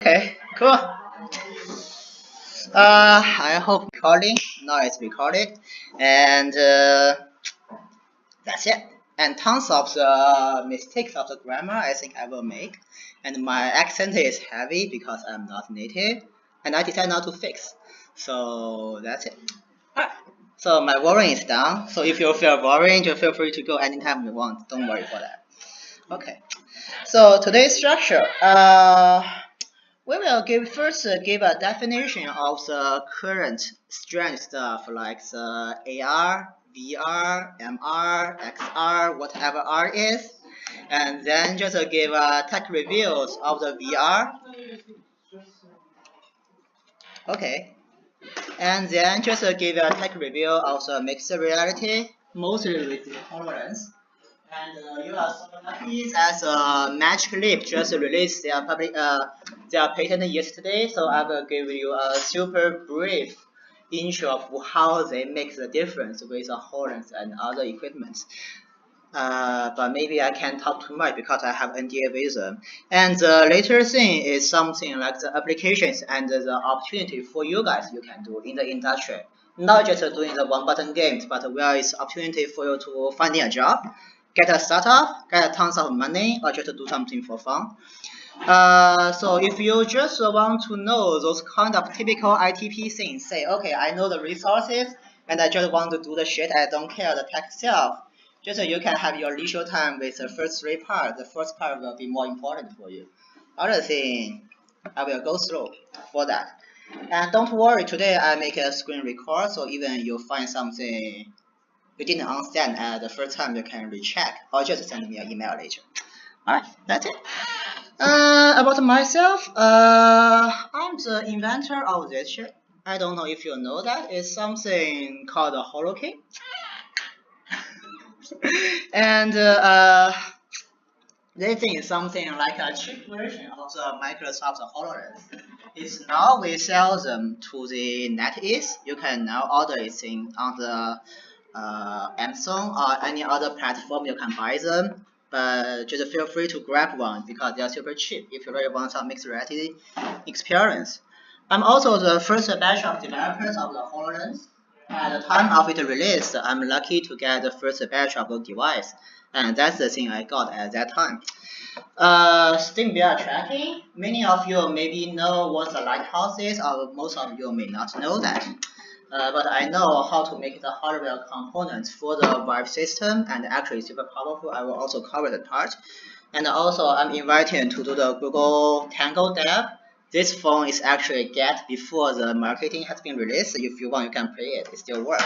Okay, cool. I hope recording. Now it's recorded, and that's it. And tons of the mistakes of the grammar I think I will make, and my accent is heavy because I'm not native, and I decide not to fix. So that's it. Alright. So my worrying is done. So if you feel boring, just feel free to go anytime you want. Don't worry for that. Okay. So today's structure. We will give a definition of the current strange stuff like the AR, VR, MR, XR, whatever R is, and then just give tech reviews of the VR. Okay, and then just give a tech review of the mixed reality, mostly with the HoloLens. And you are so lucky that Magic Leap just released their patent yesterday, so I will give you a super brief intro of how they make the difference with the HoloLens and other equipment. But maybe I can't talk too much because I have NDA with them. And the later thing is something like the applications and the opportunity for you guys you can do in the industry. Not just doing the one button games, but where it's opportunity for you to finding a job, get a startup, get tons of money, or just do something for fun. So if you just want to know those kind of typical ITP things, say, okay, I know the resources, and I just want to do the shit, I don't care the tech itself. Just so you can have your leisure time with the first three parts. The first part will be more important for you. Other thing, I will go through for that. And don't worry, today I make a screen record, so even you find something you didn't understand at the first time, you can recheck or just send me an email later. Alright, that's it. About myself, I'm the inventor of this shit. I don't know if you know that. It's something called a holokey. And this thing is something like a cheap version of the Microsoft HoloLens. It's now we sell them to the NetEase. You can now order it on the Amazon or any other platform. You can buy them, but just feel free to grab one because they are super cheap if you really want some mixed reality experience. I'm also the first batch of developers of the HoloLens. At the time of its release, I'm lucky to get the first batch of the device, and that's the thing I got at that time. Steam VR tracking. Many of you maybe know what the lighthouse is, or most of you may not know that. But I know how to make the hardware components for the Vive system, and actually it's super powerful. I will also cover that part. And also, I'm invited to do the Google Tango Dev. This phone is actually get before the marketing has been released. If you want, you can play it. It still works.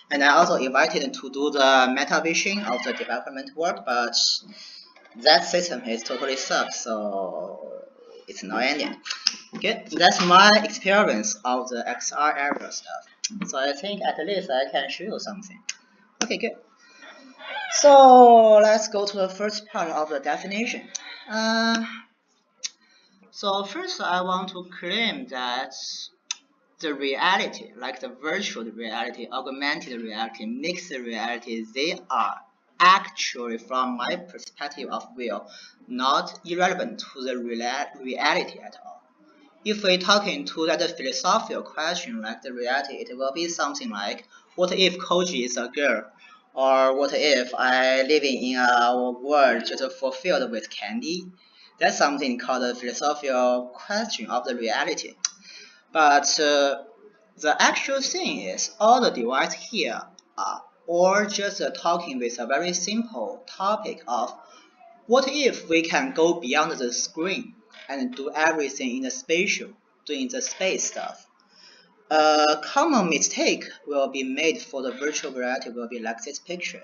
And I also invited to do the meta vision of the development work, but that system is totally sucks, so it's not ending. Okay, that's my experience of the XR area stuff. So I think at least I can show you something. Okay, good. So let's go to the first part of the definition. So first I want to claim that the reality, like the virtual reality, augmented reality, mixed reality, they are actually, from my perspective of view, not irrelevant to the reality at all. If we're talking to that philosophical question like the reality, it will be something like, what if Koji is a girl? Or what if I living in a world just fulfilled with candy? That's something called a philosophical question of the reality. But the actual thing is, all the devices here are all just talking with a very simple topic of what if we can go beyond the screen and do everything in the spatial, doing the space stuff. A common mistake will be made for the virtual reality will be like this picture.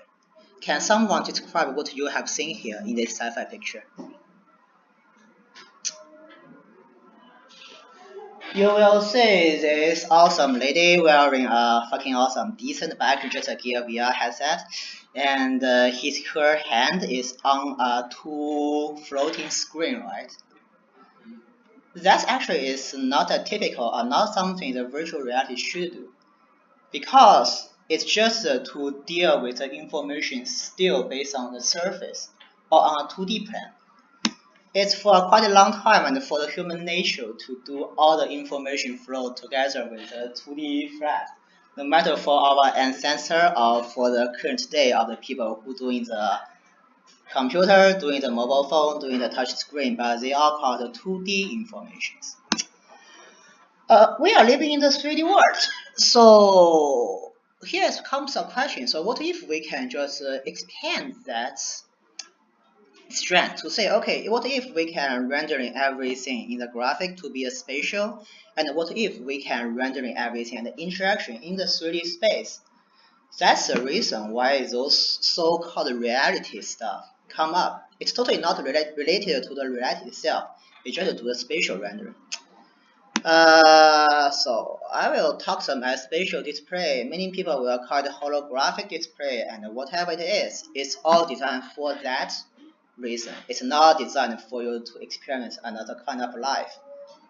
Can someone describe what you have seen here in this sci-fi picture? You will see this awesome lady wearing a fucking awesome decent bag, just a Gear VR headset, and her hand is on a two floating screen, right? That actually is not a typical or not something the virtual reality should do, because it's just to deal with the information still based on the surface or on a 2D plan. It's for quite a long time and for the human nature to do all the information flow together with a 2D flat. No matter for our ancestor or for the current day of the people who doing the computer, doing the mobile phone, doing the touch screen, but they all call the 2D informations. We are living in the 3D world. So here comes a question. So what if we can just expand that strength to say, okay, what if we can rendering everything in the graphic to be a spatial, and what if we can rendering everything and the interaction in the 3D space? That's the reason why those so-called reality stuff come up. It's totally not related to the reality itself. It's just to the spatial rendering. So I will talk some as spatial display. Many people will call it holographic display, and whatever it is, it's all designed for that reason. It's not designed for you to experience another kind of life,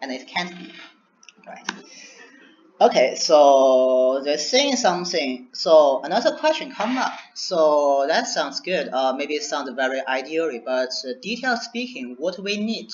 and it can't be, right? Okay, so they're saying something. So another question come up. So that sounds good. Maybe it sounds very ideal, but detail speaking, what we need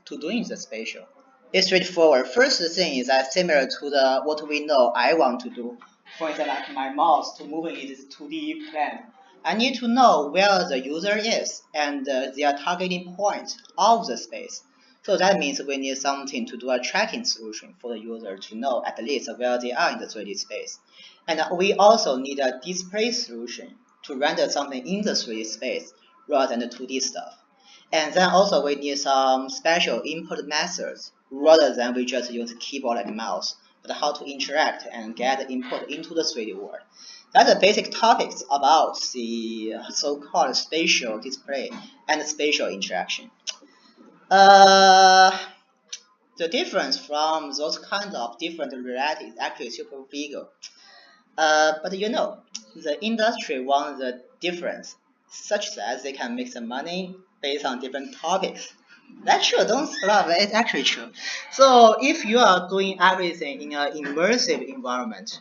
to do in the spatial. It's straightforward. First thing is that similar to the what we know I want to do. For example, like my mouse to move in this 2D plane. I need to know where the user is and their targeting point of the space. So that means we need something to do a tracking solution for the user to know at least where they are in the 3D space. And we also need a display solution to render something in the 3D space rather than the 2D stuff. And then also we need some special input methods rather than we just use keyboard and mouse, but how to interact and get the input into the 3D world. That's the basic topics about the so-called spatial display and spatial interaction. The difference from those kind of different realities is actually super big. But you know, the industry wants the difference such that they can make some money based on different topics. That's true, don't laugh, it's actually true. So if you are doing everything in an immersive environment,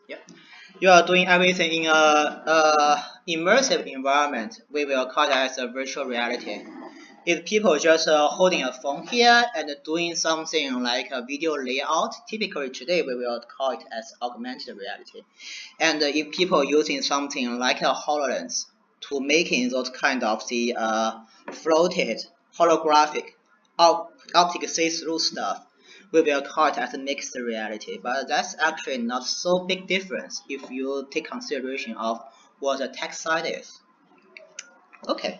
yep, you are doing everything in a immersive environment, we will call that as a virtual reality. If people just holding a phone here and doing something like a video layout, typically today we will call it as augmented reality. And if people using something like a HoloLens to making those kind of the floated holographic optic see-through stuff, we will call it as a mixed reality. But that's actually not so big difference if you take consideration of what the tech side is. Okay.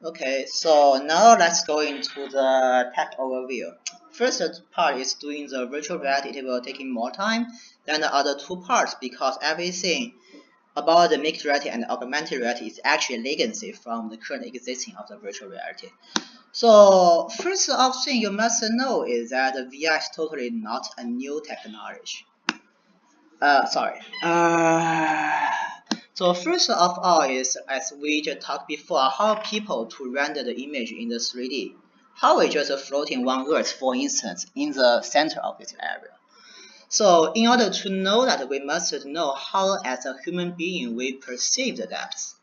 Okay, so now let's go into the tech overview. First part is doing the virtual reality. It will take more time than the other two parts because everything about the mixed reality and augmented reality is actually legacy from the current existing of the virtual reality. So first of thing you must know is that the VR is totally not a new technology. Sorry. So first of all is, as we just talked before, how people to render the image in the 3D. How we just floating one earth, for instance, in the center of this area. So in order to know that, we must know how, as a human being, we perceive the depth.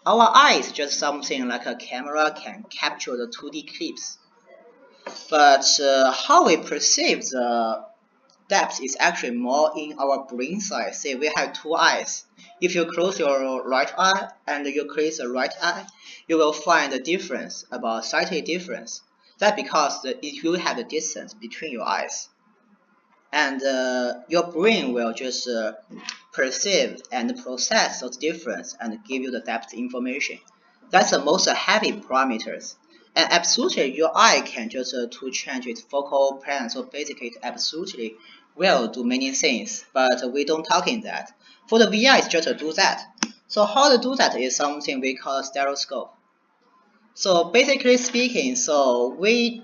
Our eye is just something like a camera can capture the 2D clips. But how we perceive the depth is actually more in our brain side. Say we have two eyes. If you close your right eye and you close the right eye, you will find the difference, about slightly difference. That's because you have the distance between your eyes. And your brain will just perceive and process those difference and give you the depth information. That's the most heavy parameters. And absolutely, your eye can just to change its focal plan. So basically, it absolutely will do many things, but we don't talk in that. For the VR, it's just to do that. So how to do that is something we call stereoscope. So basically speaking, so we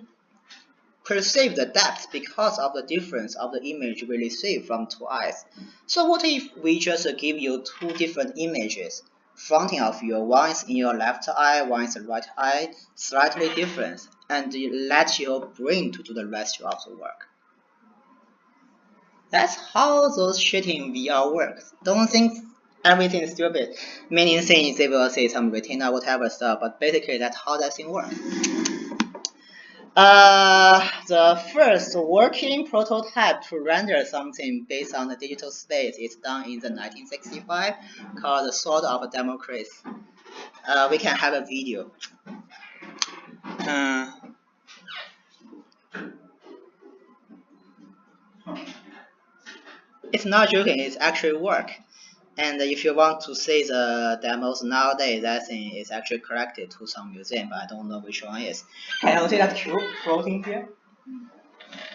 perceive the depth because of the difference of the image we receive from two eyes. So what if we just give you two different images? Fronting of you, one is in your left eye, one is the right eye, slightly different, and you let your brain to do the rest of the work. That's how those shit in VR works. Don't think Everything is stupid. Meaning things they will say some retina whatever stuff, but basically that's how that thing works. The first working prototype to render something based on the digital space is done in the 1965, called the Sword of Damocles. We can have a video. It's not joking, it's actually work. And if you want to see the demos nowadays, that thing is actually collected to some museum, but I don't know which one is. Can you see that cube floating here?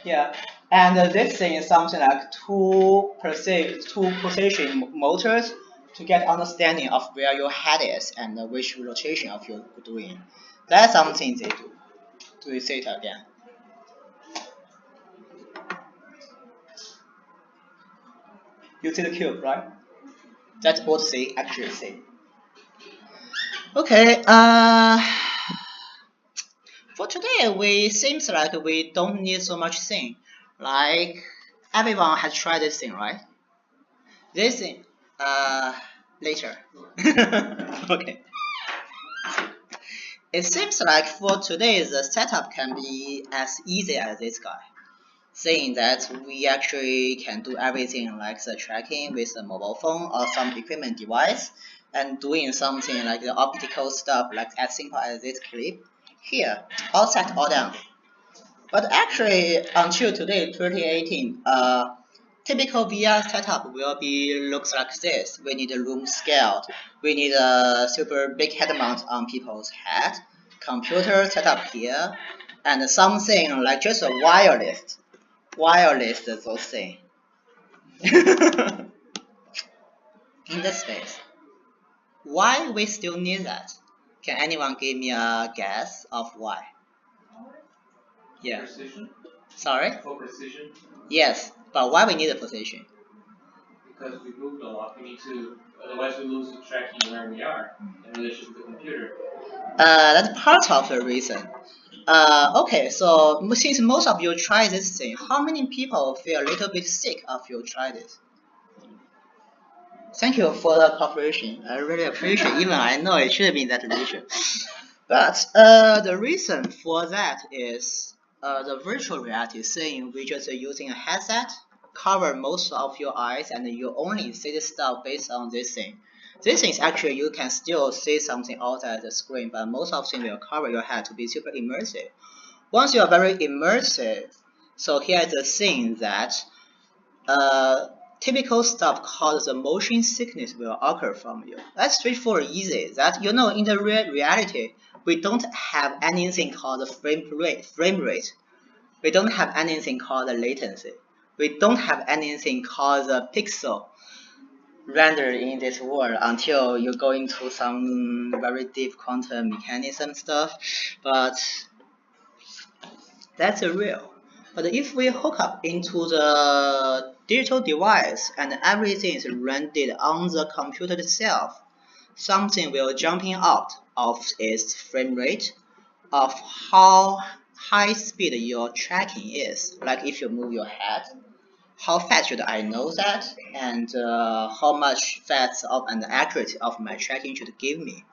Yeah. And this thing is something like two position motors to get understanding of where your head is and which rotation of you're doing. That's something they do. Do you see it again? You see the cube, right? That's what they actually say. Okay, for today, we seems like we don't need so much thing. Like everyone has tried this thing, right? This thing, later. Okay. It seems like for today, the setup can be as easy as this guy, saying that we actually can do everything like the tracking with a mobile phone or some equipment device, and doing something like the optical stuff like as simple as this clip here, all set, all done. But actually, until today, 2018, typical VR setup will be looks like this. We need a room scaled. We need a super big head mount on people's head, computer set up here, and something like just a wireless those things. In the space. Why we still need that? Can anyone give me a guess of why? Yeah. Precision? Sorry? For precision? Yes, but why we need a position? Because we moved a lot. We need to, otherwise we lose the tracking where we are in relation to the computer. That's part of the reason. Okay, so since most of you try this thing, how many people feel a little bit sick of you try this? Thank you for the cooperation. I really appreciate. Even I know it should have been that issue. But the reason for that is the virtual reality thing. We just using a headset, cover most of your eyes, and you only see the stuff based on this thing. This thing is actually you can still see something outside the screen, but most of the thing will cover your head to be super immersive. Once you are very immersive, so here is the thing that uh, typical stuff called the motion sickness will occur from you. That's straightforward, easy. That you know, in the reality, we don't have anything called frame rate. We don't have anything called latency. We don't have anything called the pixel rendered in this world until you go into some very deep quantum mechanism stuff. But that's real. But if we hook up into the digital device and everything is rendered on the computer itself, something will jumping out of its frame rate, of how high speed your tracking is. Like if you move your head, how fast should I know that, and how much fast of and accuracy of my tracking should give me.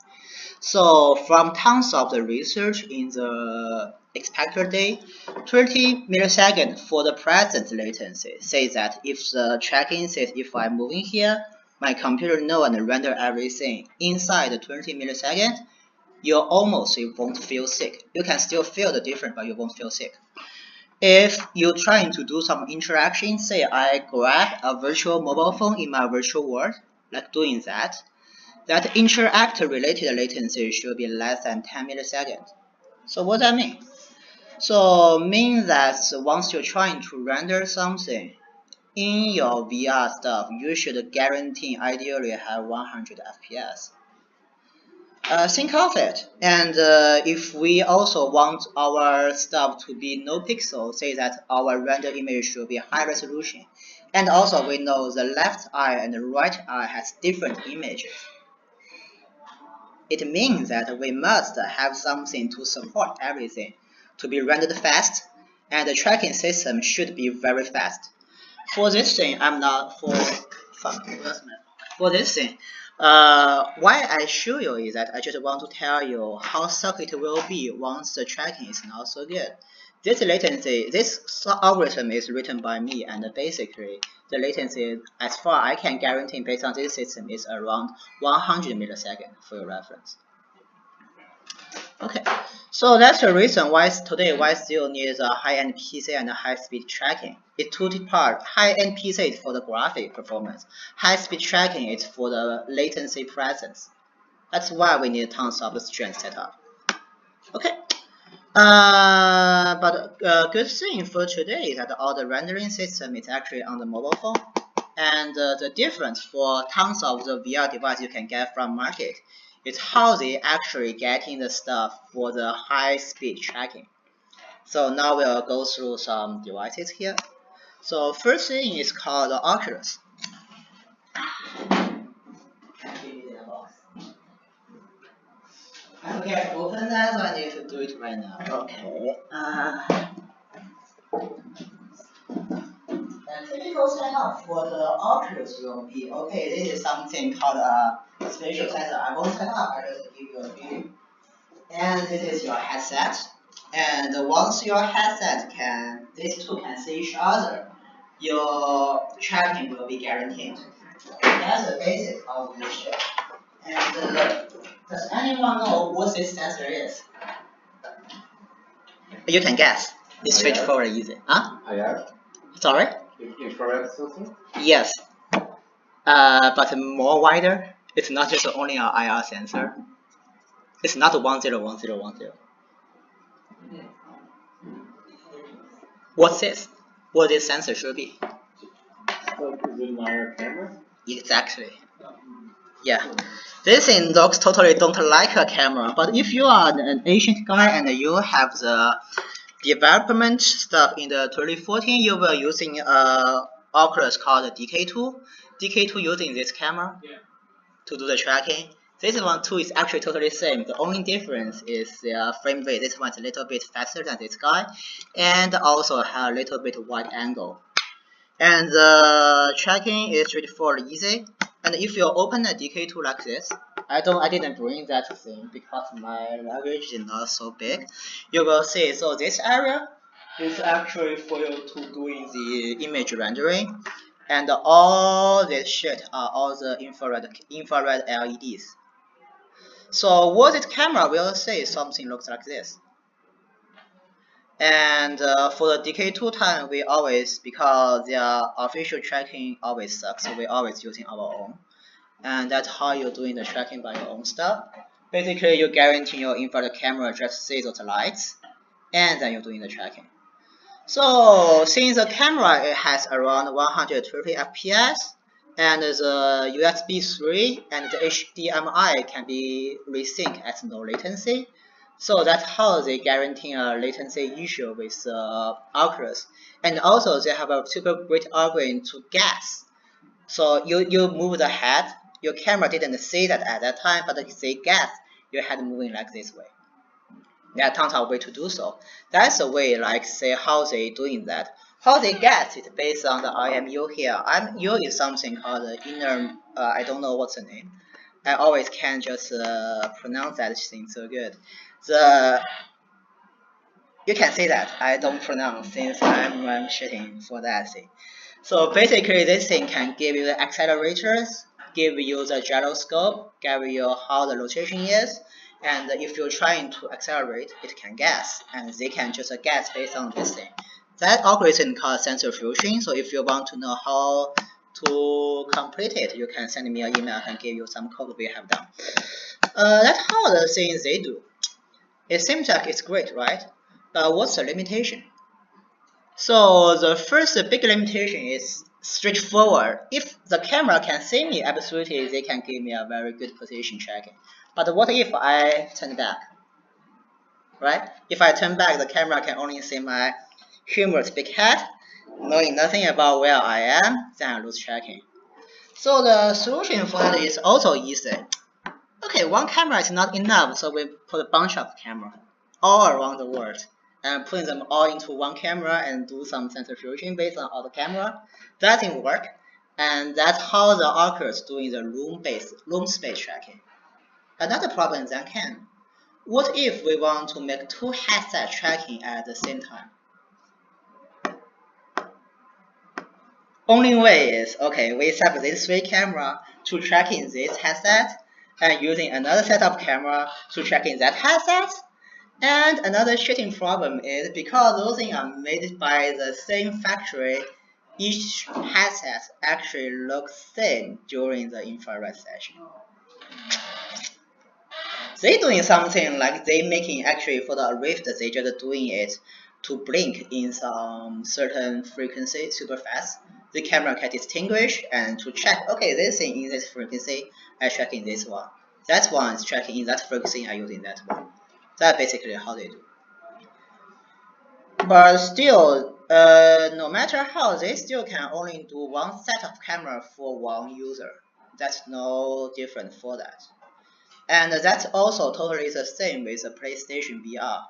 So from tons of the research in the expected day, 30 milliseconds for the present latency says that if the tracking says if I'm moving here, my computer know and render everything inside the 20 milliseconds, you almost won't feel sick. You can still feel the difference, but you won't feel sick. If you're trying to do some interaction, say I grab a virtual mobile phone in my virtual world, like doing that interact related latency should be less than 10 milliseconds. So what that mean? So means that once you're trying to render something in your VR stuff, you should guarantee ideally have 100 FPS. Think of it. And if we also want our stuff to be no pixel, say that our render image should be high resolution. And also we know the left eye and the right eye has different images. It means that we must have something to support everything to be rendered fast, and the tracking system should be very fast. For this thing, I'm not for fun. for this thing, why I show you is that I just want to tell you how circuit will be once the tracking is not so good. This latency, this algorithm is written by me, and basically the latency, as far I can guarantee based on this system, is around 100 milliseconds for your reference. Okay, so that's the reason why today why still needs a high-end PC and high-speed tracking. It's two part. High-end PC is for the graphic performance. High-speed tracking is for the latency presence. That's why we need tons of strength setup. Okay. But good thing for today is that all the rendering system is actually on the mobile phone, and the difference for tons of the VR device you can get from market is how they actually getting the stuff for the high speed tracking. So now we'll go through some devices here. So first thing is called the Oculus. I forget to open that, so I need to do it right now. Okay. And typical setup for the Oculus will be, okay, this is something called a spatial sensor. I won't set up, I just give you a view. And this is your headset. And once your headset can, these two can see each other, your tracking will be guaranteed. That's the basic of this shit. And does anyone know what this sensor is? You can guess. It's straightforward, easy. Huh? IR? Sorry? Infrared sensor? Yes. But more wider. It's not just only an IR sensor. It's not 101010. What's this? What this sensor should be? So is it an IR camera? Exactly. Yeah. This thing looks totally don't like a camera, but if you are an ancient guy and you have the development stuff in the 2014, you were using Oculus called DK2. DK2 using this camera to do the tracking. This one too is actually totally same. The only difference is the frame rate. This one's a little bit faster than this guy, and also have a little bit wide angle. And the tracking is straightforward, easy. And if you open a DK2 like this, I didn't bring that thing because my language is not so big. You will see. So this area is actually for you to doing the image rendering, and all this shit are all the infrared LEDs. So what this camera will say something looks like this. And for the DK2 time, we always, because their official tracking always sucks, so we always using our own. And that's how you're doing the tracking by your own stuff. Basically, you guarantee your infrared camera just sees those lights, and then you're doing the tracking. So since the camera it has around 130 FPS, and the USB 3 and the HDMI can be resync at no latency. So that's how they guarantee a latency issue with Oculus. And also they have a super great algorithm to guess. So you move the head, your camera didn't see that at that time, but they guess your head moving like this way. There are tons of ways to do so. That's a way, like say how they doing that. How they get it based on the IMU here. IMU is something called the inner. I don't know what's the name. I always can just pronounce that thing so good. You can say that I don't pronounce since I'm shitting for that thing. So basically, this thing can give you the accelerators, give you the gyroscope, give you how the rotation is, and if you're trying to accelerate, it can guess, and they can just guess based on this thing. That algorithm called sensor fusion. So if you want to know how to complete it, you can send me an email. I can give you some code we have done. That's how the things they do. It seems like it's great, right? But what's the limitation? So the first big limitation is straightforward. If the camera can see me, absolutely they can give me a very good position tracking. But what if I turn back? Right? If I turn back, the camera can only see my humorous big head, knowing nothing about where I am, then I lose tracking. So the solution for that is also easy. Okay, one camera is not enough, so we put a bunch of cameras all around the world and put them all into one camera and do some sensor fusion based on all the camera. That didn't work. And that's how the Oculus doing the room space tracking. Another problem then can. What if we want to make two headset tracking at the same time? Only way is, okay, we set up this 3 camera to tracking this headset, and using another set of camera to tracking that headset. And another shitting problem is because those things are made by the same factory, each headset actually looks same during the infrared session. They doing something like they making actually for the Rift, they just doing it to blink in some certain frequency super fast. The camera can distinguish and to check, okay, this thing in this frequency, I tracking this one. That one is tracking in that frequency, I using that one. That's basically how they do. But still, no matter how, they still can only do one set of camera for one user. That's no different for that. And that's also totally the same with the PlayStation VR.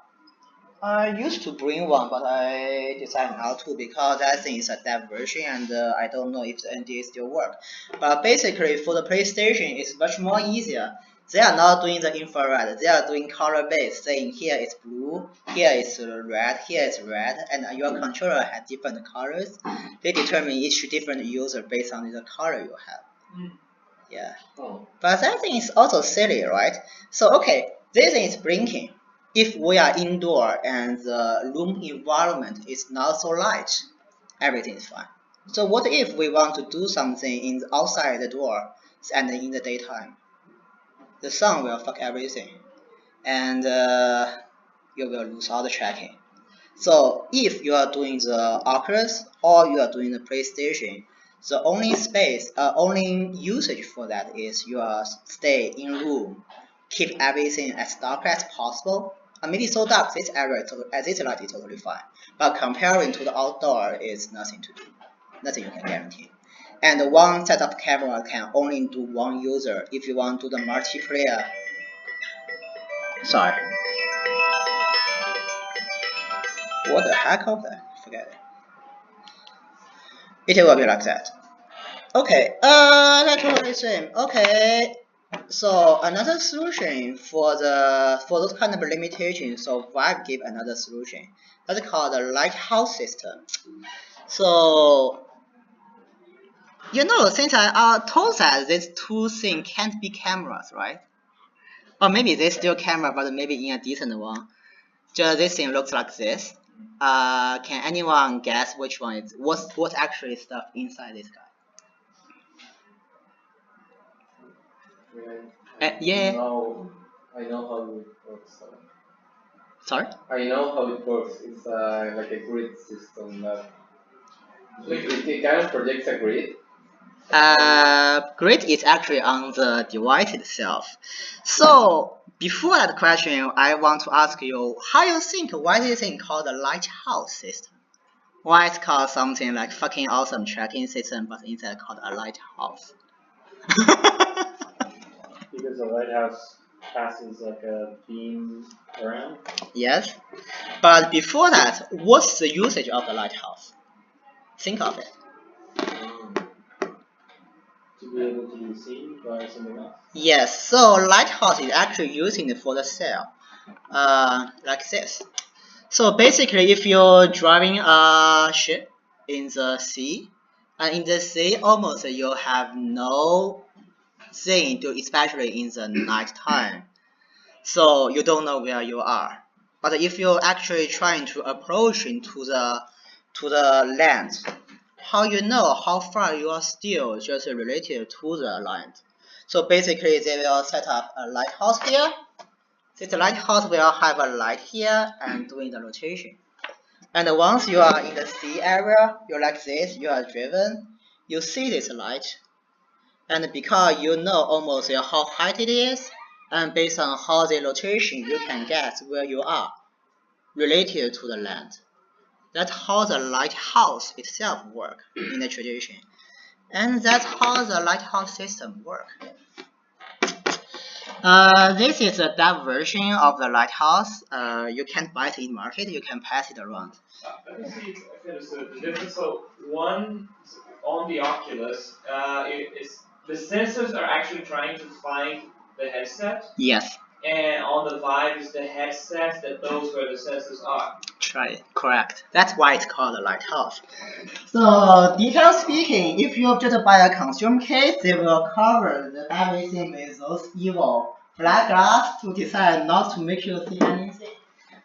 I used to bring one, but I decided not to because that thing is a dev version and I don't know if the NDA still work. But basically for the PlayStation, it's much more easier. They are not doing the infrared, they are doing color based, saying here it's blue, here it's red, here it's red, and your controller has different colors. They determine each different user based on the color you have. Yeah. Oh. But that thing is also silly, right? So okay, this thing is blinking. If we are indoor and the room environment is not so light, everything is fine. So what if we want to do something outside the door and in the daytime? The sun will fuck everything, and you will lose all the tracking. So if you are doing the Oculus or you are doing the PlayStation, the only usage for that is you are stay in room, keep everything as dark as possible. Maybe so dark this area as this light is totally fine, but comparing to the outdoor is nothing to do, nothing you can guarantee. And one set of camera can only do one user. If you want to do the multiplayer, sorry. What the heck of that? Forget it. It will be like that. Okay, that's totally same. Okay, so another solution for those kind of limitations, so Vive give another solution. That's called the lighthouse system. So since I told that these two things can't be cameras, right? Or maybe they still camera, but maybe in a decent one. Just this thing looks like this. Can anyone guess which one is what's actually stuff inside this guy? Yeah. I know how it works. Sorry? I know how it works. It's like a grid system that it kind of projects a grid. Grid is actually on the device itself. So before that question, I want to ask you, how you think why this thing called the lighthouse system? Why it's called something like fucking awesome tracking system, but instead called a lighthouse? Because the lighthouse passes like a beam around. Yes, but before that, what's the usage of the lighthouse? Think of it. To be able to be seen by someone else. Yes, so lighthouse is actually using it for the sail, like this. So basically, if you're driving a ship in the sea, and in the sea, almost you have no thing to, especially in the night time. So you don't know where you are. But if you're actually trying to approach into the land, how you know how far you are still just related to the land? So basically, they will set up a lighthouse here. This lighthouse will have a light here and doing the rotation. And once you are in the sea area, you're like this, you are driven, you see this light. And because you know almost how high it is, and based on how the rotation, you can guess where you are related to the land. That's how the lighthouse itself works in the tradition. And that's how the lighthouse system works. This is a dev version of the lighthouse. You can't buy it in market. You can pass it around. Let me see if I understood the difference. So one on the Oculus, the sensors are actually trying to find the headset. Yes. And on the Vive is the headset that knows where the sensors are. Try it. Correct. That's why it's called a lighthouse. So, detail speaking, if you just buy a consumer kit, they will cover everything with those evil black glass to decide not to make you see anything.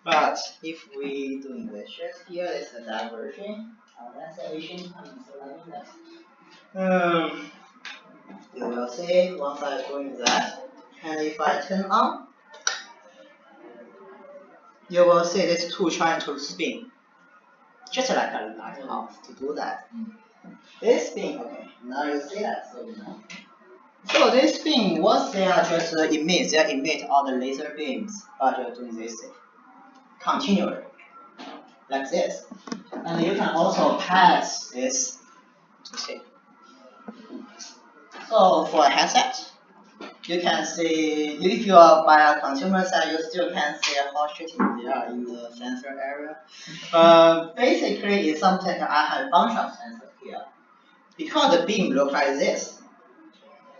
But if we do English here, it's a diversion. Translation you will see once I'm doing that, and if I turn on, you will see this tool trying to spin, just like a lighthouse to do that. This spin, okay, now you see that, so you know. So this spin, once they are just they emit all the laser beams, but you're doing this continually, like this. And you can also pass this to see. So for a headset, you can see, if you are by a consumer side, you still can see how shitty they are in the sensor area. Basically, in some tech, I have a bunch of sensors here. Because the beam looks like this,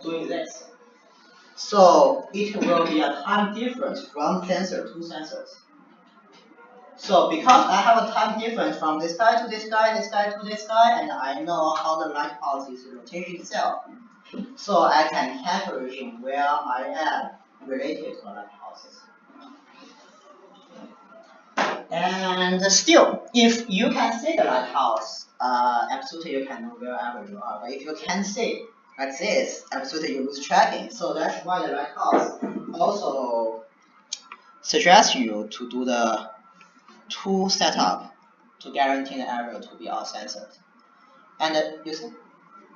doing this. So it will be a time difference from sensor to sensors. So because I have a time difference from this guy to this guy, this guy to this guy, and I know how the lighthouse is rotating itself, so I can calculate where I am related to lighthouses. And still, if you can see the lighthouse, absolutely you can know wherever you are. But if you can't see like this, absolutely you lose tracking. So that's why the lighthouse also suggests you to do the tool setup to guarantee the area to be all censored. And you see?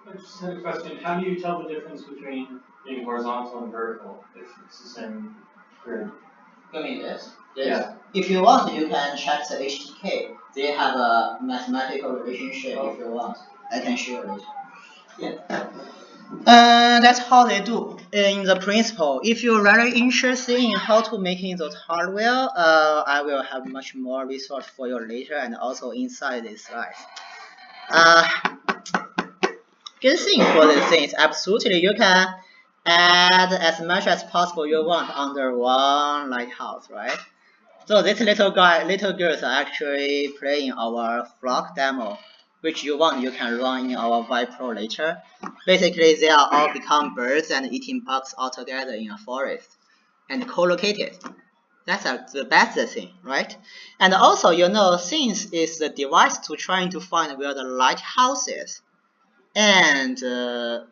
I just had a question. How do you tell the difference between being horizontal and vertical if it's the same grid? You mean this? Yeah. If you want, you can check the HTK. They have a mathematical relationship if you want. I can show you later. Yeah. That's how they do in the principle. If you're really interested in how to making those hardware, I will have much more research for you later and also inside this slide. Good thing for this thing is absolutely you can add as much as possible you want under one lighthouse, right? So this little girls are actually playing our flock demo, which you want you can run in our Vive Pro later. Basically, they are all become birds and eating bugs all together in a forest and co-located. That's the best thing, right? And also, you know, since it's the device to trying to find where the lighthouse is, and the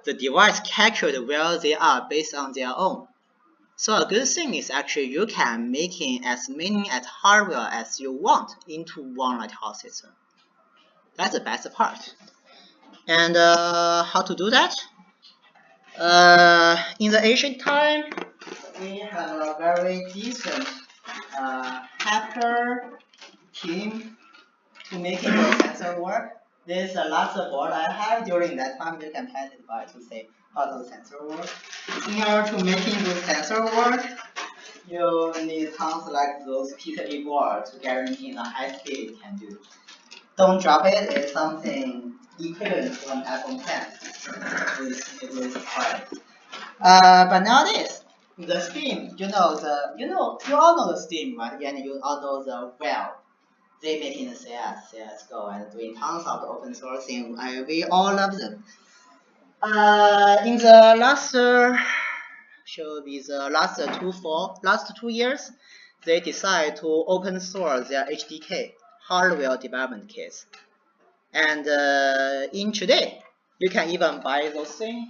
device captured where they are based on their own. So a good thing is actually you can making as many as hardware as you want into one lighthouse system. That's the best part. And how to do that? In the ancient time, we have a very decent hacker team to making the sensor work. This is the last board I have. During that time, you can pass it by to say how does the sensor work. In order to making the sensor work, you need tons like those PCB boards to guarantee the high speed it can do. Don't drop it. It's something equivalent to an iPhone 10. It is hard. But nowadays, the Steam, you all know the Steam, right? And you all know the Valve. They making the CS, CSGO, and doing tons of open sourcing. We all love them. In the last, last 2 years, they decide to open source their HDK hardware development kits. And in today, you can even buy those things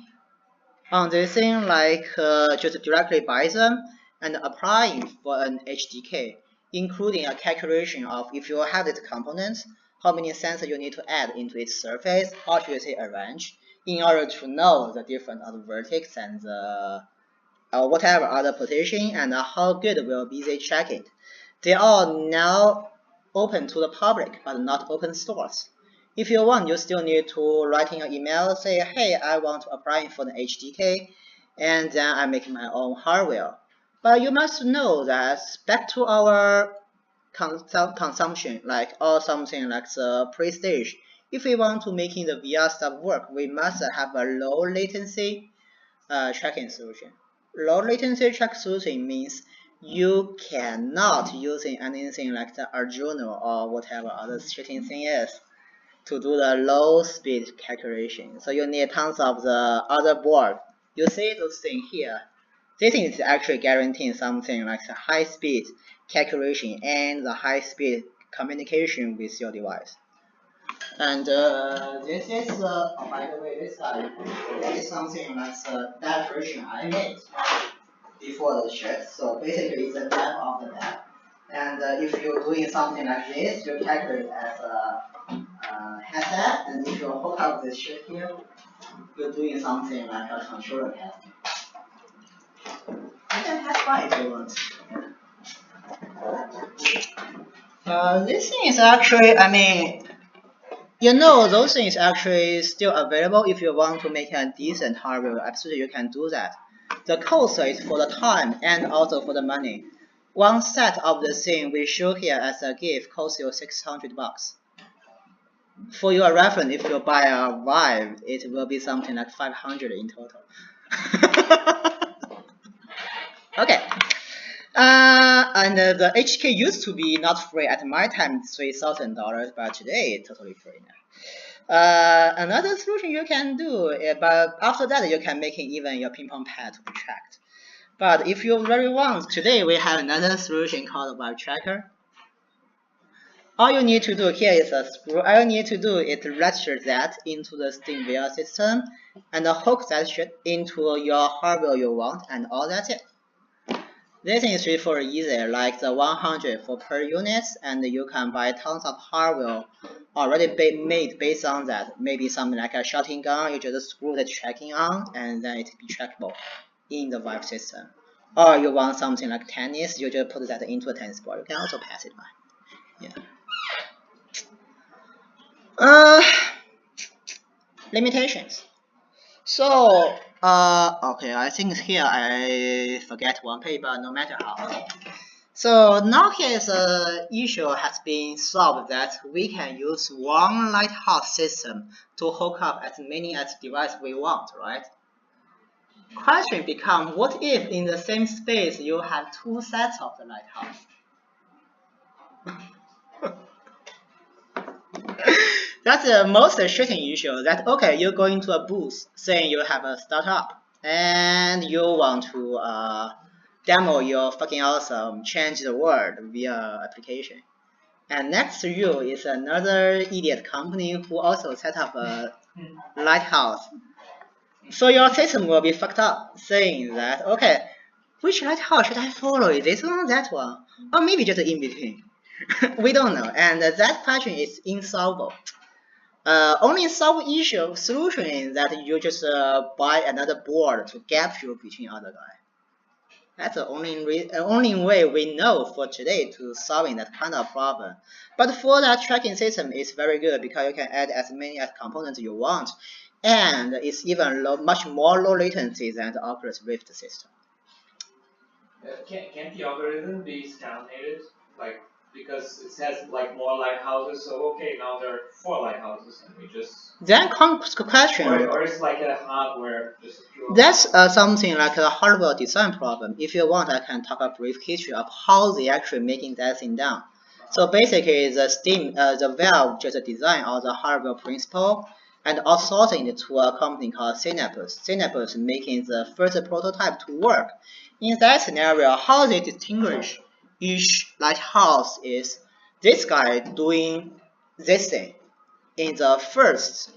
on this thing, like just directly buy them and applying for an HDK, including a calculation of if you have its components, how many sensors you need to add into its surface, how should you say arrange, in order to know the different other vertex and the whatever other position and how good will be they check it. They are now open to the public but not open source. If you want, you still need to write in an email, say, hey, I want to apply for the HDK. and then I make my own hardware. But you must know that back to our consumption, like or something like the pre-stage. If we want to making the VR stuff work, we must have a low latency tracking solution. Low latency track solution means you cannot using anything like the Arduino or whatever other shitting thing is to do the low speed calculation. So you need tons of the other board. You see those things here. This is actually guaranteeing something like the high speed calculation and the high speed communication with your device. And this is, oh, by the way, this is something like the demonstration I made before the shit. So basically, it's a demo of the app. And if you're doing something like this, you calculate as a headset, and if you hook up this shit here, you're doing something like a controller test. You can have fun if you want. This thing is actually, I mean, you know, those things actually still available if you want to make a decent hardware. Absolutely, you can do that. The cost is for the time and also for the money. One set of the thing we show here as a gift costs you $600. For your reference, if you buy a Vive, it will be something like 500 in total. Okay. And the HK used to be not free at my time, $3,000, but today it's totally free now. Another solution you can do, but after that you can make even your ping pong pad to be tracked. But if you really want, today we have another solution called Vive Tracker. All you need to do here is a screw. All you need to do is register that into the Steam VR system and hook that shit into your hardware you want, and all that's it. This is straightforward easy, like the 100 for per units, and you can buy tons of hardware already made based on that. Maybe something like a shotgun gun, you just screw the tracking on, and then it be trackable in the Vive system. Or you want something like tennis, you just put that into a tennis ball. You can also pass it by. Yeah. Limitations. So, okay, I think here I forget one page, but no matter how. Okay. So now here's an issue has been solved that we can use one lighthouse system to hook up as many as devices we want, right? Question becomes, what if in the same space you have two sets of the lighthouse? That's the most shitting issue. That okay, you're going to a booth saying you have a startup and you want to demo your fucking awesome change the world via application. And next to you is another idiot company who also set up a lighthouse. So your system will be fucked up, saying that okay, which lighthouse should I follow? Is this one, that one, or maybe just in between? We don't know, and that question is insolvable. Only solve issue solution is that you just buy another board to gap you between other guys. That's the only way we know for today to solving that kind of problem. But for that tracking system, it's very good because you can add as many as components you want, and it's even much more low latency than the Oculus Rift system. Can't the algorithm be stagnated? Like, because it says like more lighthouses, so okay, now there are 4 lighthouses, and we just. Then comes the question. Or it's like a hardware, just pure. That's something like a hardware design problem. If you want, I can talk a brief history of how they actually making that thing down. So basically, the Valve just design all the hardware principle and outsourcing it to a company called Synapse. Synapse making the first prototype to work. In that scenario, how they distinguish each lighthouse is this guy doing this thing in the first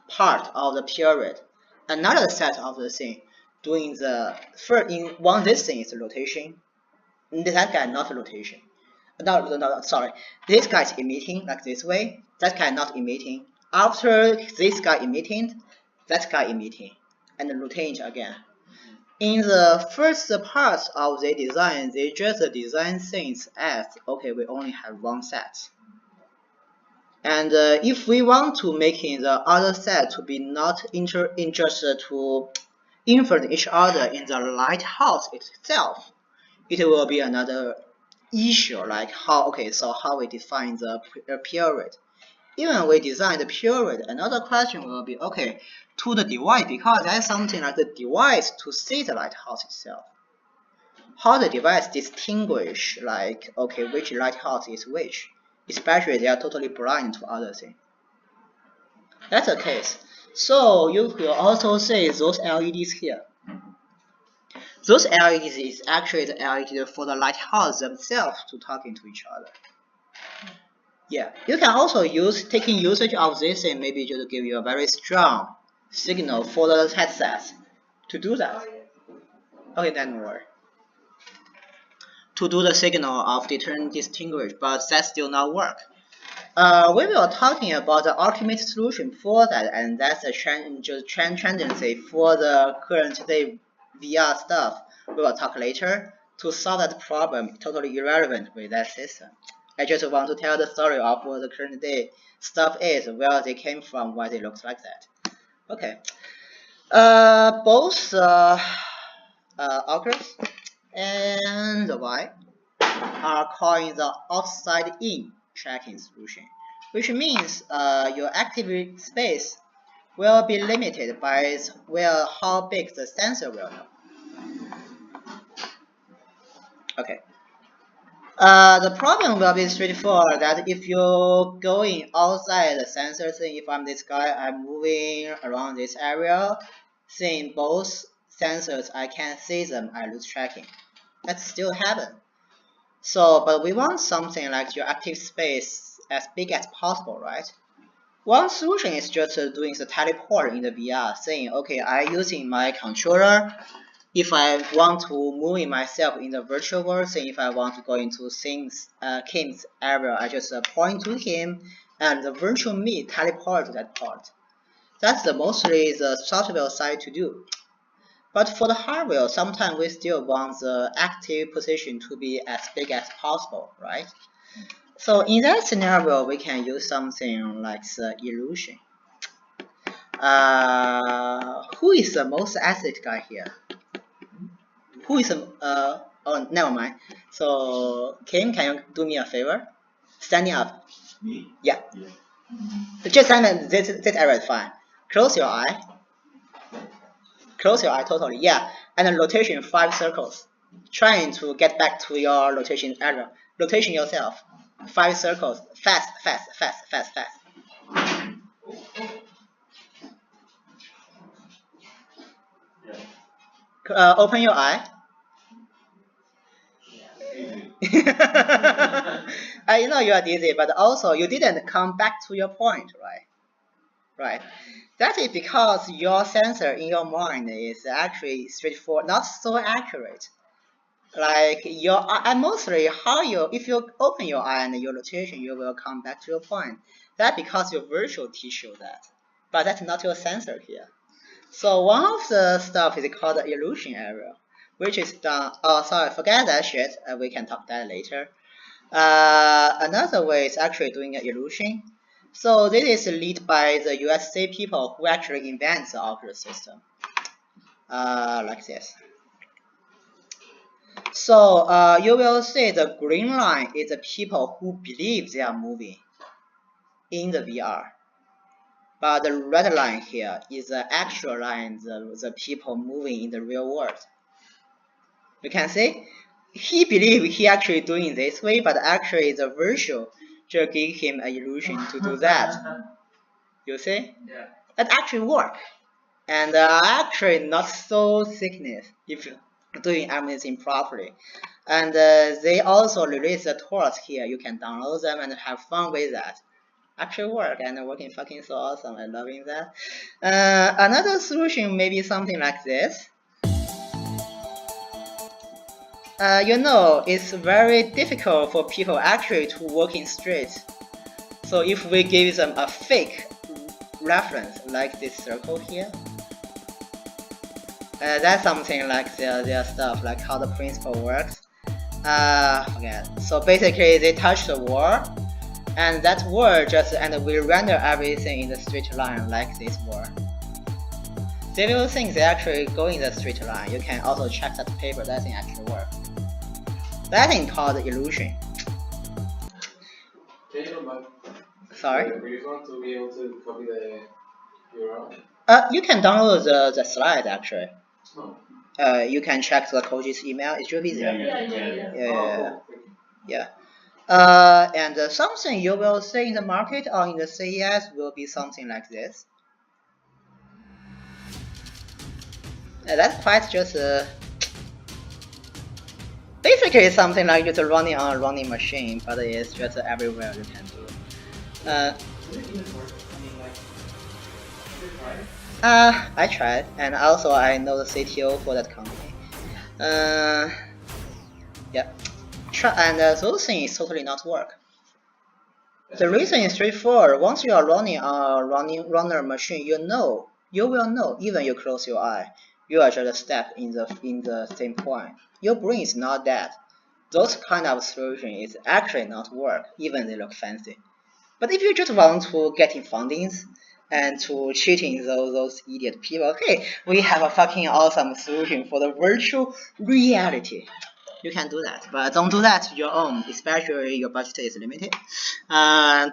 part of the period. Another set of the thing doing the first in one this thing is rotation. That guy not rotation. No, sorry. This guy is emitting like this way. That guy not emitting. After this guy emitting, that guy emitting, and rotate again. In the first part of the design, they just design things as okay, we only have one set. And if we want to make the other set to be not interested to influence each other in the lighthouse itself, it will be another issue, like how we define the period. Even we design the period, another question will be, okay, to the device, because that's something like the device to see the lighthouse itself. How the device distinguish, like, okay, which lighthouse is which, especially they are totally blind to other things. That's the case. So you will also see those LEDs here. Those LEDs is actually the LED for the lighthouse themselves to talking to each other. Yeah, you can also taking usage of this and maybe just give you a very strong signal for the headsets to do that. Okay, then more. To do the signal of distinguish, but that still not work. We were talking about the ultimate solution for that, and that's a tendency for the current day VR stuff. We will talk later. To solve that problem, totally irrelevant with that system. I just want to tell the story of what the current day stuff is, where they came from, why they look like that. Okay. Both Oculus and the Y are calling the outside-in tracking solution, which means your active space will be limited by how big the sensor will know. Okay. The problem will be straightforward, that if you're going outside the sensor, saying if I'm this guy, I'm moving around this area, seeing both sensors, I can't see them, I lose tracking. That still happen. So, but we want something like your active space as big as possible, right? One solution is just doing the teleport in the VR, saying, okay, I'm using my controller. If I want to move myself in the virtual world, say if I want to go into Kim's area, I just point to him and the virtual me teleport to that part. That's mostly the software side to do. But for the hardware, sometimes we still want the active position to be as big as possible, right? So in that scenario, we can use something like the illusion. Who is the most athlete guy here? Who is oh, never mind. So Kim, can you do me a favor? Standing up. Me? Yeah. Yeah. Just stand this area is fine. Close your eye. Close your eye totally. Yeah. And then rotation 5 circles. Trying to get back to your rotation area. Rotation yourself. 5 circles. Fast, fast, fast, fast, fast. Yeah. Open your eye. I know you are dizzy, but also you didn't come back to your point, right? Right. That is because your sensor in your mind is actually straightforward, not so accurate. Like your eye, mostly if you open your eye and your rotation, you will come back to your point. That's because your virtual teach you that, but that's not your sensor here. So one of the stuff is called the illusion area, which is done. Oh, sorry, forget that shit. We can talk that later. Another way is actually doing an illusion. So this is led by the USA people who actually invent the Oculus system. Like this. So you will see the green line is the people who believe they are moving in the VR. But the red line here is the actual line, the people moving in the real world. You can see, he believes he actually doing this way, but actually the virtual just give him an illusion to do that. You see? Yeah. That actually work. And actually not so sickness if you're doing everything properly. And they also release the tools here. You can download them and have fun with that. Actually work and working fucking so awesome. I'm loving that. Another solution may be something like this. You know, it's very difficult for people actually to walk in streets. So if we give them a fake reference like this circle here, that's something like their stuff, like how the principle works. Forget. So basically, they touch the wall, and that wall and we render everything in the straight line like this wall. they will think they actually go in the straight line. You can also check that paper, that thing actually work. That thing called illusion. Sorry? Do you want to be able to copy the URL? You can download the slide actually. Oh. You can check the coach's email. It should be there. Yeah. And something you will see in the market or in the CES will be something like this. That's quite just basically something like just running on a running machine, but it's just everywhere you can do. I tried, and also I know the CTO for that company. Yeah. And those things totally not work. The reason is straightforward. Once you are running a runner machine, you will know, even you close your eye, you are just a step in the same point. Your brain is not dead. Those kind of solutions is actually not work, even they look fancy. But if you just want to get in fundings and to cheating those idiot people, hey, we have a fucking awesome solution for the virtual reality. You can do that, but don't do that to your own, especially your budget is limited.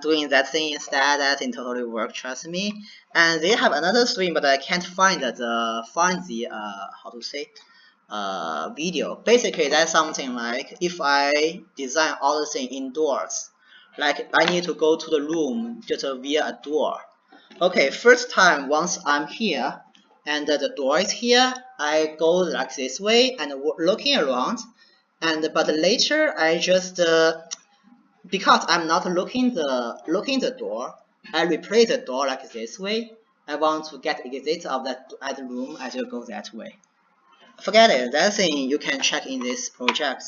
Doing that thing instead, that thing totally work, trust me. And they have another stream, but I can't find the how to say video. Basically, that's something like if I design all the thing indoors, like I need to go to the room just via a door. Okay, first time once I'm here and the door is here, I go like this way and looking around. But later I just because I'm not looking the door, I replace the door like this way. I want to get exit of that room. I just go that way. Forget it. That thing you can check in this project.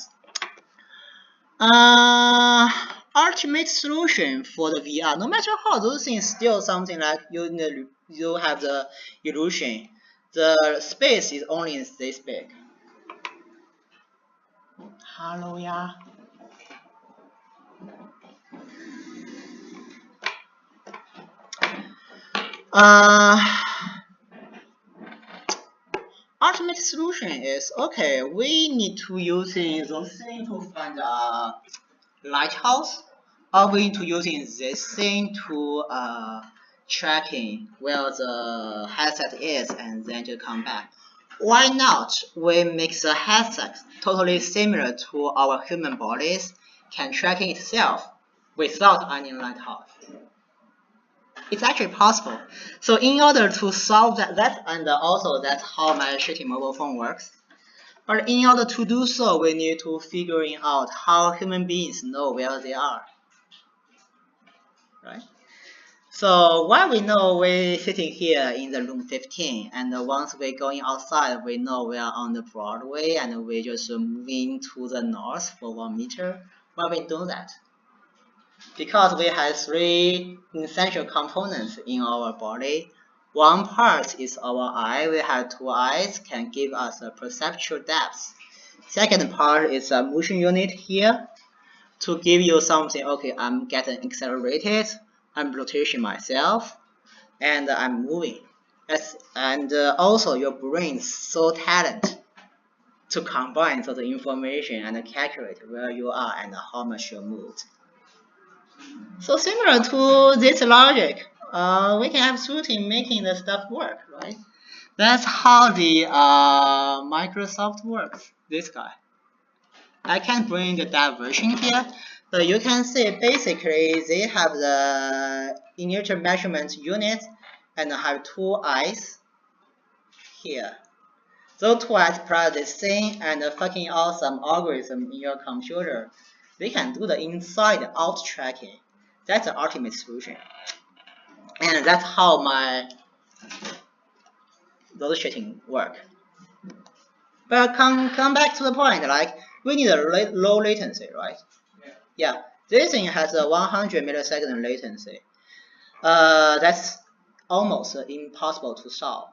Ultimate solution for the VR. No matter how, those things still something like you have the illusion. The space is only this big. Hello, yeah. Ultimate solution is okay. We need to using those things to find a lighthouse, or we need to using this thing to tracking where the headset is and then to come back. Why not we make the headset totally similar to our human bodies, can tracking itself without any lighthouse? It's actually possible. So in order to solve that and also that's how my shitty mobile phone works. But in order to do so, we need to figuring out how human beings know where they are. Right? So while we know we're sitting here in the room 15, and once we're going outside, we know we are on the Broadway, and we're just moving to the north for 1 meter. Why we do that? Because we have 3 essential components in our body. One part is our eye. We have 2 eyes, can give us a perceptual depth. Second part is a motion unit here to give you something. Okay, I'm getting accelerated. I'm rotation myself, and I'm moving. And also your brain is so talented to combine the information and calculate where you are and how much you moved. So similar to this logic, we can have shooting making the stuff work, right? That's how the Microsoft works. This guy. I can bring that version here, but you can see basically they have the inertial measurement unit and have 2 eyes here. Those 2 eyes plus this thing and a fucking awesome algorithm in your computer. They can do the inside-out tracking. That's the ultimate solution. And that's how those shitting work. But come back to the point, like we need a low latency, right? Yeah. This thing has a 100 millisecond latency. That's almost impossible to solve.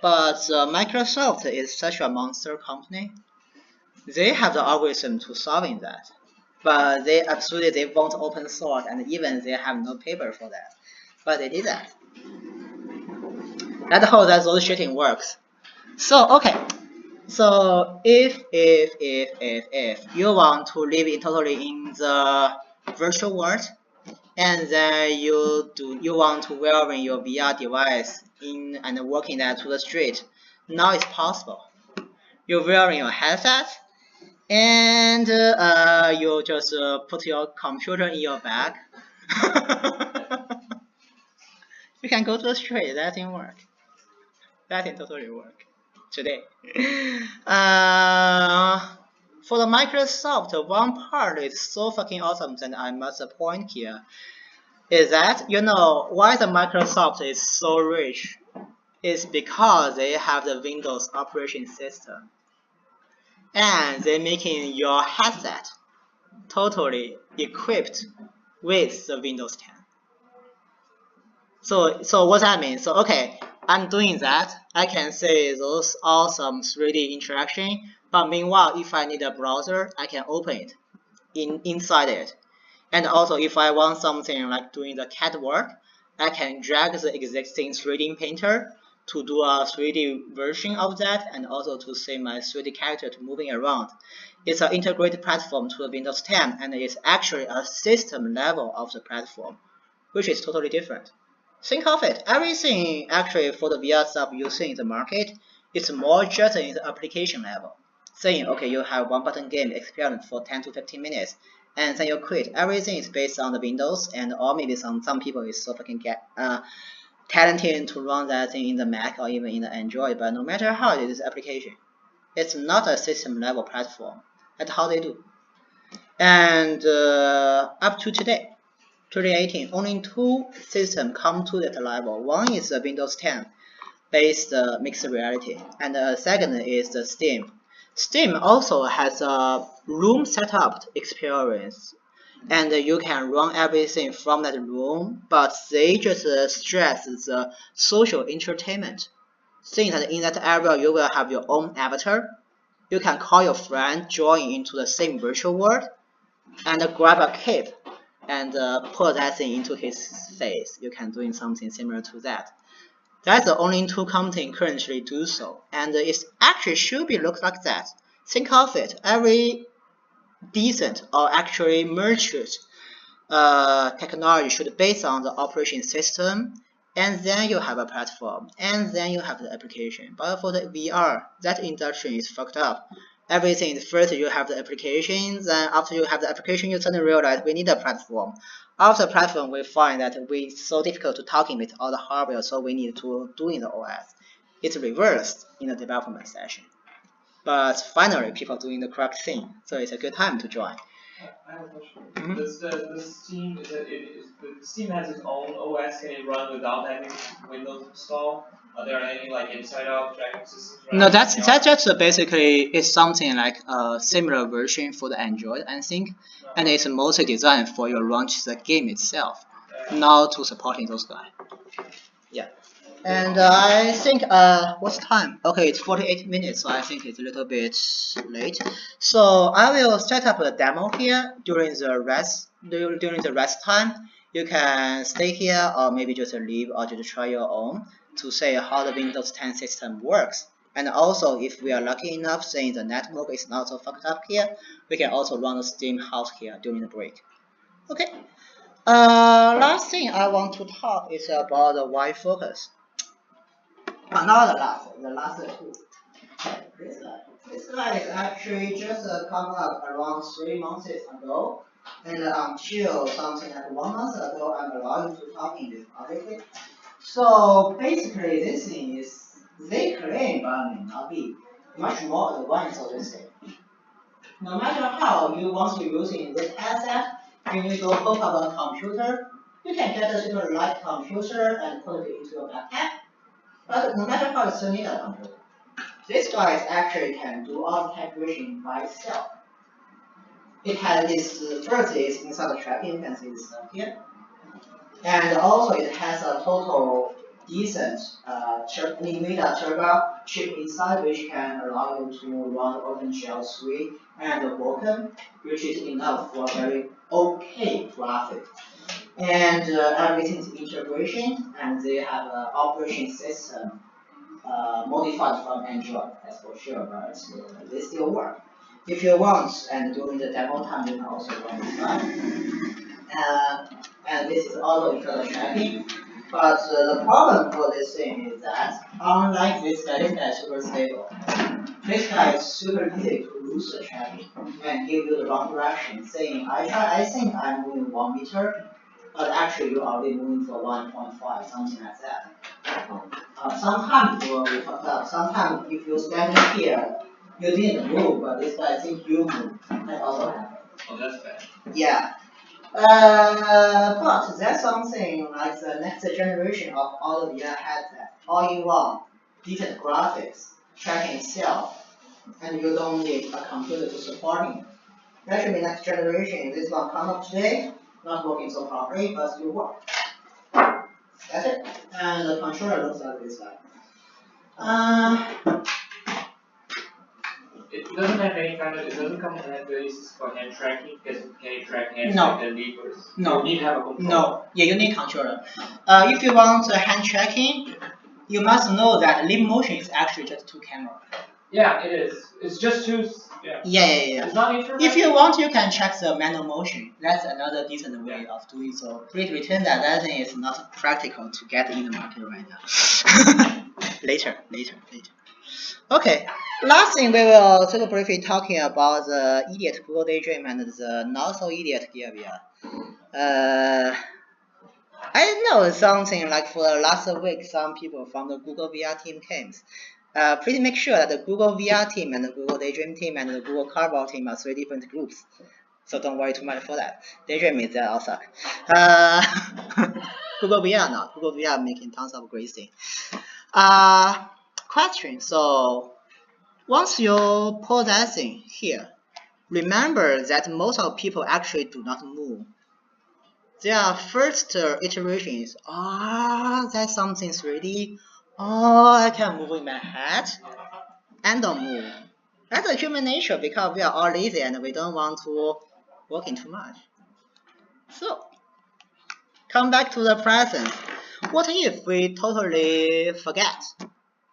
But Microsoft is such a monster company. They have the algorithm to solving that. But they won't open source, and even they have no paper for that. But they did that. That's how that those shitting works. So okay. So if you want to live in totally in the virtual world, and then you want to wearing your VR device in and walking that to the street, now it's possible. You're wearing your headset, and you just put your computer in your bag. You can go to the street. That didn't work. That didn't totally work today. For the Microsoft, one part is so fucking awesome that I must point here is that why the Microsoft is so rich is because they have the Windows operation system, and they're making your headset totally equipped with the Windows 10. So what that means? So okay, I'm doing that. I can say those awesome 3D interaction, but meanwhile, if I need a browser, I can open it inside it. And also, if I want something like doing the CAD work, I can drag the existing 3D painter to do a 3D version of that, and also to see my 3D character to moving around. It's an integrated platform to the Windows 10, and it's actually a system level of the platform, which is totally different. Think of it, everything actually for the VR stuff you see in the market, it's more just in the application level. Saying, okay, you have one button game experience for 10 to 15 minutes, and then you quit. Everything is based on the Windows, and or maybe some people is so fucking talented to run that thing in the Mac or even in the Android, but no matter how it is application, it's not a system level platform. That's how they do. And up to today, 2018, only two systems come to that level. One is the Windows 10 based mixed reality, and the second is the Steam. Steam also has a room setup experience, and you can run everything from that room, but they just stress the social entertainment. Saying that in that area you will have your own avatar, you can call your friend, join into the same virtual world, and grab a cape and put that thing into his face. You can do something similar to that. That's the only two companies currently do so, and it actually should be looked like that. Think of it, every decent or actually mature technology should be based on the operation system, and then you have a platform, and then you have the application. But for the VR, that industry is fucked up. Everything is first you have the application, then after you have the application, you suddenly realize we need a platform. After platform, we find that it's so difficult to talking with all the hardware, so we need to do in the OS. It's reversed in the development session. But finally, people doing the correct thing, so it's a good time to join. I have a question. Does the Steam the Steam has its own OS? Can it run without having Windows installed? Are there any like inside-out tracking systems? No, that just basically is something like a similar version for the Android, I think, and it's mostly designed for your launch the game itself, not to supporting those guys. Yeah. And I think what's time? Okay, it's 48 minutes, so I think it's a little bit late. So I will set up a demo here during the rest time. You can stay here or maybe just leave or just try your own to say how the Windows 10 system works. And also, if we are lucky enough saying the network is not so fucked up here, we can also run the Steam house here during the break. Okay. Last thing I want to talk is about the white focus. Not the last two. This guy is actually just come up around 3 months ago, and until something like 1 month ago, I'm allowed to talk in this publicly. So basically, this thing is they claim, but may not be much more advanced of this thing. No matter how you want to use in this asset, when you go hook up a computer, you can get a little light computer and put it into your backpack. But no matter how, you still need a computer. This guy actually can do all the calculation by itself. It has this first is inside the tracking, you can see this stuff here. And also it has a total decent NVIDIA Turbo chip inside, which can allow you to run OpenGL 3 and Vulkan, which is enough for very okay graphics. and everything's integration, and they have an operation system modified from Android, that's for sure, but they still work. If you want, and during the demo time, you can also run this one. And this is auto internal tracking. But the problem for this thing is that, unlike this guy is super stable. This guy is super easy to lose the tracking and give you the wrong direction, saying, I think I'm moving 1 meter, but actually you're already moving for 1.5, something like that. Sometimes we fucked up. Sometimes if you stand here, you didn't move, but this guy thinks you moved. That also happens. Oh, that's bad. Yeah. But that's something like the next generation of all of VR headset, all-in-one, decent graphics, tracking itself, and you don't need a computer to supporting it. That should be next generation. This one come up today, not working so properly, but still work. That's it. And the controller looks like this guy. It doesn't have any kind of, it doesn't come with hand basis for hand tracking, because it can't track hands No. like the levers. No. You need to have a controller. No, yeah, you need controller. If you want hand tracking, you must know that leap motion is actually just 2 cameras. Yeah, it is. It's just two. Yeah. Yeah. It's not infrared. If you want, you can check the manual motion. That's another decent way of doing so. Please return that thing is not practical to get in the market right now. later. Okay, last thing we will take a briefly talking about the idiot Google Daydream and the not so idiot Gear VR. I know something like for the last week, some people from the Google VR team came. Please make sure that the Google VR team and the Google Daydream team and the Google Cardboard team are 3 different groups. So don't worry too much for that. Daydream is there also. Google VR not. Google VR making tons of great things. Question. So once you put that thing here, remember that most of people actually do not move. Their first iteration is, that's something 3D. I can move in my head and don't move. That's a human nature because we are all lazy and we don't want to work in too much. So, come back to the present. What if we totally forget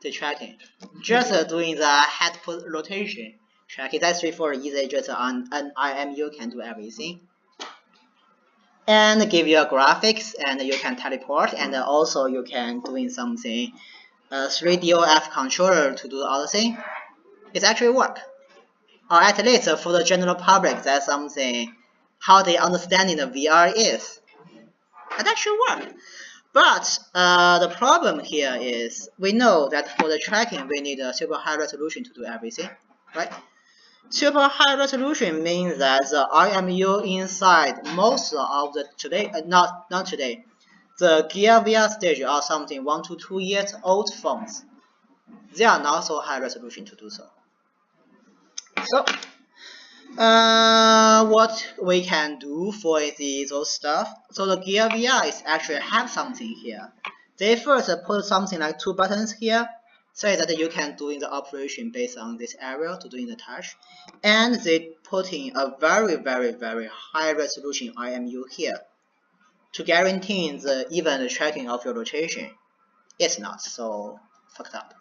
the tracking? Just doing the head rotation. Tracking, that's straightforward, easy, just on an IMU can do everything. And give you a graphics, and you can teleport, and also you can doing something 3DOF controller to do the other thing. It actually work, or at least for the general public, that's something how they understanding the VR is. It actually work. But the problem here is we know that for the tracking we need a super high resolution to do everything, right? Super high resolution means that the IMU inside most of the today, not today, the Gear VR stage are something 1 to 2 years old phones. They are not so high resolution to do so. So, what we can do for those stuff? So the Gear VR is actually have something here. They first put something like 2 buttons here, so that you can do the operation based on this area to doing the touch, and they put in a very high resolution IMU here to guarantee even the tracking of your rotation. It's not so fucked up.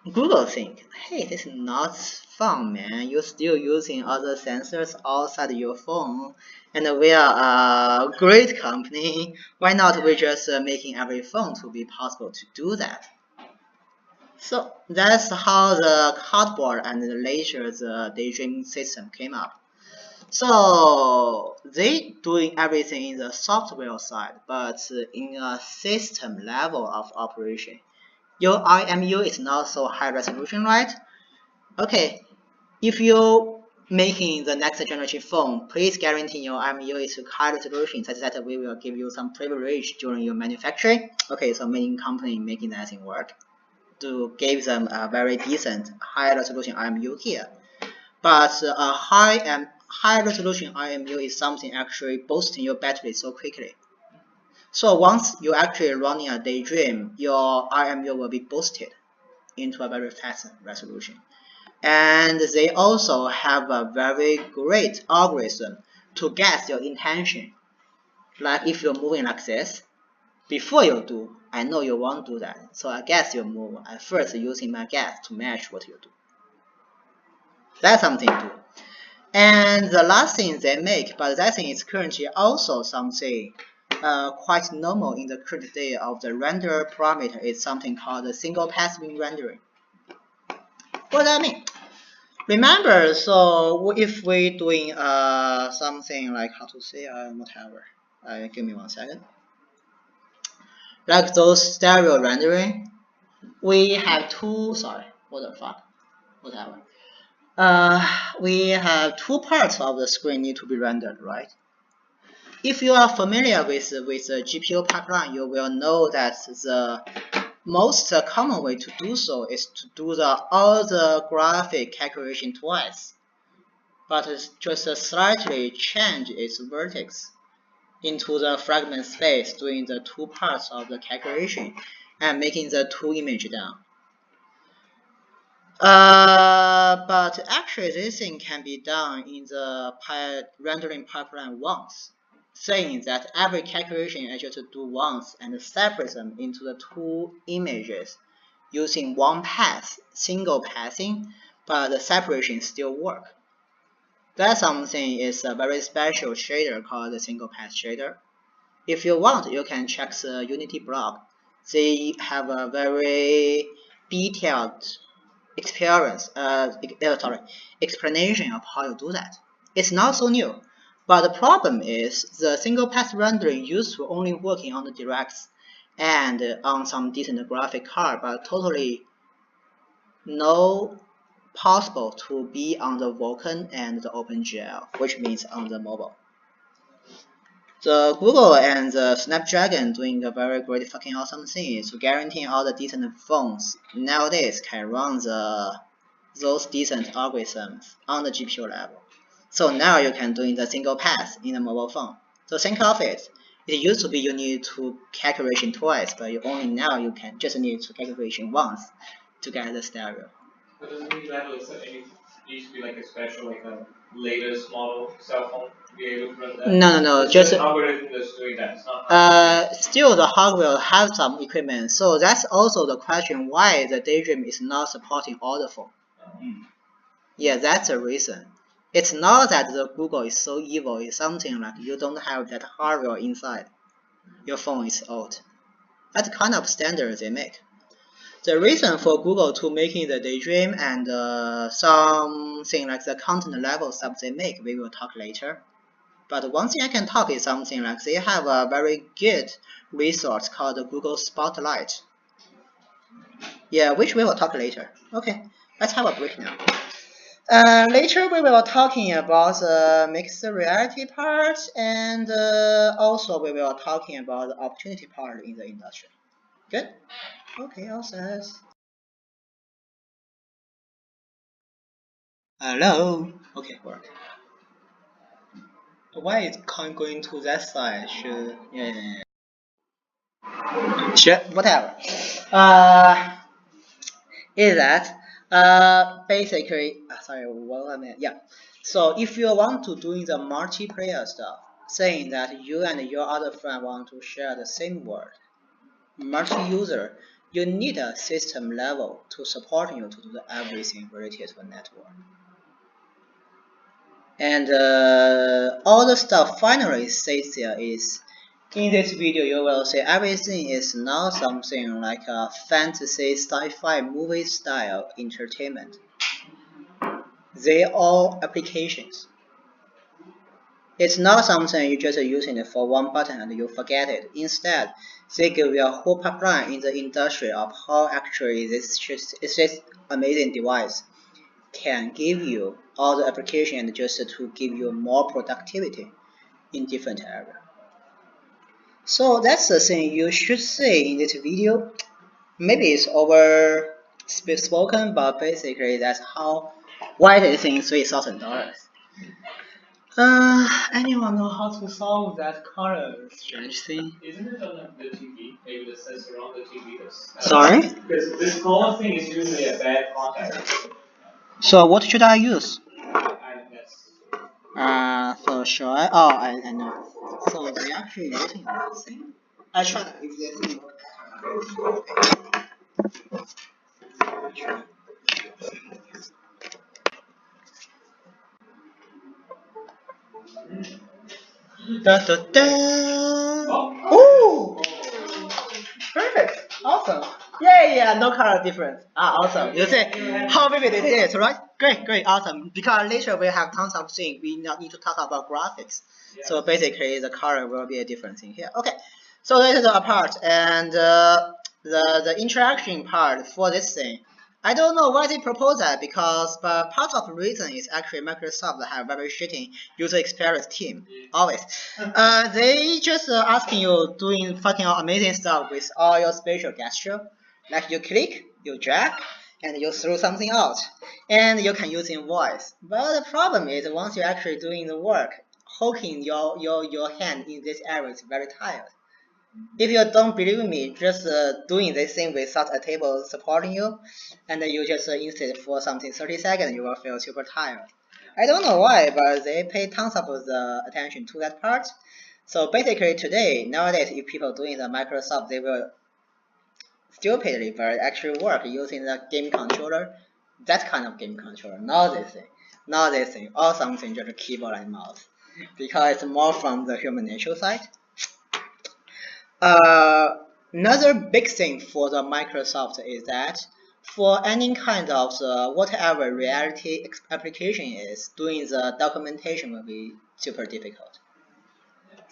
Google think, hey, this is not fun, man. You're still using other sensors outside your phone, and we are a great company. Why not we just making every phone to be possible to do that? So that's how the cardboard and later the Daydream system came up. So they doing everything in the software side, but in a system level of operation. Your IMU is not so high resolution, right? Okay, if you making the next generation phone, please guarantee your IMU is high resolution such that we will give you some privilege during your manufacturing. Okay, so many company making that thing work to give them a very decent high resolution IMU here. But a high resolution IMU is something actually boosting your battery so quickly. So once you actually running a Daydream, your IMU will be boosted into a very fast resolution. And they also have a very great algorithm to guess your intention. Like if you're moving like this, before you do, I know you won't do that. So I guess you move at first using my guess to match what you do. That's something to do. And the last thing they make, but that thing is currently also something quite normal in the current day of the render parameter is something called the single pass bin rendering. What does that mean? Remember, so if we're doing something like how to say whatever, give me 1 second. Like those stereo rendering, we have two. Sorry, what the fuck, whatever. We have two parts of the screen need to be rendered, right? If you are familiar with the GPU pipeline, you will know that the most common way to do so is to do all the graphic calculation twice, but just slightly change its vertex into the fragment space, doing the two parts of the calculation and making the two image down. But actually this thing can be done in the rendering pipeline once, saying that every calculation I just do once and separate them into the two images using one pass, single passing, but the separation still work. That something is a very special shader called the single pass shader. If you want, you can check the Unity blog. They have a very detailed explanation of how you do that. It's not so new, but the problem is the single pass rendering used to only working on the directs and on some decent graphic card, but totally no possible to be on the Vulkan and the OpenGL, which means on the mobile. The Google and the Snapdragon doing a very great fucking awesome thing to guarantee all the decent phones nowadays can run those decent algorithms on the GPU level. So now you can do the single pass in a mobile phone. So think of it. It used to be you need to calculation twice, but now you can just need to calculation once to get the stereo. But doesn't mean that it needs to be like a special, like a latest model cell phone to be able to run that? No, it's just an algorithm that's doing that. It's not still the hardware have some equipment, so that's also the question why the Daydream is not supporting all the phone. Yeah, that's the reason. It's not that the Google is so evil, it's something like you don't have that hardware inside. Your phone is old. That's the kind of standard they make. The reason for Google to making the Daydream and something like the content level stuff they make, we will talk later. But one thing I can talk is something like they have a very good resource called Google Spotlight. Yeah, which we will talk later. Okay, let's have a break now. Later we will talking about the mixed reality part and also we will talking about the opportunity part in the industry. Good? Okay, all set. Hello. Okay, work. Why is can't going to that side? Should yeah. Sure, whatever. Is that basically sorry, what I mean? Yeah. So if you want to doing the multiplayer stuff, saying that you and your other friend want to share the same word, multi-user, you need a system level to support you to do everything related to the network. And all the stuff finally says here is, in this video you will see everything is not something like a fantasy sci-fi movie style entertainment. They all applications. It's not something you just using it for one button and you forget it. Instead, they give you a whole pipeline in the industry of how actually this amazing device can give you all the application and just to give you more productivity in different area. So that's the thing you should see in this video. Maybe it's over spoken, but basically that's why this thing is $3,000. Anyone know how to solve that color strange thing? Isn't it on the TV? Maybe the sensor on the TV that's Sorry? Because this color thing is usually a bad contact. So what should I use? I guess. For sure. Oh, I know. So they actually using this thing. I try if this thing works. Da da da. Ooh! Perfect. Awesome. Yeah, no color difference. Awesome. You see how vivid it is, right? Great, awesome. Because later we have tons of things. We not need to talk about graphics. So basically, the color will be a different thing here. Okay. So that is a part, and the interaction part for this thing. I don't know why they propose that because part of the reason is actually Microsoft have very shitty user experience team always. They just asking you doing fucking amazing stuff with all your spatial gesture, like you click, you drag, and you throw something out, and you can use in voice. But the problem is once you're actually doing the work, hooking your hand in this area is very tired. If you don't believe me, just doing this thing without a table supporting you, and you just instead for something 30 seconds, you will feel super tired. I don't know why, but they pay tons of the attention to that part. So basically today, nowadays, if people doing the Microsoft, they will stupidly but actually work using the game controller, that kind of game controller, not this thing, or something just keyboard and mouse, because it's more from the human nature side. Another big thing for the Microsoft is that for any kind of whatever reality application is, doing the documentation will be super difficult.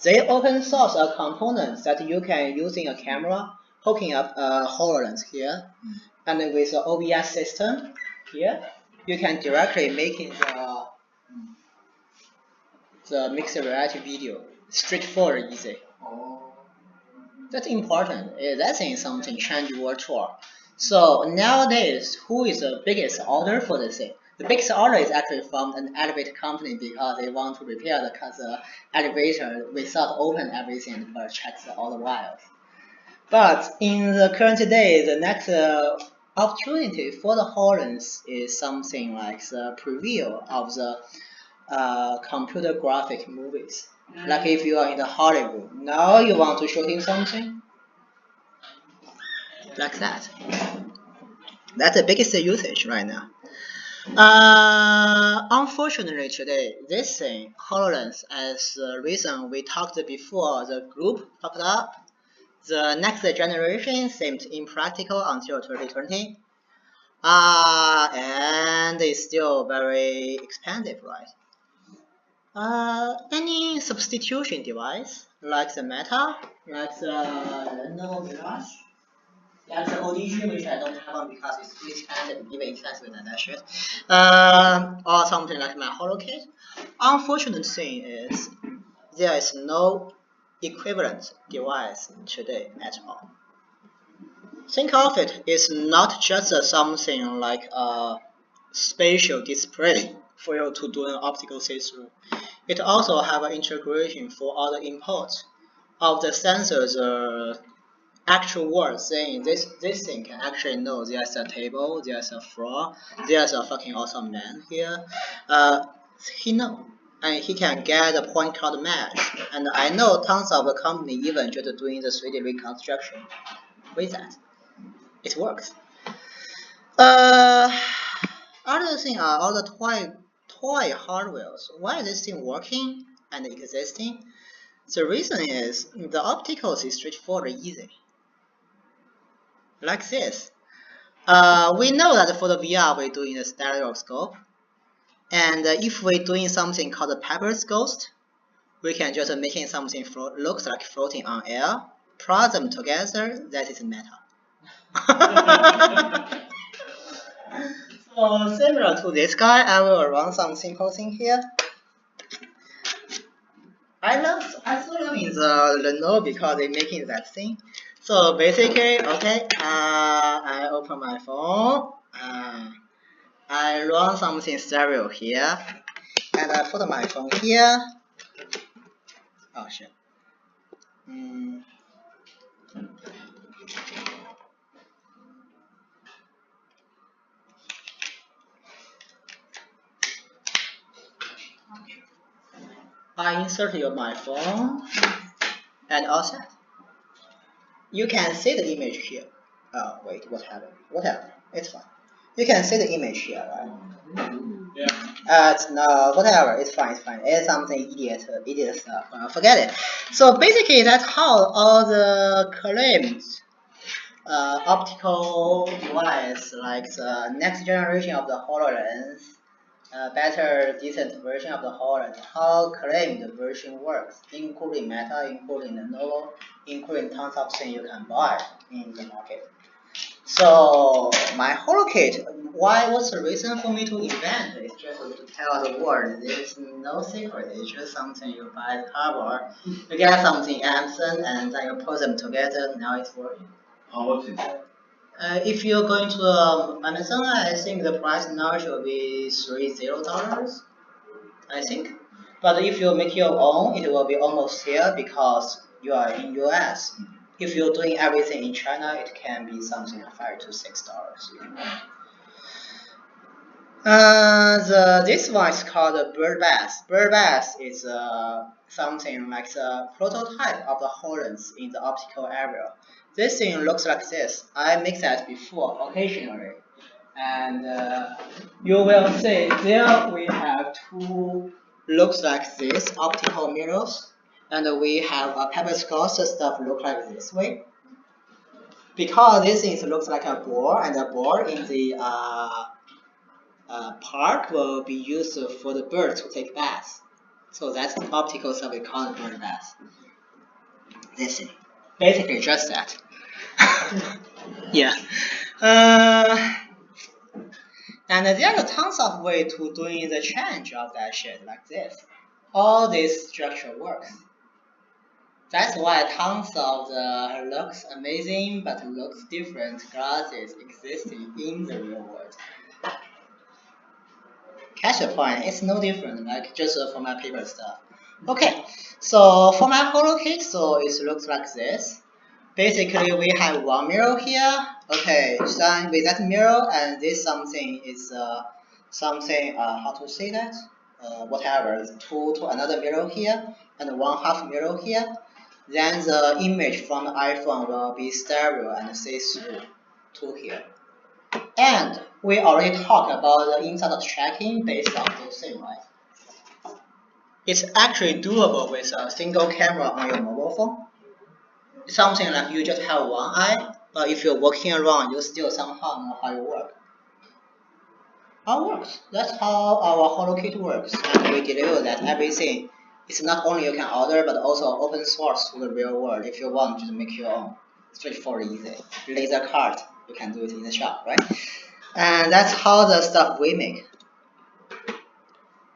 They open source a component that you can using a camera, hooking up a HoloLens here, and with the OBS system here, you can directly making the mixed reality video straightforward, easy. That's important. That's in something change your tour. So nowadays, who is the biggest order for this thing? The biggest order is actually from an elevator company because they want to repair the elevator without open everything but check all the wires. But in the current day, the next opportunity for the HoloLens is something like the preview of the computer graphic movies. Like if you are in the Hollywood, now you want to show him something like that. That's the biggest usage right now. Unfortunately today, this thing, HoloLens, as the reason we talked before, the group popped up. The next generation seemed impractical until 2020. And it's still very expensive, right? Any substitution device, like the Meta, like the Lenovo Mirage, like the ODG, which I don't have on because it's expensive, even expensive than that shit, or something like my HoloKit. Unfortunate thing is, there is no equivalent device today at all. Think of it, it's not just something like a spatial display for you to do an optical see-through. It also have an integration for other inputs of the sensors actual word saying this thing can actually know there's a table, there's a floor, there's a fucking awesome man here. He know. And he can get a point cloud mesh. And I know tons of the company even just doing the 3D reconstruction with that. It works. Other thing are all the toy hardwares. Why is this thing working and existing? The reason is the opticals is straightforward and easy. Like this. We know that for the VR we're doing a stereoscope. And if we're doing something called a Pepper's Ghost, we can just making something looks like floating on air, plug them together, that is meta. So similar to this guy, I will run some simple thing here. I saw them in the Lenovo because they're making that thing. So basically, okay, I open my phone, I run something stereo here, and I put my phone here. Oh shit. I insert my phone and all set. You can see the image here. Oh wait, what happened? Whatever, it's fine. You can see the image here, right? Yeah. No, whatever, it's fine, it's fine. It's something idiot stuff. Forget it. So basically, that's how all the claims, optical device like the next generation of the HoloLens, better, decent version of the HoloLens, how claimed the version works, including Meta, including Lenovo, including tons of things you can buy in the market. So my HoloKit, what's the reason for me to invent? It's just to tell the world there's no secret. It's just something you buy at hardware, you get something Amazon, and then you put them together. Now it's working. How much is it? If you're going to Amazon, I think the price now should be $30, I think. But if you make your own, it will be almost here because you are in US. If you're doing everything in China, it can be something like $5 to $6. This one is called a bird bass. Bird bass is something like the prototype of the HoloLens in the optical area. This thing looks like this. I make that before occasionally. And you will see there we have two looks like this optical mirrors, and we have a pepper scotch stuff look like this way. Because this thing looks like a ball, and the ball in the park will be used for the bird to take baths. So that's the optical stuff we call bird bath. This thing, basically just that. Yeah. And there are tons of ways to doing the change of that shit like this. All this structure works. That's why tons of the looks amazing but looks different glasses existing in the real world. Catch the point, it's no different, like just for my paper stuff. Okay, so for my HoloKit, so it looks like this. Basically, we have one mirror here. Okay, then with that mirror, and this something is something, how to say that? Whatever, to another mirror here, and one half mirror here. Then the image from the iPhone will be stereo and see through to here. And we already talked about the inside tracking based on those things, right? It's actually doable with a single camera on your mobile phone. Something like you just have one eye, but if you're walking around, you still somehow know how you work. How it works. That's how our HoloKit works, and we deliver that everything. It's not only you can order, but also open source to the real world. If you want, just make your own. Straightforward, easy. Laser card, you can do it in the shop, right? And that's how the stuff we make.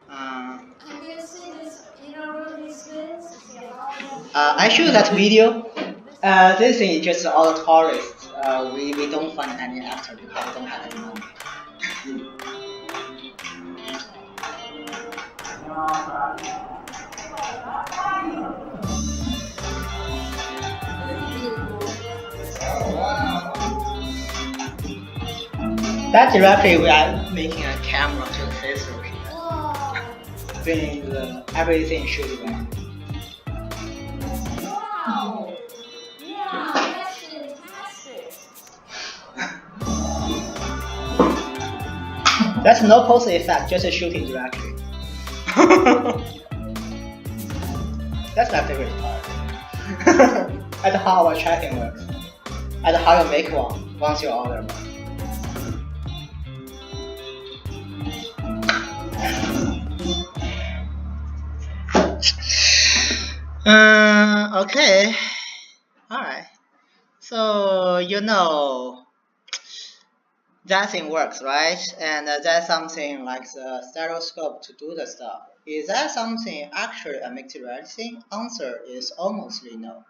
Have you seen this inner room experience? I show that video. This is just all tourists. We don't find any actor because we don't have any money. That directly we are making a camera to the face through here. Bringing everything should be back. Wow! Yeah, that's fantastic! That's no post effect, just a shooting directly. That's my favorite part. And how our tracking works. And how you make one once you order one. Okay. Alright. So you know that thing works, right? And that's something like the stereoscope to do the stuff. Is that something actually a mixed reality thing? Answer is almost no.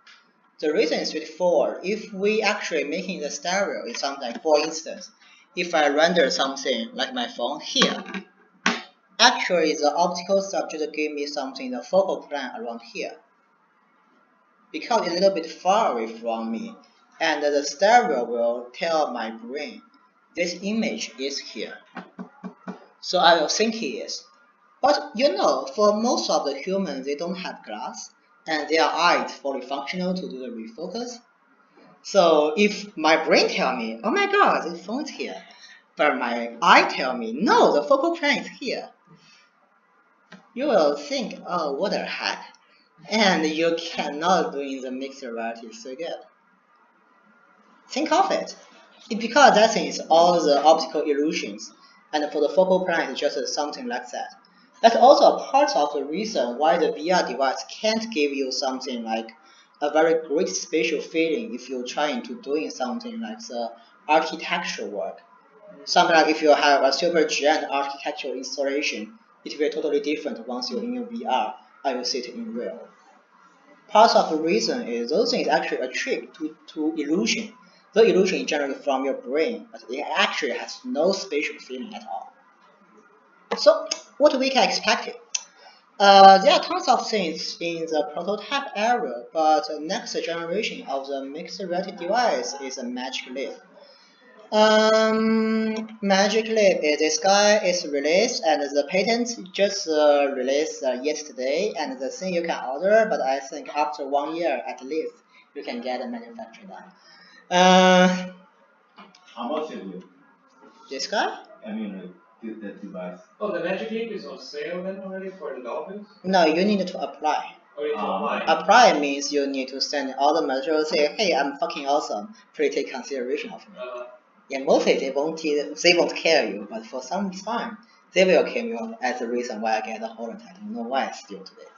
The reason is straightforward. If we actually making the stereo is something, for instance, if I render something like my phone here, actually the optical stuff just give me something, the focal plane around here. Because it's a little bit far away from me, and the stereo will tell my brain this image is here. So I will think it is. But you know, for most of the humans, they don't have glass, and their eye is fully functional to do the refocus. So if my brain tell me, oh my god, the phone's here, but my eye tell me, no, the focal plane is here, you will think, oh, what the heck? And you cannot do in the mixed reality so good. Think of it. Because that thing is all the optical illusions, and for the focal plane it's just something like that. That's also a part of the reason why the VR device can't give you something like a very great spatial feeling if you're trying to doing something like the architectural work. Something like if you have a super giant architectural installation, it will be totally different once you're in your VR and you see it in real. Part of the reason is those things actually a trick to illusion. The illusion is generated from your brain, but it actually has no spatial feeling at all. So what we can expect it? There are tons of things in the prototype area, but the next generation of the mixed reality device is a Magic Leap. Magic Leap is this guy is released and the patent just released yesterday and the thing you can order, but I think after 1 year at least you can get a manufacturer done. How much is it? This guy? I mean, the device. Oh, the Magic Leap is on sale then already for developers? No, you need to apply. Or it's online? Apply means you need to send all the material, say, hey, I'm fucking awesome, please take consideration of me. Yeah, mostly they won't care you, but for some time they will care you as the reason why I get the Holland. I don't know why still today.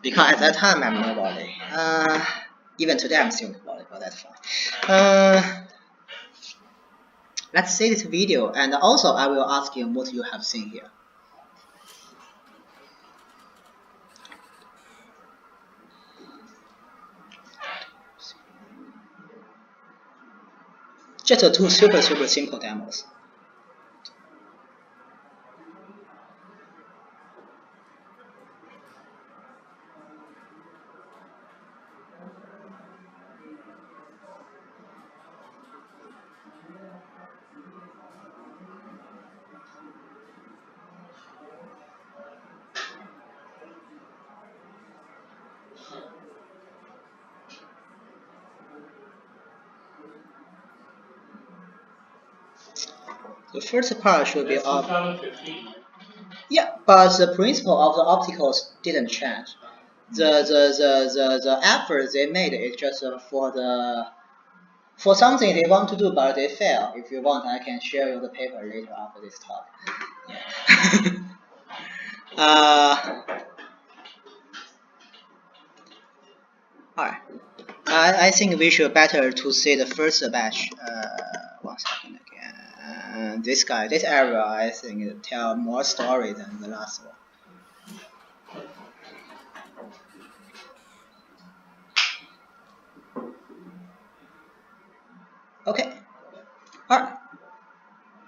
Because at that time I'm nobody. Even today I'm still nobody, but that's fine. Let's see this video, and also I will ask you what you have seen here. Just two super simple demos. The first part should be up. 2015. Yeah, but the principle of the opticals didn't change. The effort they made is just for something they want to do, but they fail. If you want, I can share you the paper later after this talk. Yeah. Alright. I think we should better to see the first batch. 1 second again. This guy, this area, I think tell more story than the last one. Okay. Alright.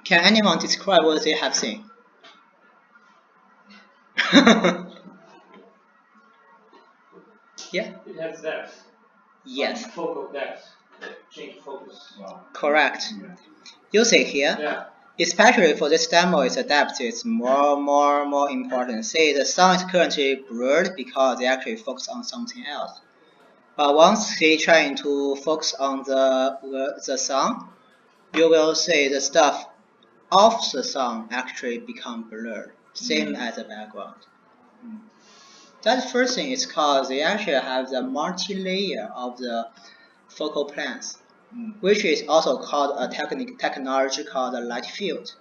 Can anyone describe what they have seen? Yeah. It has depth. Yes. Focal depth. Change focus. Wow. Correct. Yeah. You see here. Yeah. Especially for this demo, its depth is more important. See, the sun is currently blurred because they actually focus on something else. But once he trying to focus on the sun, you will see the stuff off the sun actually become blurred, same as the background. That first thing is because they actually have the multi-layer of the focal planes, which is also called a technology called a light field.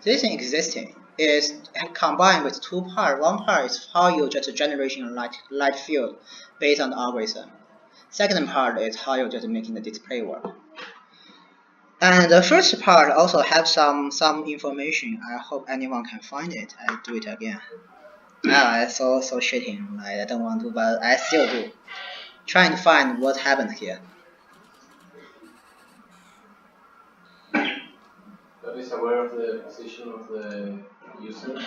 This thing existing is combined with two parts. One part is how you just generation a light field based on the algorithm. Second part is how you're just making the display work. And the first part also have some information. I hope anyone can find it. I do it again. It's so shitting. I don't want to, but I still do. Trying to find what happened here. That is aware of the position of the user.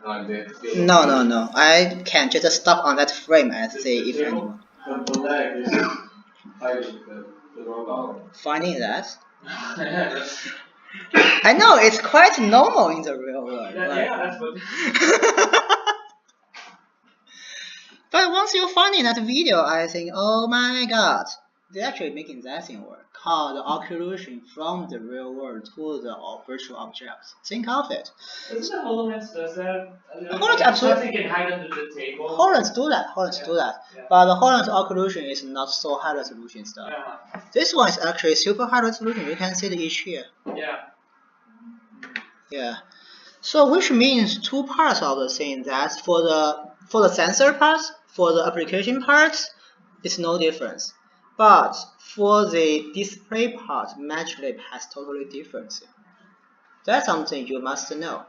Like the No. I can just stop on that frame and see if anyone. The leg is hiding the wrong. Finding that. I know it's quite normal in the real world. Yeah, that's what. But once you find in that video, I think, oh my god, they're actually making that thing work, called occlusion from the real world to the virtual objects. Think of it. Isn't the HoloLens does that? HoloLens absolutely. Nothing can hide under the table. HoloLens do that. HoloLens do that. Yeah. But the HoloLens occlusion is not so high resolution stuff. Yeah. This one is actually super high resolution. You can see the each here. Yeah. Yeah. So which means two parts of the thing, that for the sensor parts, for the application parts, it's no difference. But for the display part, MagicLeap has totally different. That's something you must know.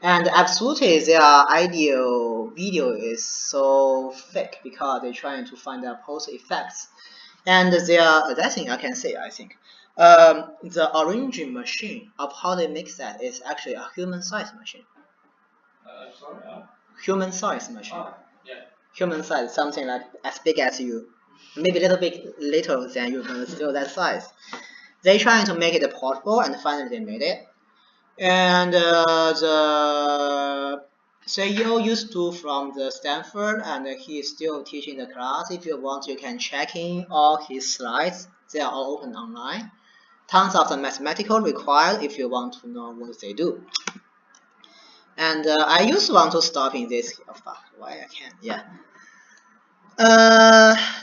And absolutely their ideal video is so fake because they're trying to find out post effects. And their, that thing I can say, I think. The origin machine of how they make that is actually a human size machine. Sorry. Human size machine. Oh, yeah. Human size, something like as big as you, maybe a little bit little than you, but still that size. They trying to make it portable, and finally they made it. And the CEO used to from the Stanford, and he is still teaching the class. If you want, you can check in all his slides. They are all open online. Tons of the mathematical required if you want to know what they do. And I used to want to stop in this. Oh fuck, why I can't? Yeah.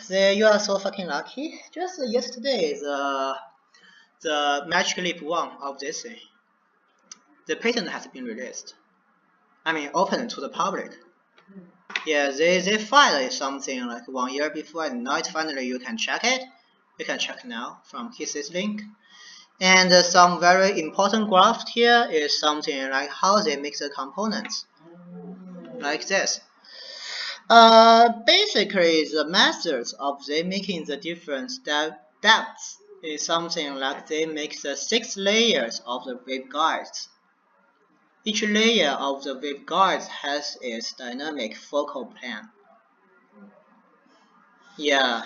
There you are so fucking lucky. Just yesterday, the MagicLeap 1 of this thing, the patent has been released. I mean, open to the public. Yeah, they filed something like 1 year before, and now it's finally you can check it. You can check now from his link. And some very important graph here is something like how they make the components, like this. Basically, the methods of they making the different depths is something like they make the 6 layers of the waveguides. Each layer of the waveguides has its dynamic focal plane. Yeah.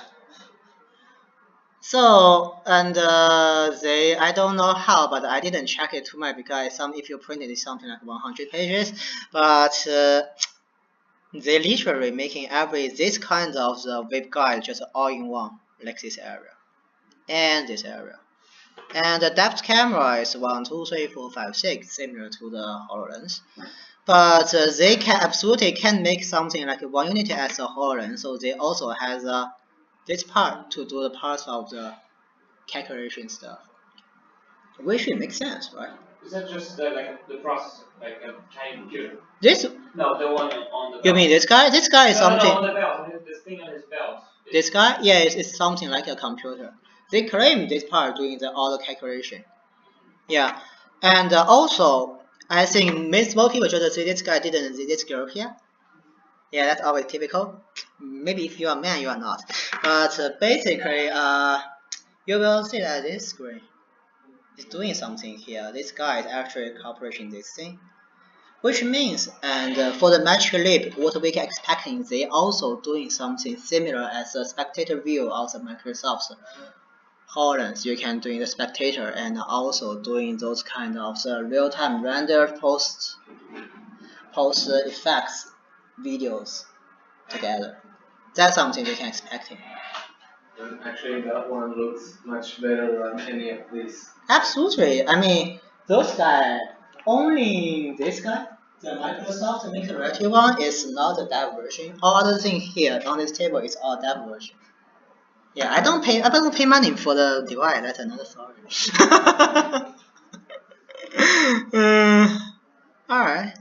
So, and I don't know how, but I didn't check it too much because if you print it, it's something like 100 pages, but they literally making this kind of the waveguide just all in one, like this area and this area. And the depth camera is 1, 2, 3, 4, 5, 6, similar to the HoloLens. But they absolutely can make something like 1 unit as a HoloLens, so they also has this part to do the parts of the calculation stuff, which makes sense, right? Is that just like the processor, like a tiny computer? This? No, the one on the belt. You mean this guy? This guy is something. No, on the belt. This thing on his belt. This guy? Yeah, it's something like a computer. They claim this part doing all the calculation. Yeah, and also I think most people just say this guy didn't see this girl here. Yeah, that's always typical. Maybe if you are a man, you are not. But basically, you will see that this screen is doing something here. This guy is actually calculating this thing, which means, and for the MagicLeap, what we can expecting, they also doing something similar as a spectator view of the Microsoft HoloLens. You can do the spectator and also doing those kind of the real-time render post effects videos together. That's something you can expect. And actually, that one looks much better than any of these. Absolutely. I mean, those guys, only this guy, the Microsoft Mixed Reality one, is not the dev version. All other things here on this table is all dev version. Yeah, I don't pay money for the device. That's another story. Alright.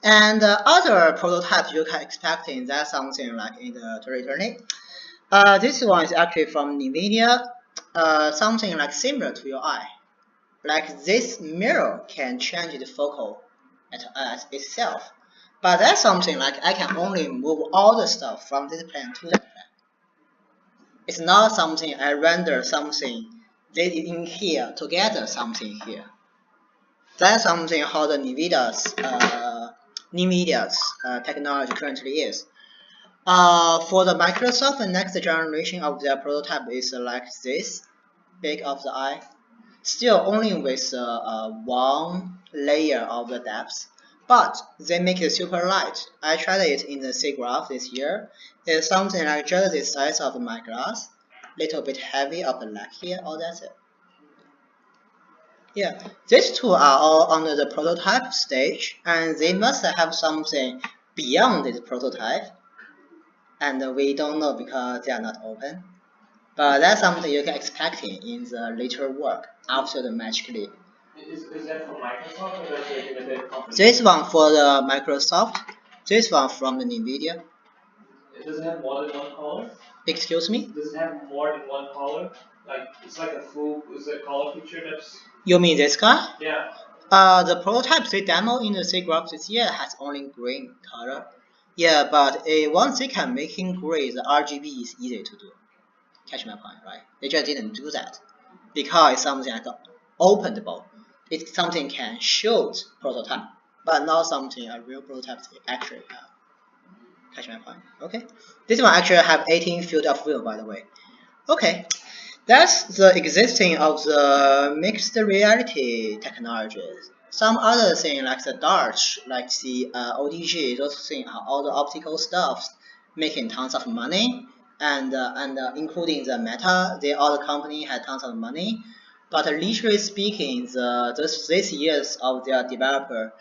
And other prototypes you can expect in that something like in the 2020. This one is actually from NVIDIA. Something like similar to your eye. Like this mirror can change the focal at itself. But that's something like I can only move all the stuff from this plane to that plane. It's not something I render something in here together something here. That's something how the NVIDIA's technology currently is. For the Microsoft, the next generation of their prototype is like this, big of the eye. still only with one layer of the depth, but they make it super light. I tried it in the C graph this year. It's something like just the size of my glass, little bit heavy of the leg here. Oh, that's it. Yeah, these two are all under the prototype stage, and they must have something beyond this prototype, and we don't know because they are not open. But that's something you can expect in the later work after the match clip. Is that from Microsoft or that's a limited company? This one for the Microsoft, this one from the NVIDIA. Does it have more than one color? Excuse me? Does it have more than one color? Like it's like a full is a color feature that's You mean this guy? yeah. The prototype they demo in the C graph this year has only green color. Yeah, but once they can make in gray, the RGB is easy to do. Catch my point, right? They just didn't do that because it's something like openable. It's something can shoot prototype, but not something a real prototype actually have. Catch my point? Okay. This one actually have 18 field of view, by the way. Okay. That's the existing of the mixed reality technologies. Some other thing like the Dart, like the ODG, those things are all the optical stuff, making tons of money, and including the Meta, all the company had tons of money. But literally speaking, this years of their developer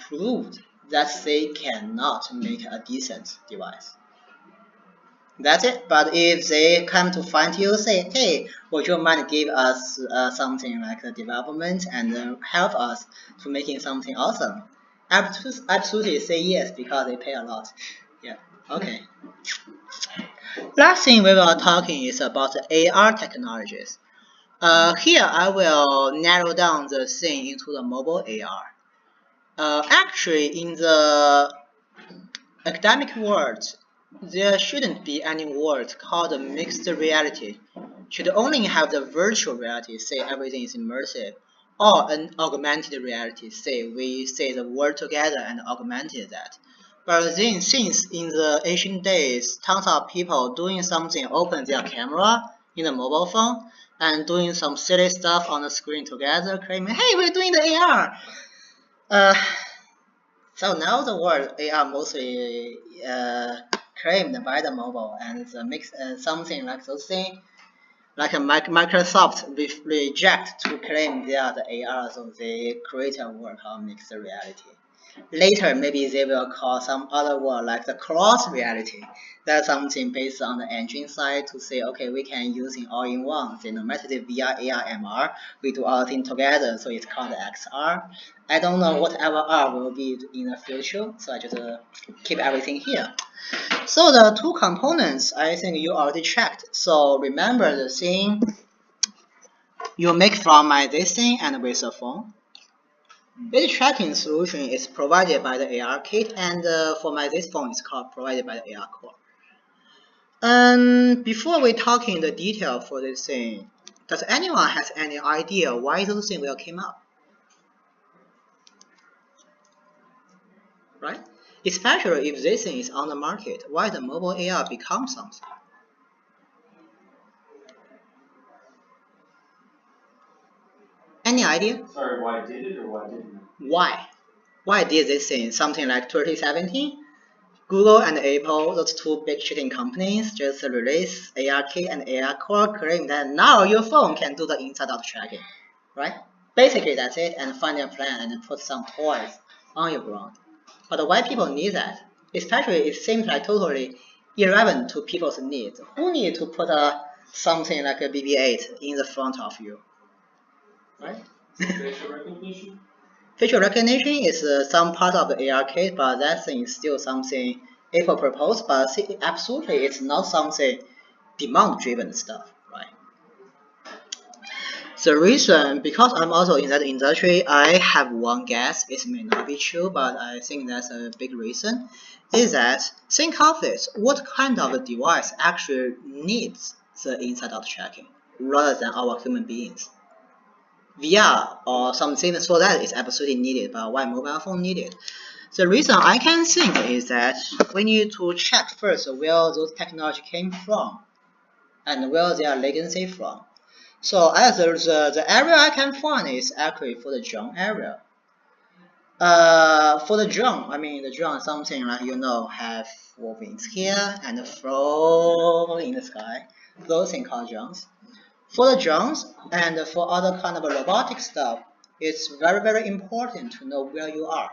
proved that they cannot make a decent device. That's it. But if they come to find you, say, hey, would you mind give us something like a development and help us to making something awesome? Absolutely say yes because they pay a lot. Yeah. Okay. Last thing we were talking is about the AR technologies. Here I will narrow down the thing into the mobile AR. Actually, in the academic world, there shouldn't be any word called mixed reality. Should only have the virtual reality, say everything is immersive, or an augmented reality, say we say the world together and augmented that. But then since in the ancient days, tons of people doing something open their camera in a mobile phone and doing some silly stuff on the screen together, claiming, hey, we're doing the AR. So now the word AR mostly claimed by the mobile and makes something like those things, like a Microsoft reject to claim they are the AR, so they create a word called mixed reality. Later, maybe they will call some other word like the cross reality. That's something based on the engine side to say, okay, we can use it all in one. So no matter the VR, AR, MR, we do all things together, so it's called XR. I don't know whatever R will be in the future, so I just keep everything here. So the two components, I think you already checked. So remember the thing you make from this thing and with a phone. This tracking solution is provided by the AR kit, and for this phone, it's provided by the AR core. And before we talk in the detail for this thing, does anyone has any idea why those things will come up? Right? Especially if this thing is on the market, why the mobile AR becomes something? Any idea? Sorry, why did it or why didn't it? Why? Why did this thing? Something like 2017? Google and Apple, those two big shitting companies, just release ARKit and AR Core, claim that now your phone can do the inside-out tracking, right? Basically, that's it, and find a plan and put some toys on your ground. But why people need that? Especially, it seems like totally irrelevant to people's needs. Who need to put something like a BB-8 in the front of you, right? Facial recognition? Facial recognition is some part of the AR kit, but that thing is still something Apple proposed, but absolutely it's not something demand-driven stuff, right? The reason, because I'm also in that industry, I have one guess, it may not be true, but I think that's a big reason, is that think of it, what kind of a device actually needs the inside-out tracking, rather than our human beings? VR or something for that is absolutely needed, but why mobile phone needed? The reason I can think is that we need to check first where those technology came from and where their legacy from. So as the area I can find is actually for the drone area. For the drone, I mean the drone is something like have 4 wings here and flow in the sky. Those things called drones. For the drones and for other kind of robotic stuff, it's very important to know where you are.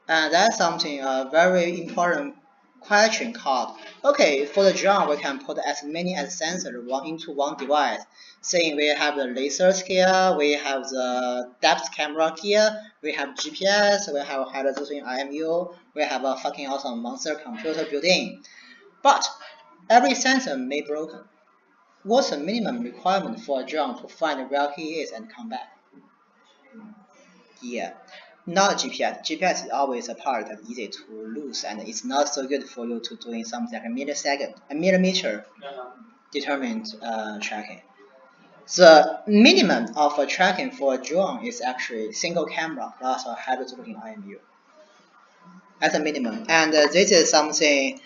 And that's something very important question called, okay, for the drone we can put as many as sensors into one device. Saying we have the lasers here, we have the depth camera here, we have GPS, we have high resolution IMU, we have a fucking awesome monster computer built in. But every sensor may be broken. What's the minimum requirement for a drone to find where he is and come back? Yeah, not GPS. GPS is always a part that's easy to lose, and it's not so good for you to doing something like a millimeter determined tracking. The minimum of a tracking for a drone is actually single camera plus a high resolution IMU. That's a minimum, and this is something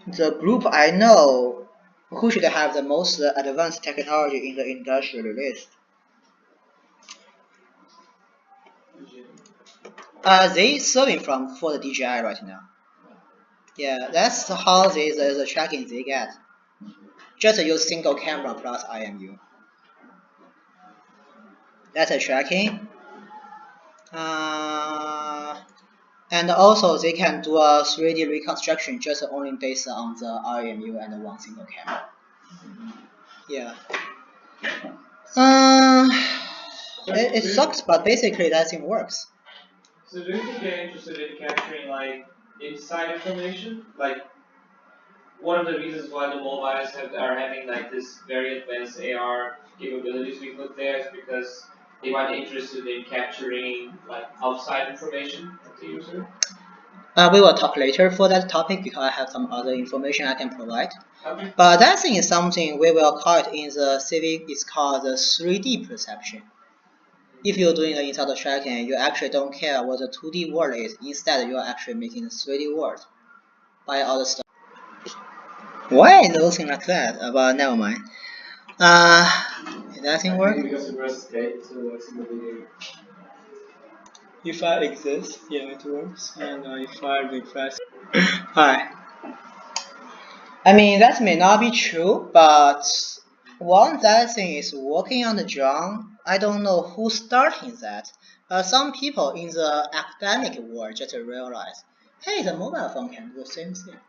the group I know who should have the most advanced technology in the industry released. They serving for the DJI right now. Yeah, that's how the tracking they get. Just use single camera plus IMU. That's a tracking. And also they can do a 3D reconstruction just only based on the IMU and one single camera. Yeah. It sucks, but basically that thing works. So do you think they're interested in capturing like inside information? Like one of the reasons why the mobiles are having like this very advanced AR capabilities we put there is because they might be interested in capturing like outside information of the user. We will talk later for that topic because I have some other information I can provide. Okay. But that thing is something we will call it in the civic. It's called the 3D perception. If you're doing the inside tracking, you actually don't care what the 2D world is. Instead, you are actually making the 3D world by all the stuff. Why those things like that? But never mind. That thing work? Because you press escape to see the video. If I exist, yeah, it works. And if I refresh, hi. I mean, that may not be true, but once that thing is working on the drone, I don't know who's starting that. Some people in the academic world just realize, hey, the mobile phone can do the same thing.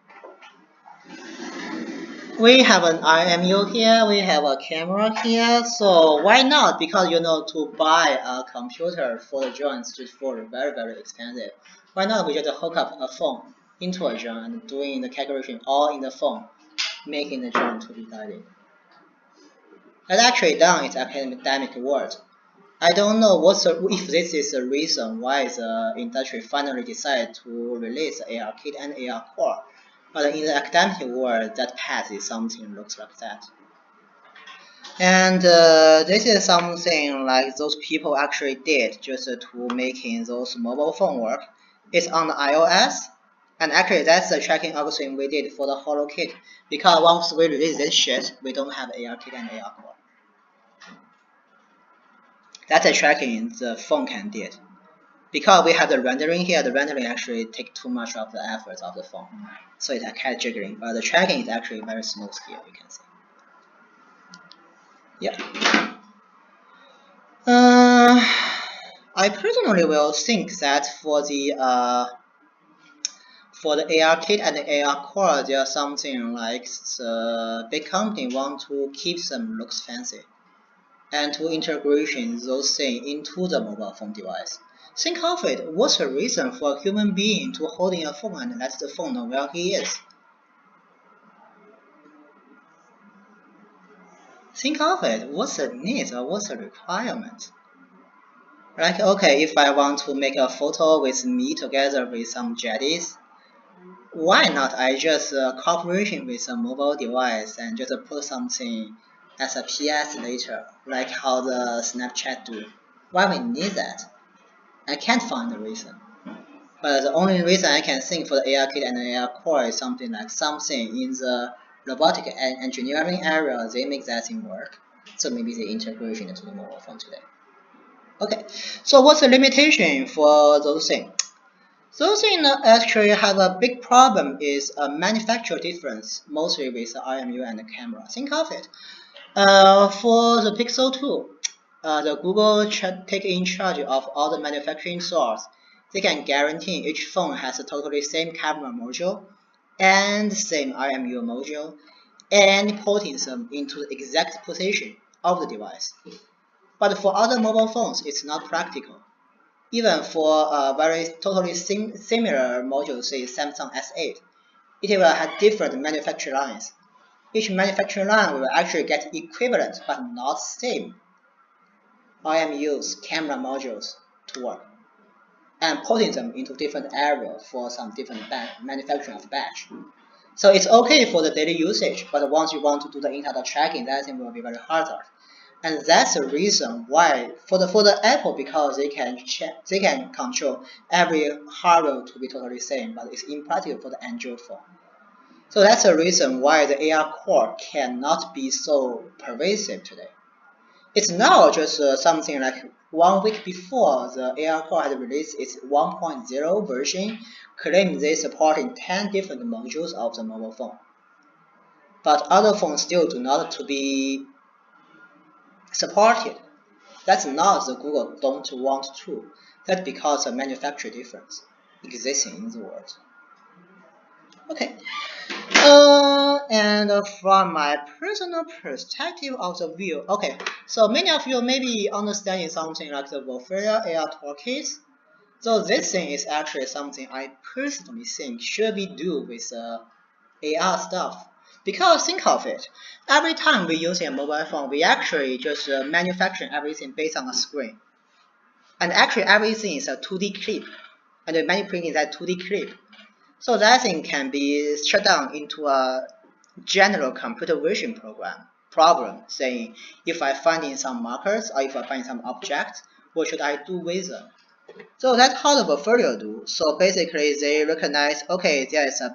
We have an IMU here, we have a camera here, so why not? Because to buy a computer for the drone is just very expensive. Why not we just hook up a phone into a drone and doing the calculation all in the phone, making the drone to be guided. That's actually done in the academic world. I don't know if this is the reason why the industry finally decided to release the AR kit and AR core. But in the academic world, that path is something looks like that. And this is something like those people actually did just to making those mobile phone work. It's on the iOS, and actually that's the tracking algorithm we did for the Holo kit. Because once we release this shit, we don't have AR kit and AR core. That's the tracking the phone can did. Because we have the rendering here, the rendering actually takes too much of the effort of the phone. So it's kind of jiggling, but the tracking is actually very smooth here, you can see. Yeah. I personally will think that for the AR kit and the AR core, there's something like the big company want to keep them looks fancy, and to integration those things into the mobile phone device. Think of it, what's the reason for a human being to holding a phone and let the phone know where he is? Think of it, what's the need or what's the requirement? Like, okay, if I want to make a photo with me together with some jetties, why not I just cooperation with a mobile device and just put something as a PS later, like how the Snapchat do? Why we need that? I can't find the reason. But the only reason I can think for the AR kit and the AR core is something in the robotic engineering area, they make that thing work. So maybe the integration into the mobile phone today. Okay, so what's the limitation for those things? Those things actually have a big problem is a manufacturer difference, mostly with the RMU and the camera. Think of it. For the Pixel 2, the Google take in charge of all the manufacturing source. They can guarantee each phone has a totally same camera module and same RMU module and putting them into the exact position of the device. But for other mobile phones, it's not practical. Even for a very totally similar module, say Samsung S8, it will have different manufacturing lines. Each manufacturing line will actually get equivalent but not same RMUs, camera modules to work, and putting them into different areas for some different manufacturing of batch. So it's okay for the daily usage, but once you want to do the internal tracking, that thing will be very harder. And that's the reason why for the Apple, because they can control every hardware to be totally same, but it's impractical for the Android phone. So that's the reason why the AR core cannot be so pervasive today. It's now just something like 1 week before the AR core had released its 1.0 version, claimed they supporting 10 different modules of the mobile phone. But other phones still do not to be supported. That's not the Google don't want to. That's because of manufacturing difference existing in the world. Okay. And from my personal perspective of the view, okay, so many of you may be understanding something like the Volferia AR toolkit. So this thing is actually something I personally think should be do with AR stuff. Because think of it, every time we use a mobile phone, we actually just manufacture everything based on a screen. And actually everything is a 2D clip, and the manipulating that 2D clip. So that thing can be shut down into a general computer vision problem, saying if I find some markers or if I find some objects, what should I do with them? So that's how the portfolio do. So basically they recognize, okay, there is a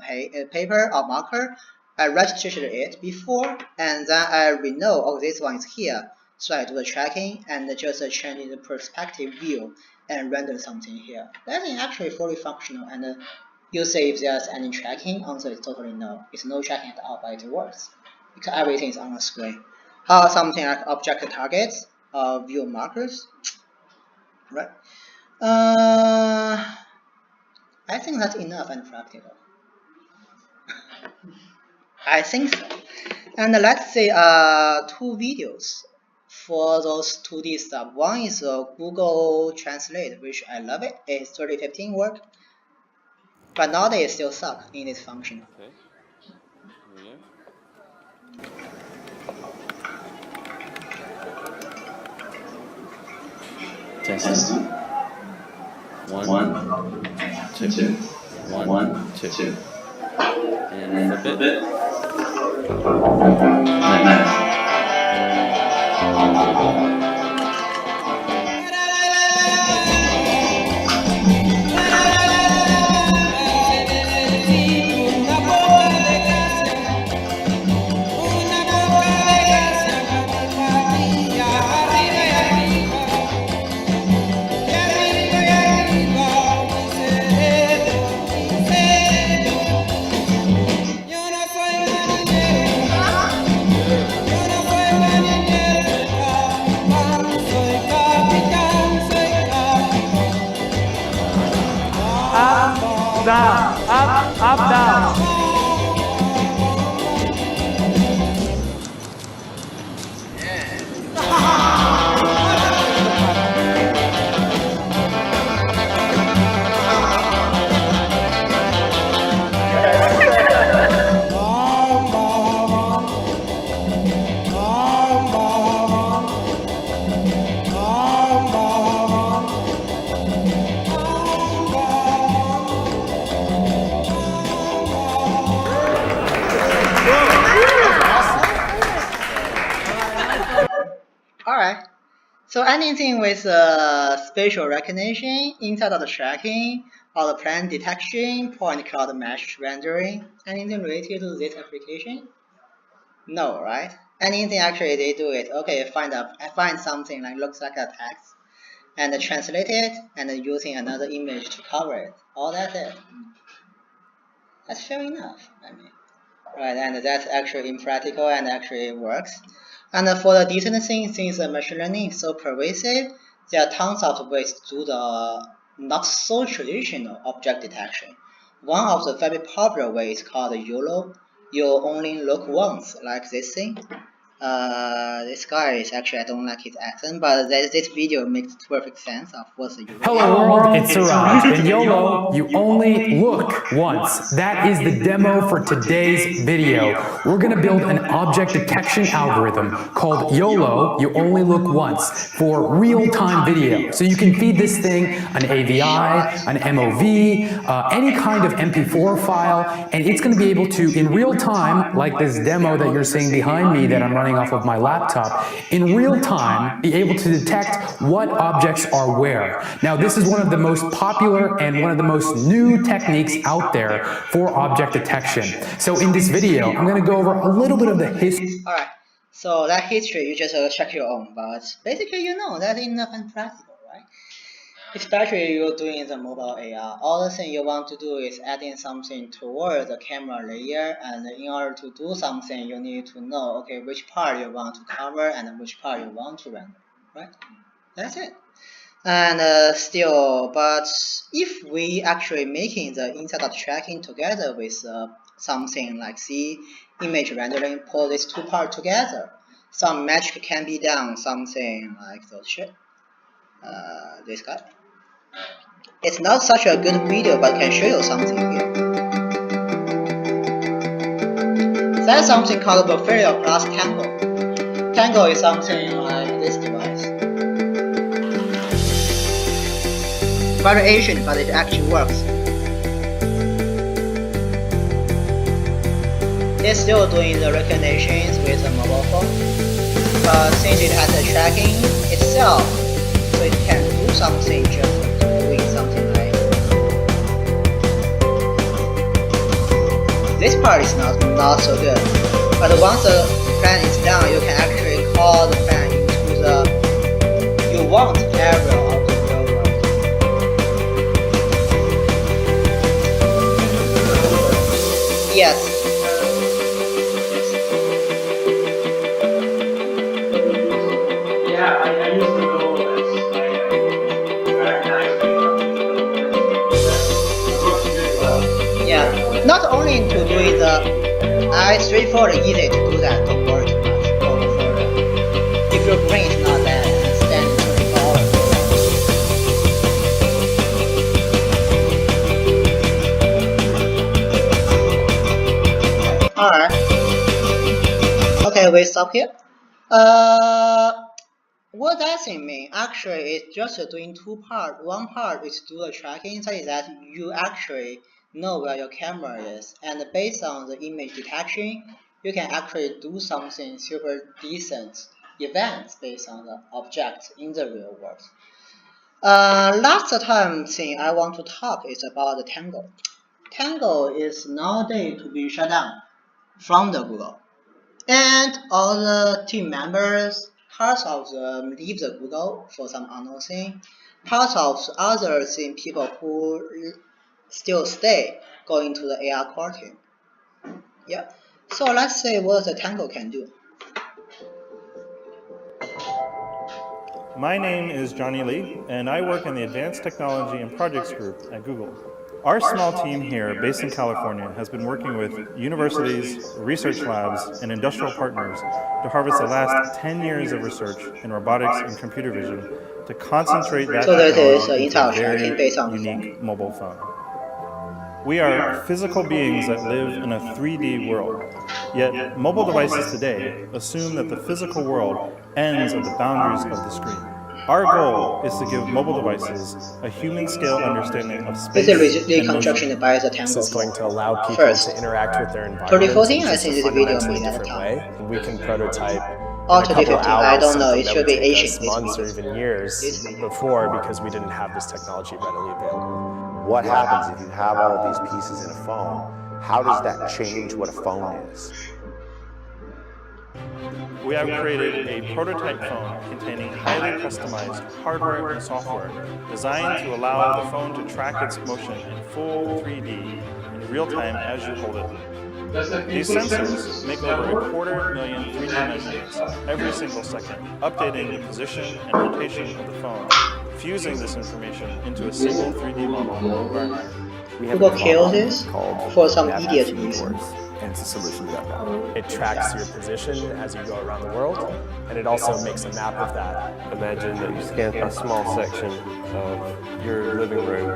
paper or marker, I registered it before, and then I know, oh, this one is here. So I do the tracking and just change the perspective view and render something here. That is actually fully functional, and you say if there's any tracking, answer is totally no. It's no tracking at all, but it works because everything is on the screen. Something like object targets, view markers, right? I think that's enough and practical. I think so. And let's say 2 videos for those 2D stuff. One is Google Translate, which I love it. It's 2015 work, but nowadays still suck in its function. Okay. Here we go. Testing. One, two. One, two. And flip it. Nice. Down, up, down. Alright. So anything with spatial recognition, inside of the tracking, or the plan detection, point cloud mesh rendering, anything related to this application? No, right? Anything actually they do it. Okay, find something like looks like a text, and translate it, and using another image to cover it. All that's it. That's fair enough. I mean, right, and that's actually impractical and actually works. And for the decent thing, since machine learning is so pervasive, there are tons of ways to do the not so traditional object detection. One of the very popular ways is called YOLO. You only look once, like this thing. This guy is actually, I don't like his accent, but this video makes perfect sense of what's the YOLO. Hello world, it's Suraj. In YOLO, you only look once. That is the demo for today's video. We're gonna build an object detection algorithm called YOLO, you only look once, for real-time video. So you can feed this thing an AVI, an MOV, any kind of MP4 file, and it's gonna be able to, in real time, like this demo that you're seeing behind me that I'm running off of my laptop, in real time, be able to detect what objects are where. Now, this is one of the most popular and one of the most new techniques out there for object detection. So in this video, I'm going to go over a little bit of the history. Alright, so that history, you just check your own, but basically you know that's enough and practical, right? Especially you're doing the mobile AR. All the thing you want to do is adding something toward the camera layer, and in order to do something, you need to know, okay, which part you want to cover and which part you want to render, right? That's it. And still, but if we actually making the inside of tracking together with something like C, image rendering, pull these two parts together, some magic can be done, something like those shit. This guy. It's not such a good video, but can show you something here. That's something called Porphyria plus Tango. Tango is something like this device. Variation, but it actually works. It's still doing the recognitions with a mobile phone, but since it has the tracking itself, so it can do something just doing something like this part is not so good. But once the plan is done, you can actually call the plan into the you want area of the real world. Yes. Yeah, I used to know this. Yeah, not only to doing the it's straightforward, easy to do that. Don't worry too much. Go further. If your brain is not that, stand for Alright. Okay, we stop here. What does it mean? Actually, it's just doing two parts. One part is do the tracking, so is that you actually know where your camera is, and based on the image detection, you can actually do something super decent events based on the object in the real world. Last time thing I want to talk is about the Tango. Tango is nowadays to be shut down from the Google, and all the team members, parts of them leave the Google for some unknown thing. Parts of the other thing, people who still stay going to the AR core team. Yeah. So let's say what the Tango can do. My name is Johnny Lee, and I work in the Advanced Technology and Projects Group at Google. Our small team here, based in California, has been working with universities, research labs, and industrial partners to harvest the last 10 years of research in robotics and computer vision to concentrate that technology into a very unique mobile phone. We are physical beings that live in a 3D world, yet mobile devices today assume that the physical world ends at the boundaries of the screen. Our goal is to give mobile devices a human-scale understanding of space and motion. This is going to allow people to interact with their environment in just a fundamentally different way. We can prototype in a couple of hours something that would take us months or even years before, because we didn't have this technology readily available. What happens if you have all of these pieces in a phone? How does that change what a phone is? we have created a prototype phone containing highly customized hardware and software designed to allow the phone to track its motion in full 3D in real time as you hold it. These sensors make over 250,000 3D measurements every single second, updating the position and rotation of the phone, fusing this information into a single 3D model environment. We have Google a kills model this called for some Map idiot Action reason. Doors, and it's a solution to that problem. It tracks your position as you go around the world, and it also makes a map of that. Imagine that you scan a small section of your living room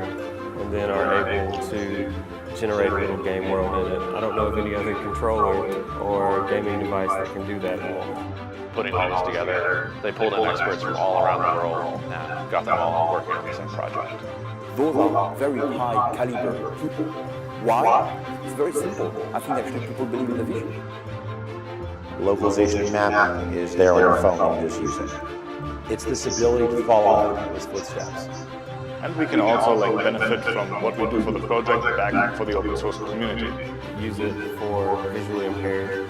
and then are able to generate a little game world in it. I don't know of any other controller or gaming device that can do that at all. Putting all this together, they pulled in experts from all around the world and got them all working on the same project. Those are very high caliber people. Why? It's very simple. I think actually people believe in the vision. Localization mapping is there on your phone, you just use it. It's this ability to follow other people's footsteps. And we can also benefit from what we do for the project back for the open source community. Use it for visually impaired,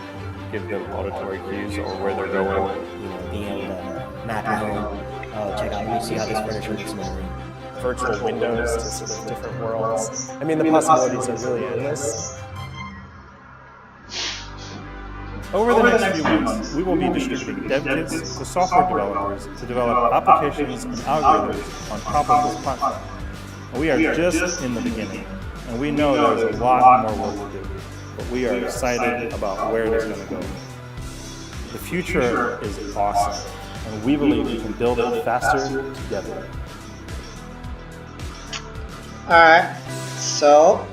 give them auditory cues on where they're going. Being able to map your home, check out, see how this furniture looks in the room. Virtual windows to sort of different worlds. I mean, the possibilities are really endless. Over the next few months, we will be distributing dev kits to software developers to develop applications and algorithms on top of this platform. We are just in the beginning, and we know there's a lot more work to do, but we are excited about where it is going to go. The future is awesome, and we believe we can build it faster together. Alright, so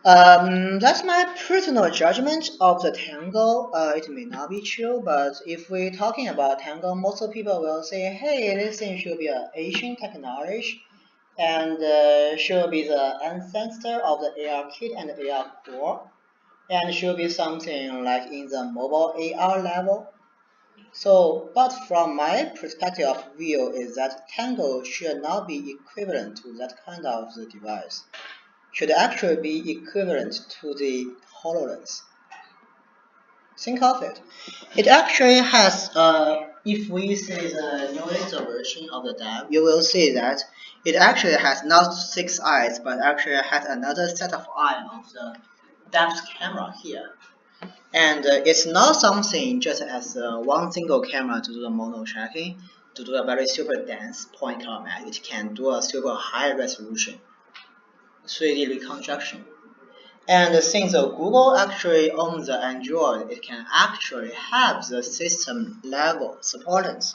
that's my personal judgment of the Tango. It may not be true, but if we're talking about Tango, most of the people will say, hey, this thing should be an Asian technology and should be the ancestor of the AR kit and the AR core, and should be something like in the mobile AR level. So, but from my perspective of view is that Tango should not be equivalent to that kind of the device. Should actually be equivalent to the HoloLens. Think of it. It actually has, if we see the newest version of the dev, you will see that it actually has not 6 eyes, but actually has another set of eyes of the depth camera here. And it's not something just as one single camera to do the mono tracking, to do a very super dense point cloud map. It can do a super high resolution 3D reconstruction. And since Google actually owns the Android, it can actually have the system level supportance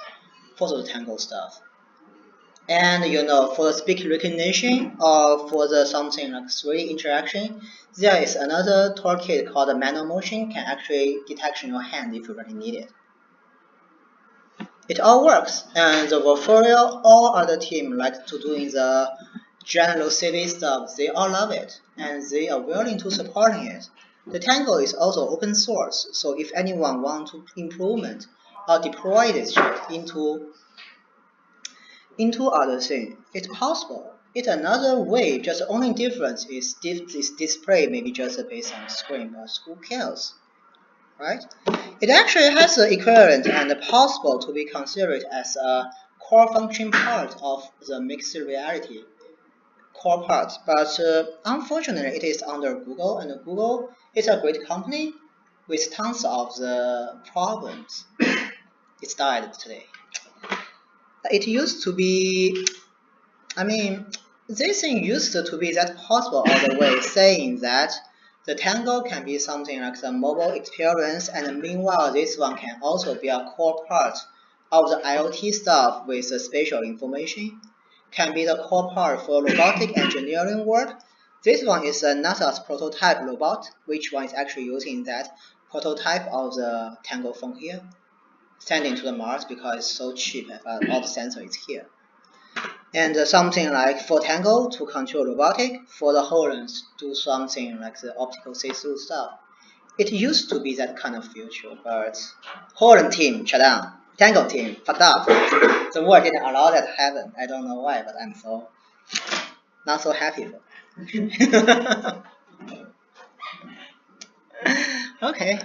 for the Tango stuff. And for the speech recognition or for the something like 3D interaction, there is another toolkit called the manual motion, can actually detect your hand if you really need it. It all works, and the portfolio, all other team like to doing the general CV stuff, they all love it, and they are willing to supporting it. The Tango is also open source, so if anyone want to improvement or deploy this shit into other thing, it's possible. It's another way, just the only difference is this display maybe just based on screen, but who cares, right? It actually has the equivalent and possible to be considered as a core function part of the mixed reality core part, but unfortunately it is under Google, and Google is a great company with tons of the problems. It's died today. It used to be, this thing used to be that possible all the way, saying that the Tango can be something like the mobile experience, and meanwhile this one can also be a core part of the IoT stuff with the spatial information, can be the core part for robotic engineering work. This one is a NASA's prototype robot, which one is actually using that prototype of the Tango phone here, sending to the Mars because it's so cheap, all the sensor is here. And something like for Tango to control robotic, for the HoloLens do something like the optical see-through stuff. It used to be that kind of future, but HoloLens team shut down. Tango team fucked up. The world didn't allow that to happen. I don't know why, but I'm so not so happy for that. Okay.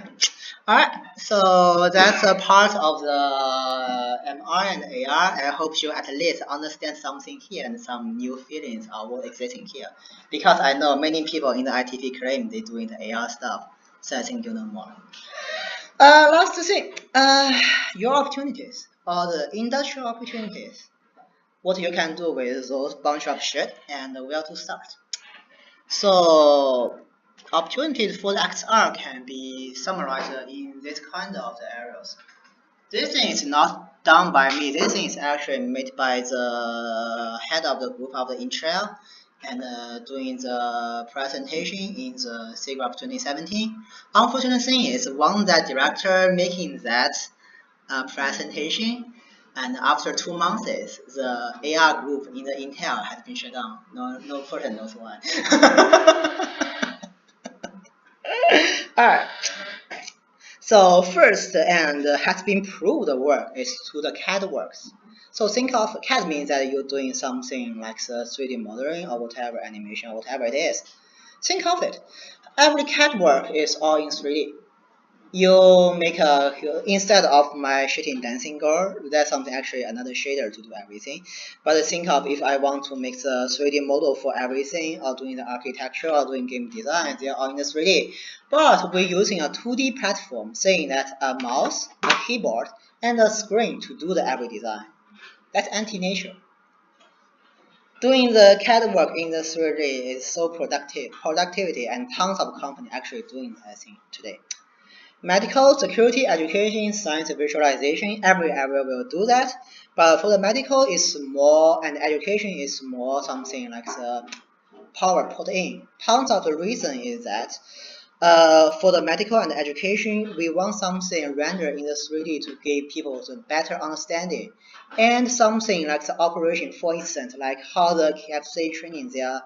Alright, so that's a part of the MR and AR. I hope you at least understand something here and some new feelings of what existing here. Because I know many people in the ITP claim they're doing the AR stuff, so I think you know more. Last thing, your opportunities or the industrial opportunities. What you can do with those bunch of shit and where to start. So opportunities for the XR can be summarized in this kind of areas. This thing is not done by me. This thing is actually made by the head of the group of the Intrail and doing the presentation in the SIGGRAPH 2017. Unfortunate thing is one that director making that presentation, and after 2 months, the AR group in the Intel has been shut down. No person knows why. Alright. So first and has been proved work is to the CAD works. So think of CAD means that you're doing something like the 3D modeling or whatever animation or whatever it is. Think of it. Every CAD work is all in 3D. You make instead of my shitting dancing girl, that's something actually another shader to do everything. But think of if I want to make the 3D model for everything, or doing the architecture, or doing game design, they're all in the 3D. But we're using a 2D platform, saying that a mouse, a keyboard, and a screen to do the every design. That's anti-nature. Doing the CAD work in the 3D is so productivity, and tons of companies actually doing that thing today. Medical, security, education, science, visualization, every area will do that. But for the medical, it's more, and education is more something like the power put in. Part of the reason is that for the medical and education, we want something rendered in the 3D to give people the better understanding. And something like the operation, for instance, like how the KFC training their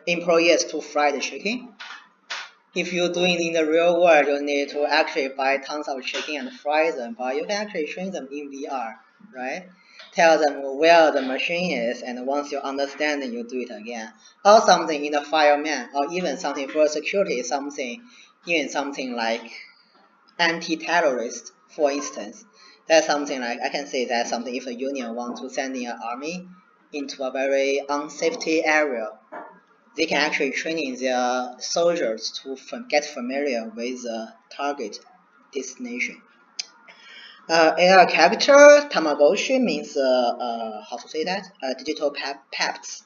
employees to fry the chicken. If you're doing in the real world, you need to actually buy tons of chicken and fry them, but you can actually train them in VR, right? Tell them where the machine is, and once you understand it, you do it again. Or something in the fireman, or even something for security, even something like anti-terrorist, for instance. That's something like, I can say that's something if a union wants to send in an army into a very unsafety area, they can actually train their soldiers to get familiar with the target destination. AR character, Tamagotchi means, how to say that? Digital pets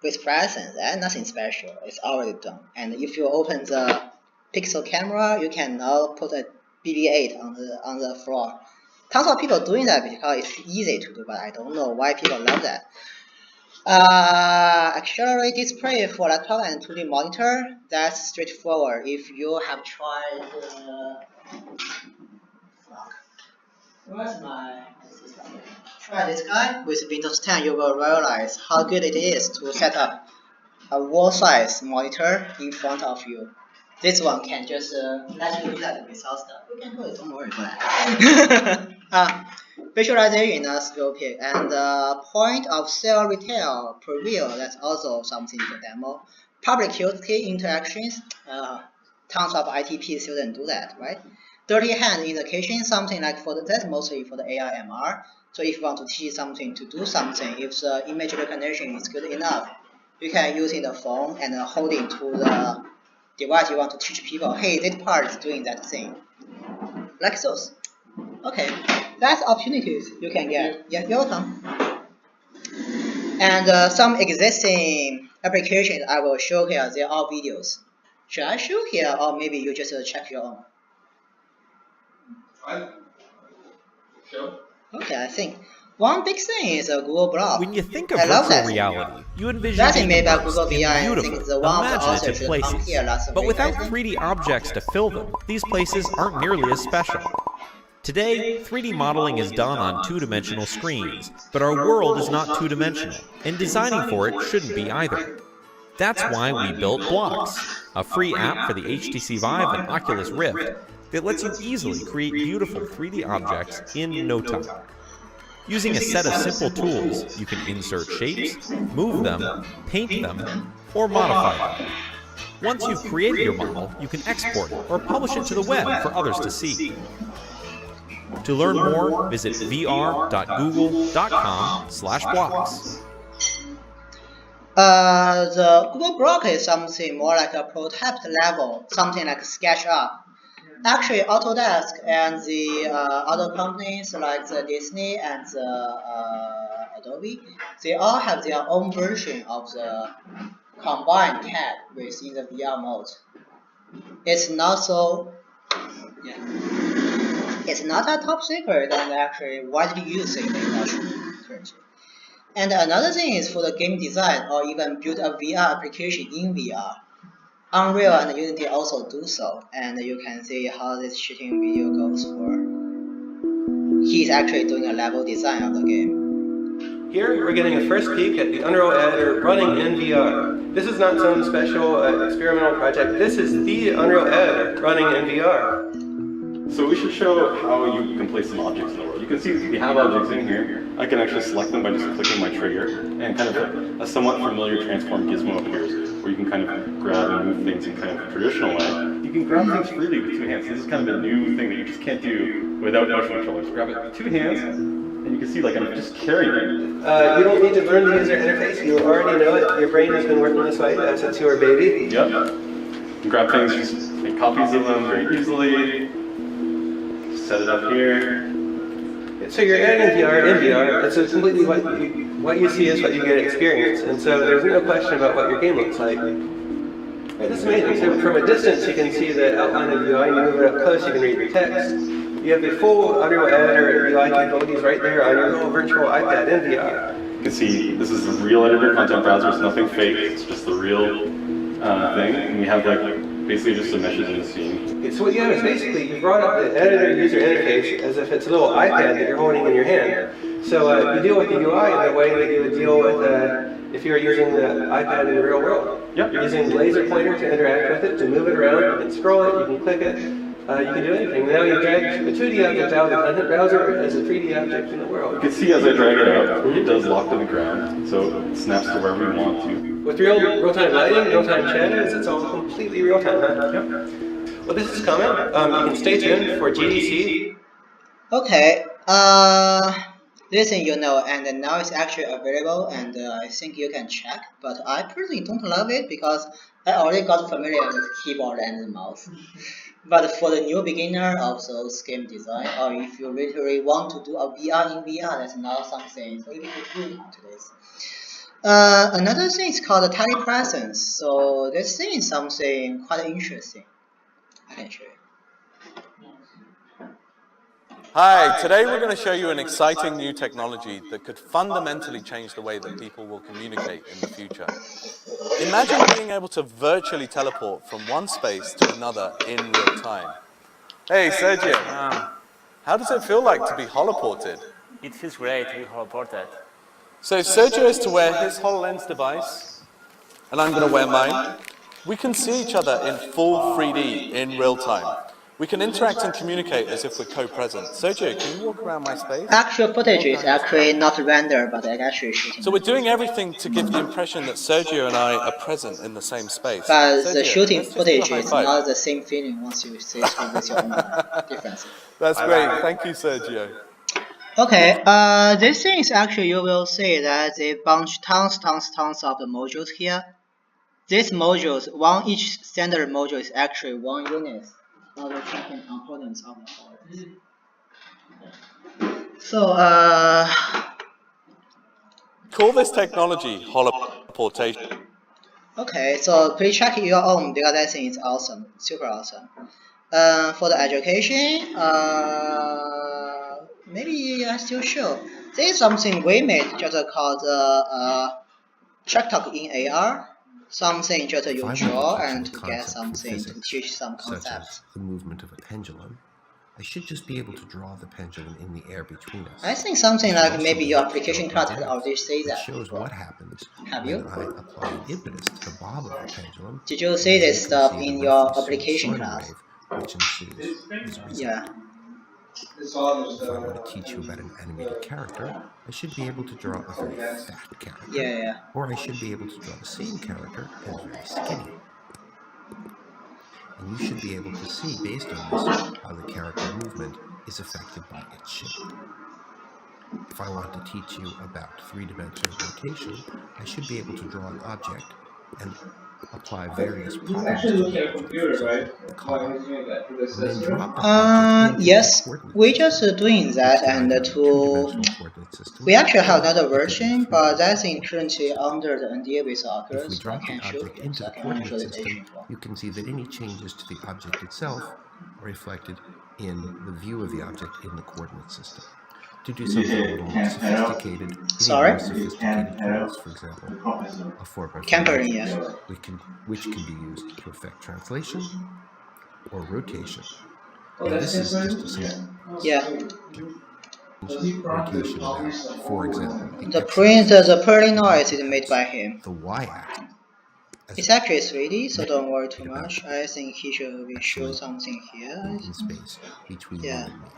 with presence, and nothing special, it's already done. And if you open the pixel camera, you can now put a BB-8 on the floor. Tons of people doing that because it's easy to do, but I don't know why people love that. Accelerate display for laptop and 2D monitor, that's straightforward. If you have tried where's my system? Try this guy with Windows 10, you will realize how good it is to set up a wall-size monitor in front of you. This one can just let you do that without stuff. You can do it, don't worry for that. Visualization is real big, and point of sale retail preview, that's also something to demo. Public utility interactions, tons of ITP students do that, right? Dirty hand indication, something like that's mostly for the AR MR. So if you want to teach something to do something, if the image recognition is good enough, you can use the phone and hold it to the device you want to teach people, hey, this part is doing that thing. Like those. Okay, that's opportunities you can get. Yeah, you're welcome. And some existing applications I will show here, they're all videos. Should I show here, or maybe you just check your own? Sure. Okay, I think one big thing is a Google Blog. When you think of virtual reality, you envision that's being made by immersed Google in VR, beautiful, imaginative places. But without 3D objects to fill them, these places aren't nearly as special. Today, 3D modeling is done on two-dimensional screens, but our world is not two-dimensional, and designing for it shouldn't be either. That's why we built Blocks, a free app for the HTC Vive and Oculus Rift that lets you easily create beautiful 3D objects in no time. Using a set of simple tools, you can insert shapes, move them, paint them, or modify them. Once you've created your model, you can export it or publish it to the web for others to see. To learn more, visit vr.google.com/blocks. The Google Block is something more like a prototype level, something like SketchUp. Actually, Autodesk and the other companies like the Disney and the Adobe, they all have their own version of the combined CAD within the VR mode. It's not so, yeah. It's not a top secret and actually widely used in the industry currently. And another thing is for the game design or even build a VR application in VR. Unreal and Unity also do so, and you can see how this shooting video goes for. He's actually doing a level design of the game. Here, we're getting a first peek at the Unreal editor running in VR. This is not some special experimental project. This is the Unreal editor running in VR. So we should show how you can place some objects in the world. You can see we have objects in here. I can actually select them by just clicking my trigger, and kind of a somewhat familiar transform gizmo appears, where you can kind of grab and move things in kind of a traditional way. You can grab things freely with 2 hands. This is kind of a new thing that you just can't do without motion controllers. Grab it with 2 hands, and you can see like I'm just carrying it. You don't need to learn the user interface. You already know it. Your brain has been working this way since you were a baby. Yep. You can grab things, just make copies of them very easily. Set it up here. So you're editing VR in VR, and so completely what you see is what you get experience, and so there's no question about what your game looks like. Right, this is amazing. So from a distance you can see the outline of the UI, you move it up close, you can read the text. You have the full Unreal editor UI capabilities right there on your little virtual iPad in VR. You can see this is the real editor content browser, it's nothing fake, it's just the real thing, and we have like basically just the meshes in the scene. Okay, so what you have is basically you brought up the editor user interface as if it's a little iPad that you're holding in your hand. So you deal with the UI in the way that you would deal with if you were using the iPad in the real world. Yep. You're using the laser pointer to interact with it, to move it around, you can scroll it, you can click it, you can do anything. Now you drag a 2D object out of the content browser as a 3D object in the world. You can see as I drag it out, it does lock to the ground, so it snaps to wherever you want to. With real-time lighting, real-time shadows, it's all completely real-time, huh? Yep. Well, this is coming. You can stay tuned for GDC. Okay, this thing you know, and now it's actually available, and I think you can check, but I personally don't love it because I already got familiar with keyboard and the mouse. But for the new beginner of those game design, or if you literally want to do a VR in VR, that's not something so you can do today's. Another thing is called telepresence. So this thing is something quite interesting. I can show you. Hi, today we're going to show you an exciting new technology that could fundamentally change the way that people will communicate in the future. Imagine being able to virtually teleport from one space to another in real time. Hey Sergio, how does it feel like to be holoported? It feels great to be holoported. So if Sergio is to wear his HoloLens device, and I'm going to wear mine, we can see each other in full 3D in real time. We can interact and communicate as if we're co-present. Sergio, can you walk around my space? Actual footage is actually not rendered, but it's actually shooting. So we're doing everything to give the impression that Sergio and I are present in the same space. But Sergio, the shooting footage is not the same feeling once you see it with your own differences. That's great. Thank you, Sergio. Okay, this thing is actually, you will see that they bunch tons of the modules here. These modules, each standard module is actually 1 unit of the second components of the HoloLens. So, call this technology holoportation. Okay, so please check your own because that thing is awesome, super awesome. For the education, maybe I still show. This is something we made just called Track Talk in AR. Something just you draw and to get something to teach some concepts. The movement of a pendulum. I should just be able to draw the pendulum in the air between us. I think something like maybe your application class had already said that. It shows what happens Have you? when I apply an impetus to the bob of the pendulum. Did you see this stuff in your application class? Which ensues as yeah. If I want to teach you about an animated character, I should be able to draw a very fat character. Yeah. Or I should be able to draw the same character as very skinny. and you should be able to see, based on this, how the character movement is affected by its shape. If I want to teach you about three-dimensional rotation, I should be able to draw an object and apply various properties to the object, for example, the color, and then drop that object into Yes, a coordinate we system, just doing that, which can and either be two-dimensional coordinate system, we actually have or another it could be a version, but that's three-dimensional currently coordinate system. under the NDA with If we Oculus. I drop the can show object you, into so the I can coordinate show the system, vision for. you can see that any changes to the object itself are reflected in the view of the object in the coordinate system. To do something a little more sophisticated, you need more sophisticated tools, for example, a 4x4 matrix, which can be used to affect translation or rotation. And this is just a simple rotation about, for example, the print, the pretty noise is made by him. The y-axis. It's actually 3D, so don't worry too much. I think he should show something here. In space between you and me.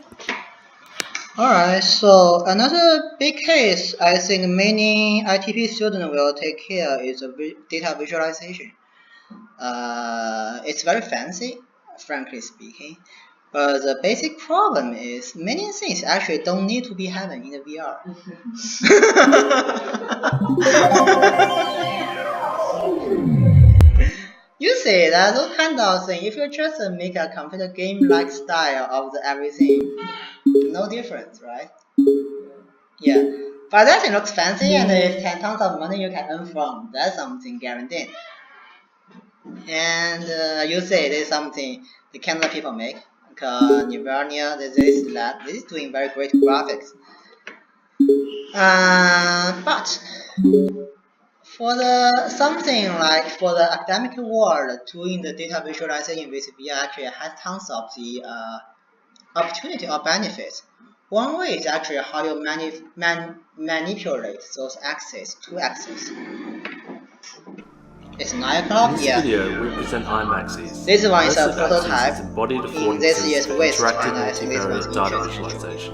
Alright, so another big case I think many ITP students will take care is data visualization. It's very fancy, frankly speaking, but the basic problem is many things actually don't need to be happen in the VR. You see, that those kind of thing, if you just make a computer game-like style of the everything, no difference, right? Yeah, but that thing looks fancy, and if 10 tons of money you can earn from, that's something guaranteed. And you say this is something the Canada people make, like Nirvana, this is doing very great graphics. But for the something like for the academic world, doing the data visualization with VR actually has tons of the opportunity or benefits. One way is actually how you manipulate those axes, two axes. It's 9 o'clock, In this video, we present IMAXes. This one is a Immersive prototype. Axes embodied In this year's affordances for West, interactive and I think this one's multivariate data interesting. visualization.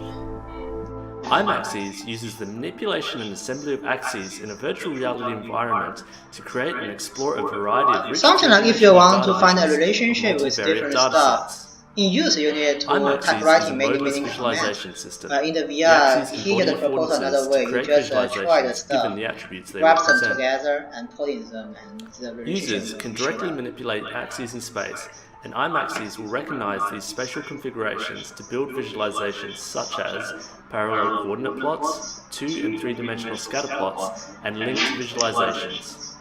IMAXes uses the manipulation and assembly of axes in a virtual reality environment to create and explore a variety of rich something like if you want to find a data relationship with multivariate different data stuff. sets. In use, you need to IMAXes type is a writing many modeless commands. visualization system. In the The VR, axes he embody just propose another affordances way. to You create just try the visualizations stuff, given the attributes they grab them represent. together, and put in them, and the relationship Users will can be directly shown up. manipulate axes in space, and IMAXes will recognize these spatial configurations to build visualizations such as parallel coordinate plots, 2- and 3-dimensional scatter plots, and linked visualizations.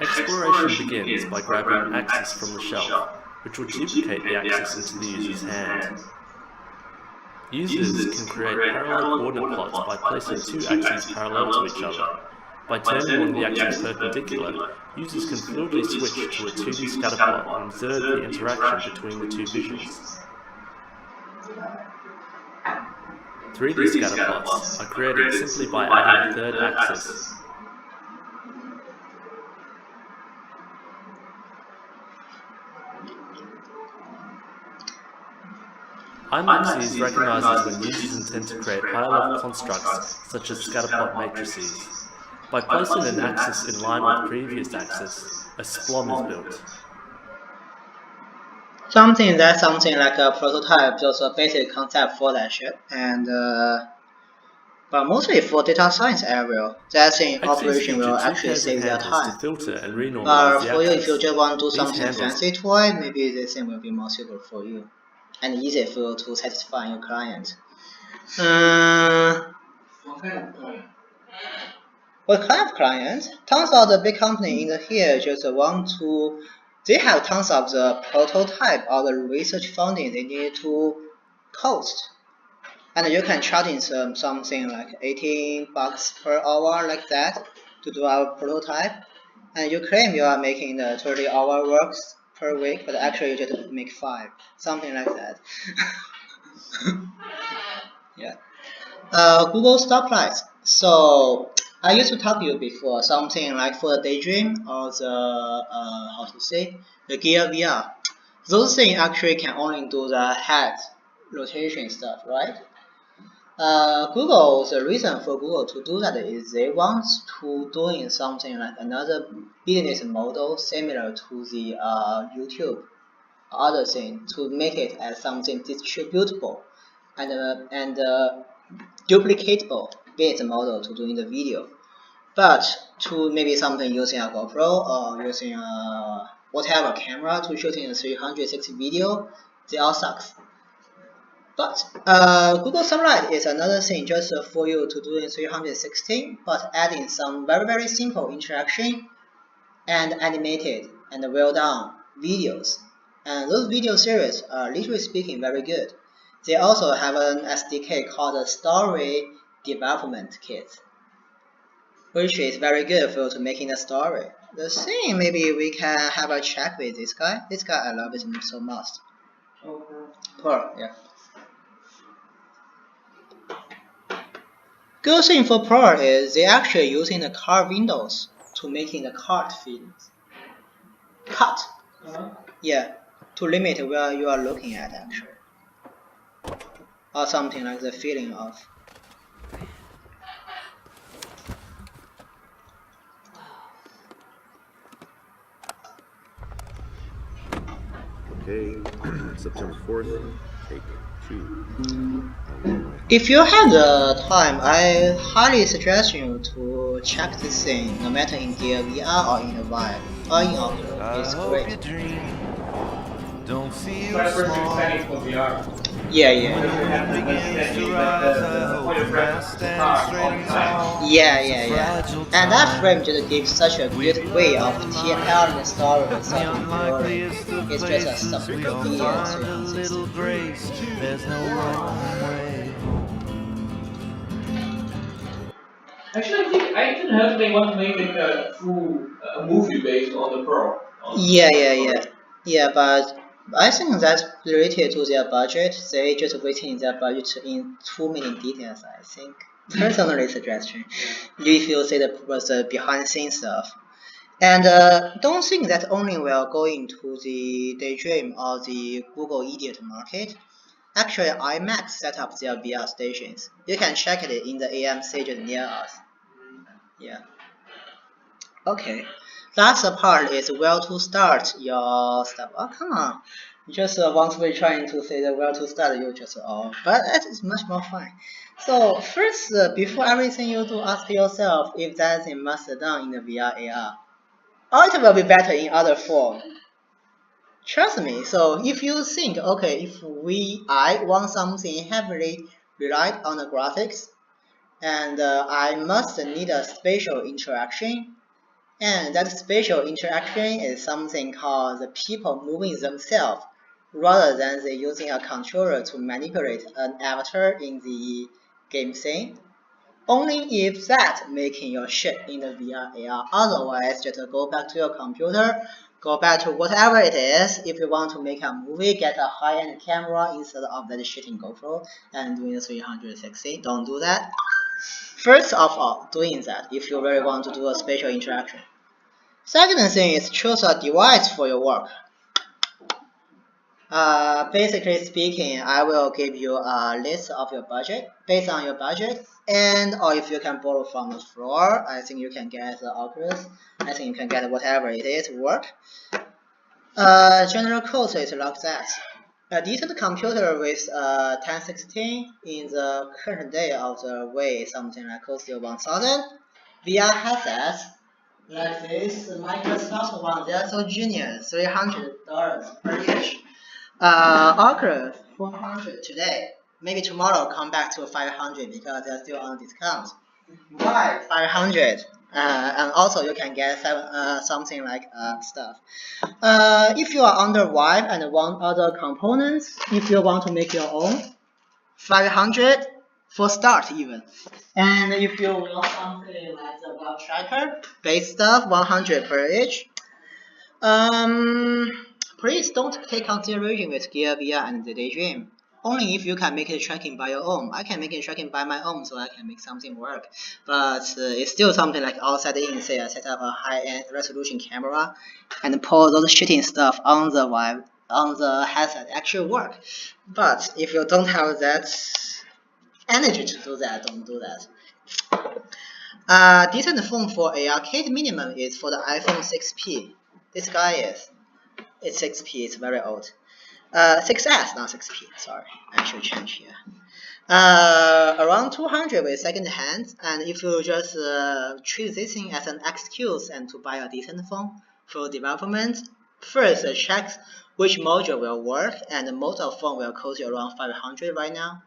Exploration begins by grabbing an axis from the shelf, which will duplicate the axis into the user's hand. Users can create parallel coordinate plots by placing two axes parallel to each other. By turning one of the axes perpendicular, users can fluidly switch to a 2D scatter plot and observe the interaction between the two visuals. 3D scatter plots are created simply by adding a third axis. IMAXes recognizes when users intend to create higher-level constructs such as scatterplot matrices. By placing an axis in line with previous axis, a splom is built. Something like a prototype, just a basic concept for that shit, and but mostly for data science area, that in operation will actually save their time. But for you, if you just want to do something fancy toy, maybe this thing will be more suitable for you and easy for you to satisfy your client. What kind of client? Tons of the big company in the here just want to. They have tons of the prototype or the research funding they need to cost. And you can charge in something like $18 per hour like that to do our prototype. And you claim you are making the 30-hour works per week, but actually you just make 5. Something like that. Yeah. Google stoplights. So I used to talk to you before, something like for the Daydream or the how to say, the Gear VR. those things actually can only do the head rotation stuff, right? The reason for Google to do that is they want to doing something like another business model similar to the YouTube, other thing, to make it as something distributable and duplicatable business model to doing the video. But to maybe something using a GoPro or using a whatever camera to shooting a 360 video, they all sucks. But Google Sunlight is another thing just for you to do in 360, but adding some very simple interaction and animated and well done videos. And those video series are literally speaking very good. They also have an SDK called the Story Development Kit, which is very good for making a story. The thing, maybe we can have a chat with this guy. This guy, I love it so much. Pearl, yeah. Good thing for Pearl is they actually using the car windows to making the cart feelings. Cut. Yeah, to limit where you are looking at actually. Or something like the feeling of. Okay, September 4th, take 2. If you have the time, I highly suggest you to check this thing, no matter in Gear VR or in the Vive or in Oculus. It's great. Don't feel exciting for VR. Yeah. And that frame just gives such a good way of telling the story without ignoring. It's just a subtle obedience. Actually, I even heard they want to make it a movie based on the Pro. Yeah, but I think that's related to their budget. They just waiting their budget in too many details, I think. Personally suggestion. If you say the behind the scenes stuff. And don't think that only will go into the Daydream or the Google Idiot market. Actually, IMAX set up their VR stations. You can check it in the AM stations near us. Yeah. Okay. Last part is where to start your stuff. Oh, come on. Just once we're trying to say that where to start, you just but that is much more fun. So first, before everything you do, ask yourself if that's a must done in the VR AR. Or it will be better in other form. Trust me. So if you think, okay, if I want something heavily relied on the graphics, and I must need a spatial interaction, and that spatial interaction is something called the people moving themselves, rather than they using a controller to manipulate an avatar in the game scene. Only if that making your shit in the VR AR. Otherwise, just go back to your computer, go back to whatever it is. If you want to make a movie, get a high-end camera instead of that shitting GoPro and doing 360. Don't do that. First of all, doing that if you really want to do a spatial interaction. Second thing is choose a device for your work. Basically speaking, I will give you a list of your budget based on your budget, and or if you can borrow from the floor, I think you can get the Oculus. I think you can get whatever it is to work. General cost is like that. A decent computer with 1016 in the current day of the way something like cost you 1000. VR headsets like this Microsoft one, they are so genius, $300 per each. Oculus 400 today. Maybe tomorrow come back to 500 because they're still on discount. Why 500? And also you can get something like stuff. If you are under Vive and want other components, if you want to make your own, 500 for start even. And if you want something like the web tracker, base stuff, 100 per each. Please don't take consideration with Gear VR and the Daydream. Only if you can make it tracking by your own. I can make it tracking by my own, so I can make something work. But it's still something like outside in, say I set up a high-end resolution camera and pour those shitting stuff on the Vive on the headset actually work. But if you don't have that energy to do that, don't do that. Decent phone for a arcade minimum is for the iPhone 6P. This guy it's 6P, it's very old. 6S, not 6P, sorry, I should change here. Around 200 with second hand, and if you just treat this thing as an excuse and to buy a decent phone for development, first check which module will work, and most of phone will cost you around 500 right now.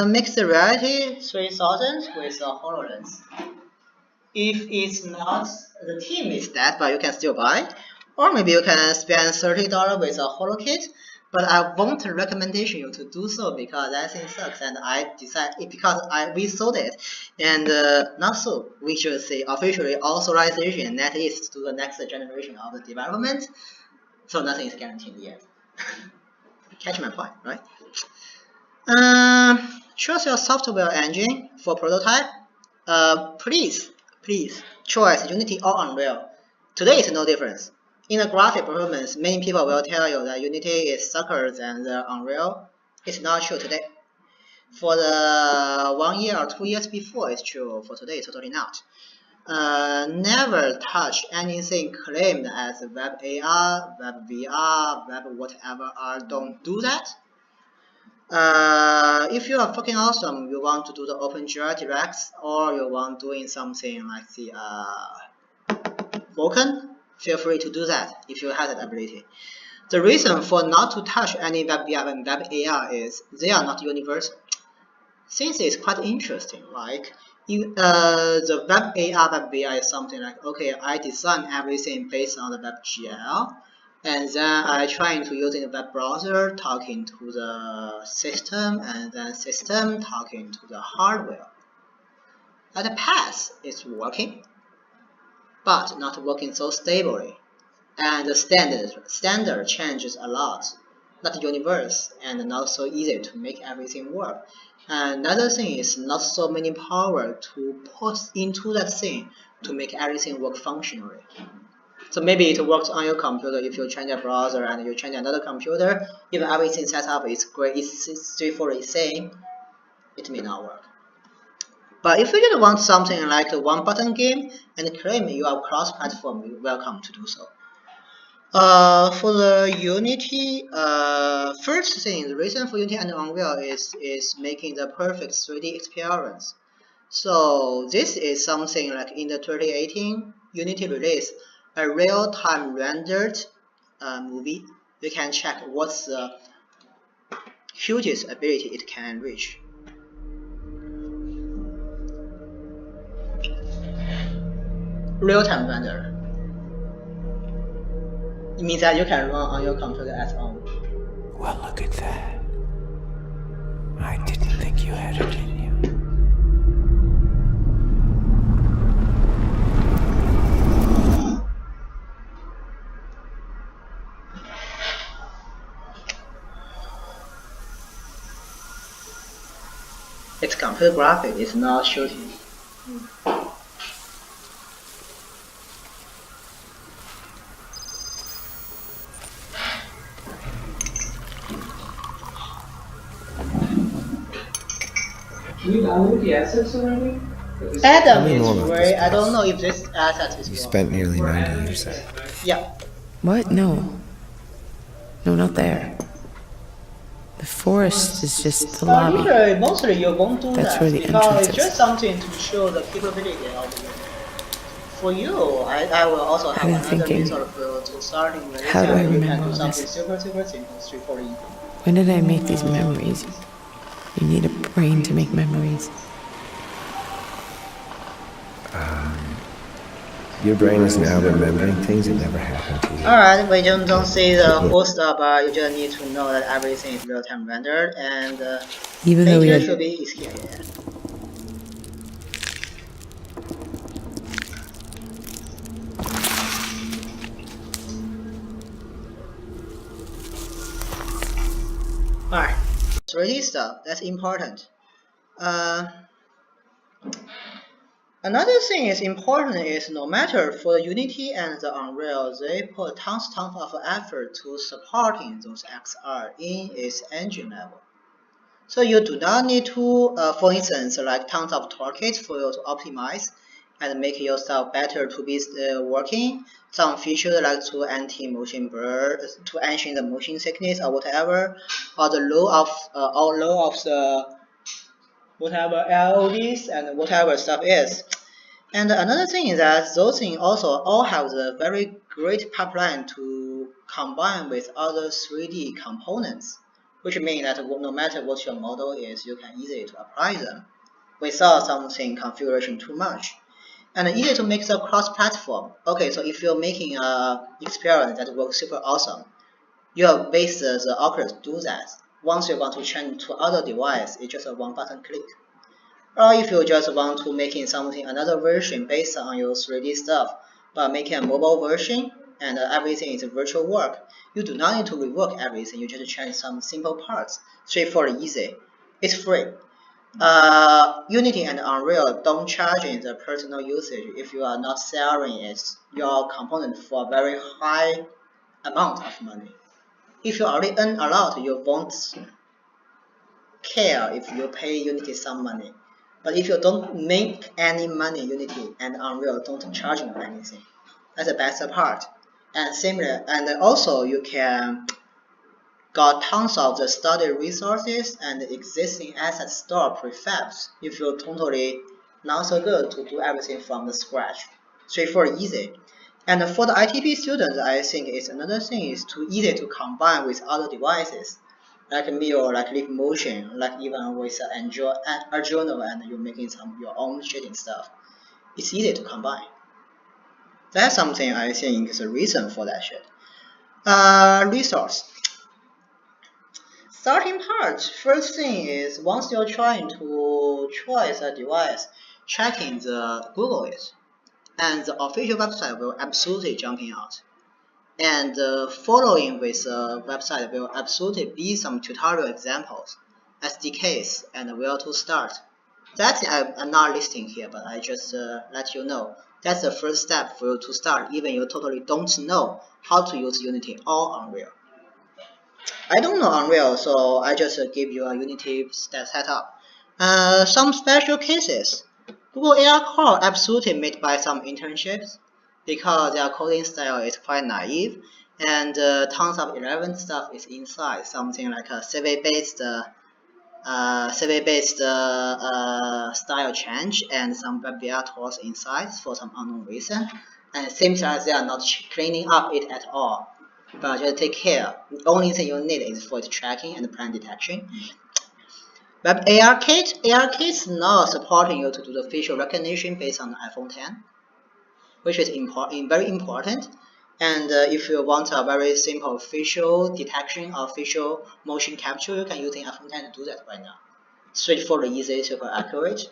Mixed reality 3000 with a HoloLens. If it's not, the team is dead, but you can still buy. Or maybe you can spend $30 with a HoloKit, but I won't recommend you to do so because that thing sucks, and I decided because we sold it, and not so. We should say officially authorization that is to the next generation of the development, so nothing is guaranteed yet. Catch my point, right? Choose your software engine for prototype. Please choose Unity or Unreal. Today is no difference. In the graphic performance, many people will tell you that Unity is sucker than the Unreal. It's not true today. For the 1 year or 2 years before, it's true. For today, it's totally not. Never touch anything claimed as Web AR, Web VR, Web whatever. Don't do that. If you are fucking awesome, you want to do the OpenGL directs, or you want doing something like the Vulkan, feel free to do that if you have that ability. The reason for not to touch any Web VR and Web AR is they are not universal. Since it's quite interesting, like the Web AR, Web VR is something like, okay, I design everything based on the WebGL, and then I try to using the web browser talking to the system, and then system talking to the hardware. At the path, it's working, but not working so stably, and the standard changes a lot, not universe, and not so easy to make everything work. Another thing is not so many power to put into that thing to make everything work functionally. So maybe it works on your computer if you change a browser and you change another computer, even everything set up is great, it's straightforward, same, it may not work. But if you just want something like a one-button game and claim you are cross-platform, you're welcome to do so. For the Unity, first thing, the reason for Unity and Unreal is making the perfect 3D experience. So this is something like in the 2018 Unity release, a real-time rendered movie. You can check what's the hugest ability it can reach. Real-time render. It means that you can run on your computer at home. Well, look at that. I didn't think you had it in you. It's computer graphics, it's not shooting. Can you download the assets already? Adam is great. I don't know if this asset is. You spent nearly 90 years there. Yeah. What? No. No, not there. The forest is just the lobby. Usually, mostly you won't do That's that where the because entrance it's is. just something to show the capability of the game. For you, I will also have another method to starting with. How do I you can remember do all something this? super simple, straightforward. When did I make these memories? You need a brain to make memories. Your brain is now remembering things that never happened to you. Alright, we don't see the whole stuff, but you just need to know that everything is real-time rendered, and Even though we had should be is here. Alright, 3D stuff, that's important. Another thing is important is no matter for Unity and the Unreal, they put tons of effort to supporting those XR in its engine level. So you do not need to, for instance, like tons of toolkits for you to optimize and make yourself better to be working. Some features like to anti-motion blur, to enhance the motion sickness or whatever, or the low of the whatever LODs and whatever stuff is. And another thing is that those things also all have the very great pipeline to combine with other 3D components, which means that no matter what your model is, you can easily to apply them without something configuration too much. And easy to make the cross-platform. Okay, so if you're making an experience that works super awesome, you have based the Oculus do that. Once you want to change to other device, it's just a one button click. Or if you just want to making something another version based on your 3D stuff, but making a mobile version and everything is virtual work, you do not need to rework everything. You just change some simple parts, straightforward, easy. It's free. Unity and Unreal don't charge in the personal usage if you are not selling your component for a very high amount of money. If you already earn a lot, you won't care if you pay Unity some money. But if you don't make any money, Unity and Unreal don't charge you anything. That's the best part. And similar, and also you can got tons of the study resources and existing asset store prefabs if you're totally not so good to do everything from the scratch. Straightforward, easy. And for the ITP students, I think it's another thing is too easy to combine with other devices, like Mio, like Leap Motion, like even with Arduino, and you're making some your own shading stuff. It's easy to combine. That's something I think is a reason for that shit. Resource. Starting part, first thing is once you're trying to choose a device, checking the Google is, and the official website will absolutely jumping out. And following with the website will absolutely be some tutorial examples, SDKs, and where to start. That's I'm not listing here, but I just let you know. That's the first step for you to start, even you totally don't know how to use Unity or Unreal. I don't know Unreal, so I just give you a Unity setup. Some special cases. Google AR Core absolutely made by some internships because their coding style is quite naive and tons of irrelevant stuff is inside, something like a survey-based style change and some WebVR tools inside for some unknown reason. And it seems like they are not cleaning up it at all. But just take care. The only thing you need is for its tracking and plan detection. Web ARKit is now supporting you to do the facial recognition based on the iPhone 10, which is very important. And if you want a very simple facial detection or facial motion capture, you can use the iPhone 10 to do that right now. Straightforward, easy, super accurate.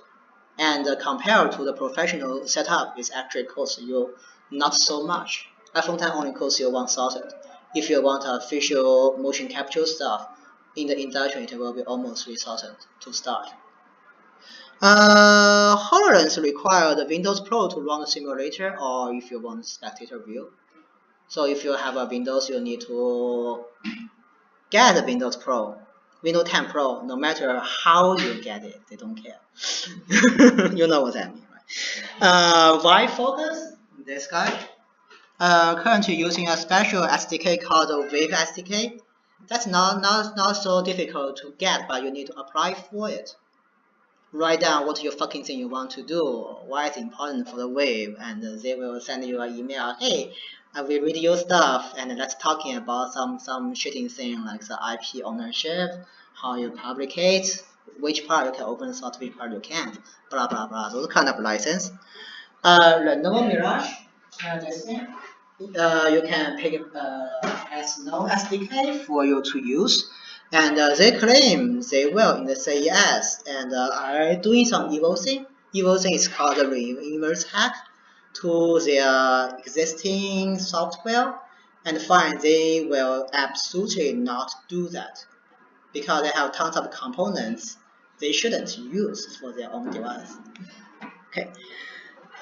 And compared to the professional setup, it actually costs you not so much. iPhone 10 only costs you 1,000. If you want a facial motion capture stuff, in the industry it will be almost 3,000 to start. HoloLens require the Windows Pro to run the simulator, or if you want spectator view. So if you have a Windows, you need to get the Windows Pro. Windows 10 Pro, no matter how you get it, they don't care. You know what I mean, right? Why focus? This guy. Currently using a special SDK called the Wave SDK. That's not so difficult to get, but you need to apply for it. Write down what your fucking thing you want to do, why it's important for the Wave, and they will send you an email. Hey, we read your stuff, and let's talking about some shitting thing like the IP ownership, how you publicate, which part you can open source, which part you can't, blah blah blah. Those kind of license. Lenovo Mirage, this thing. You can pick as no SDK for you to use, and they claim they will in the CES, and are doing some evil thing. Evil thing is called the reverse hack to their existing software, and find they will absolutely not do that because they have tons of components they shouldn't use for their own device. Okay.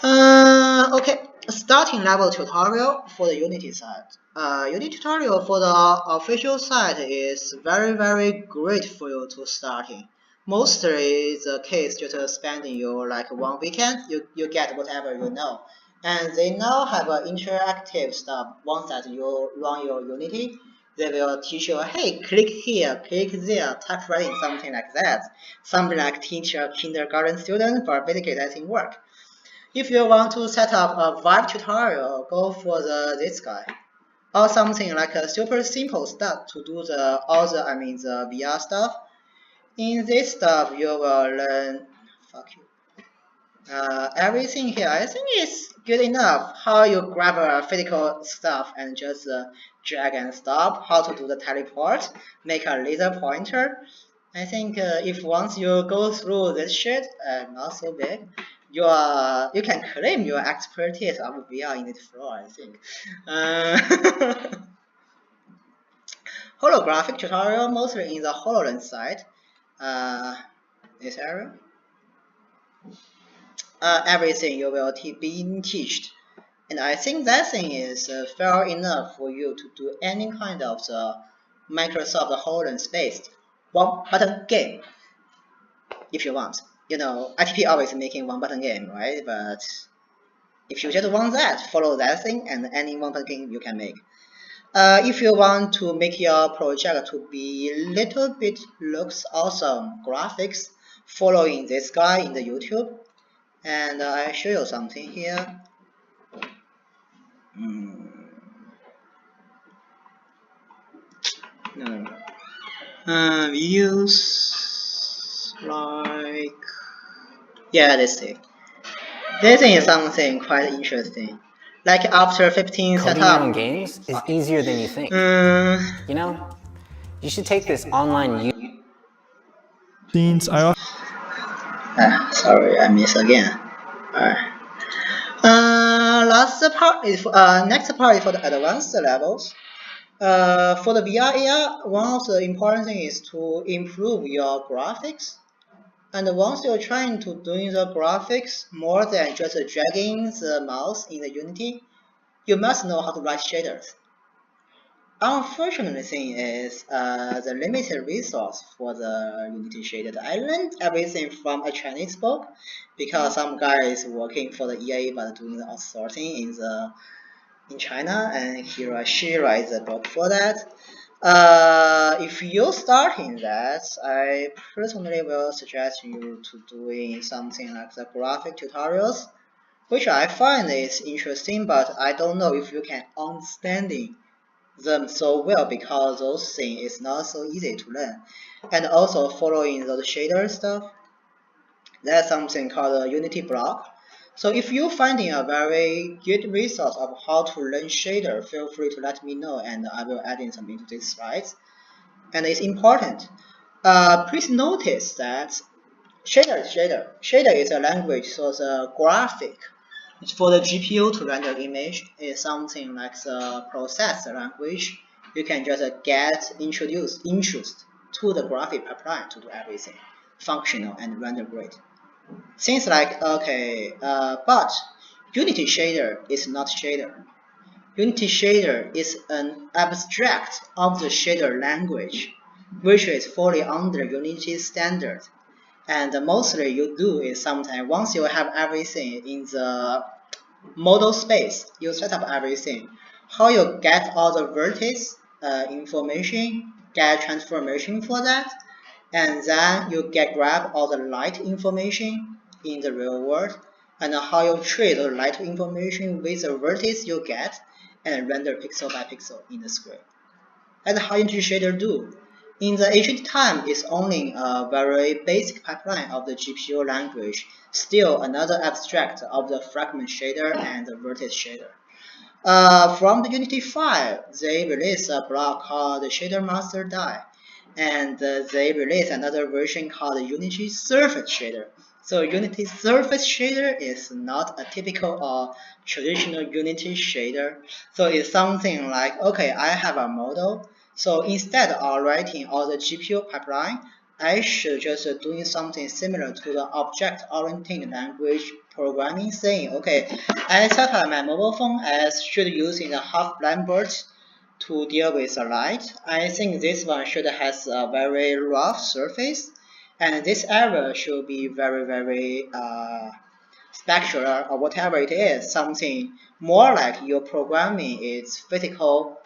Okay, starting level tutorial for the Unity side. Unity tutorial for the official site is very great for you to starting. Mostly the case just spending you like 1 weekend, you get whatever you know. And they now have interactive stuff. Once that you run your Unity, they will teach you, hey, click here, click there, type writing, something like that. Something like teach a kindergarten student, but basically that thing work. If you want to set up a Vibe tutorial, go for this guy. Or something like a super simple stuff to do the VR stuff. In this stuff, you will learn everything here. I think it's good enough. How you grab a physical stuff and just drag and stop. How to do the teleport. Make a laser pointer. I think if once you go through this shit, not so big, you can claim your expertise of VR in this floor. I think. Holographic tutorial mostly in the HoloLens side. This area. Everything you will be taught, and I think that thing is fair enough for you to do any kind of the Microsoft HoloLens based one-button game if you want. You know, ITP always making one-button game, right? But if you just want that, follow that thing, and any one-button game you can make. If you want to make your project to be little bit looks awesome graphics, following this guy in the YouTube, and I show you something here. No. Views like this thing. This thing is something quite interesting. Like after 15 Coding setup. your own games is easier than you think. You know, you should take this online. Sorry, I miss again. Alright. Next part is for the advanced levels. For the VR AR, one of the important things is to improve your graphics. And once you're trying to doing the graphics more than just dragging the mouse in the Unity, you must know how to write shaders. Unfortunate thing is the limited resource for the Unity shader. I learned everything from a Chinese book because some guy is working for the EA but doing the outsourcing in China, and he or she writes a book for that. If you start in that, I personally will suggest you to doing something like the graphic tutorials, which I find is interesting, but I don't know if you can understanding them so well because those things is not so easy to learn. And also following those shader stuff, there's something called a Unity block. So if you're finding a very good resource of how to learn shader, feel free to let me know and I will add in some into these slides. And it's important. Please notice that shader is shader. Shader is a language, so the graphic for the GPU to render image is something like the process language. You can just get introduced to the graphic pipeline to do everything functional and render great. Things like, but Unity shader is not shader. Unity shader is an abstract of the shader language, which is fully under Unity standard. And mostly you do is sometimes once you have everything in the model space, you set up everything. How you get all the vertex information, get transformation for that, and then you grab all the light information in the real world, and how you trade the light information with the vertex you get and render pixel by pixel in the screen. That's how Unity shader do. In the ancient time, it's only a very basic pipeline of the GPU language, still another abstract of the fragment shader and the vertex shader. From the Unity 5, they released a block called the Shader Master Die, and they released another version called the Unity Surface Shader. So Unity Surface Shader is not a typical or traditional Unity shader. So it's something like, okay, I have a model. So instead of writing all the GPU pipeline, I should just doing something similar to the object-oriented language programming, saying, okay, I set up my mobile phone as should using the half-blind birds to deal with the light. I think this one should has a very rough surface, and this area should be very spectral or whatever it is, something more like your programming is physical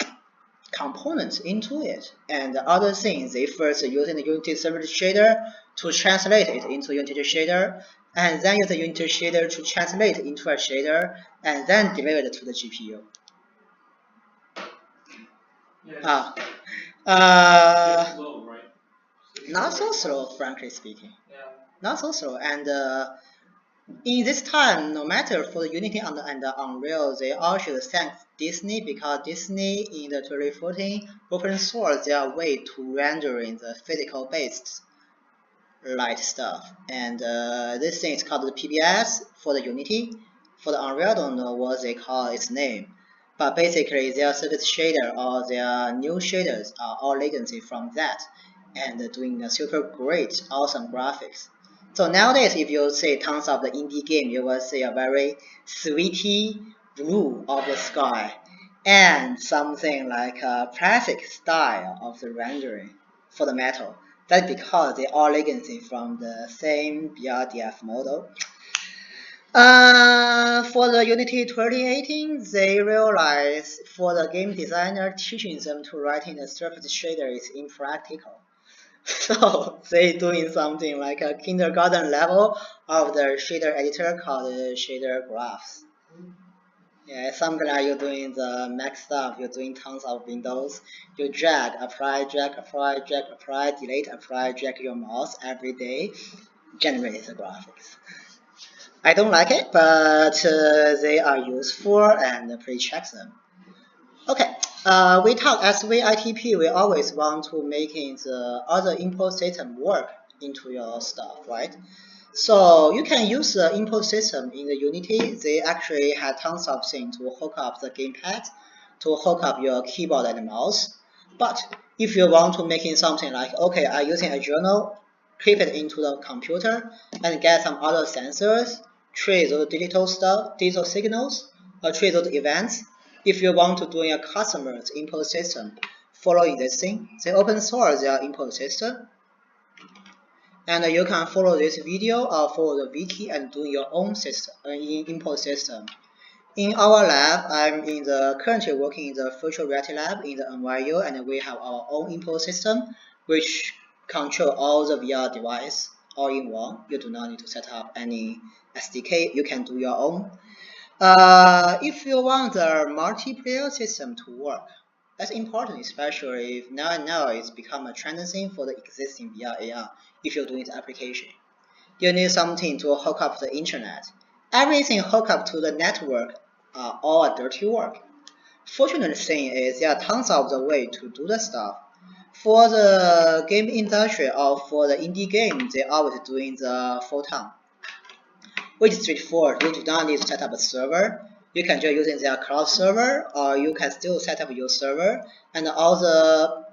components into it. And the other things, they first using the Unity service shader to translate it into Unity shader, and then use the Unity shader to translate it into a shader, and then deliver it to the GPU. Yeah. Slow, right? Not so slow, frankly speaking. Yeah. Not so slow, and in this time, no matter for the Unity and the Unreal, they all should thank Disney, because Disney in the 2014 open source their way to rendering the physical based light stuff. And this thing is called the PBS for the Unity. For the Unreal, I don't know what they call its name. But basically, their surface shader or their new shaders are all legacy from that, and doing a super great, awesome graphics. So nowadays, if you see tons of the indie game, you will see a very sweetie blue of the sky, and something like a plastic style of the rendering for the metal. That's because they all legacy from the same BRDF model. For the Unity 2018, they realized for the game designer, teaching them to write in the surface shader is impractical. So they doing something like a kindergarten level of the shader editor called shader graphs. Yeah, something like you're doing the Mac stuff, you're doing tons of windows. You drag, apply, delete, apply, drag your mouse every day, generate the graphics. I don't like it, but they are useful and please check them. Okay, we talk as ITP, we always want to making the other input system work into your stuff, right? So you can use the input system in the Unity. They actually have tons of things to hook up the gamepad, to hook up your keyboard and mouse. But if you want to making something like, okay, I'm using a journal, clip it into the computer, and get some other sensors, trace those digital signals, or trace those events. If you want to do a customer's input system following this thing, they open source their input system. And you can follow this video or follow the wiki and do your own system, input system. In our lab, I'm currently working in the virtual reality lab in the NYU, and we have our own input system, which control all the VR device all in one. You do not need to set up any SDK. You can do your own. If you want the multiplayer system to work, that's important, especially if now it's become a trending thing for the existing VR AR. If you're doing the application, you need something to hook up the internet. Everything hook up to the network are all a dirty work. Fortunate thing is there are tons of the way to do the stuff. For the game industry or for the indie game, they always doing the photon, which is straightforward. You do not need to set up a server. You can just using their cloud server, or you can still set up your server, and all the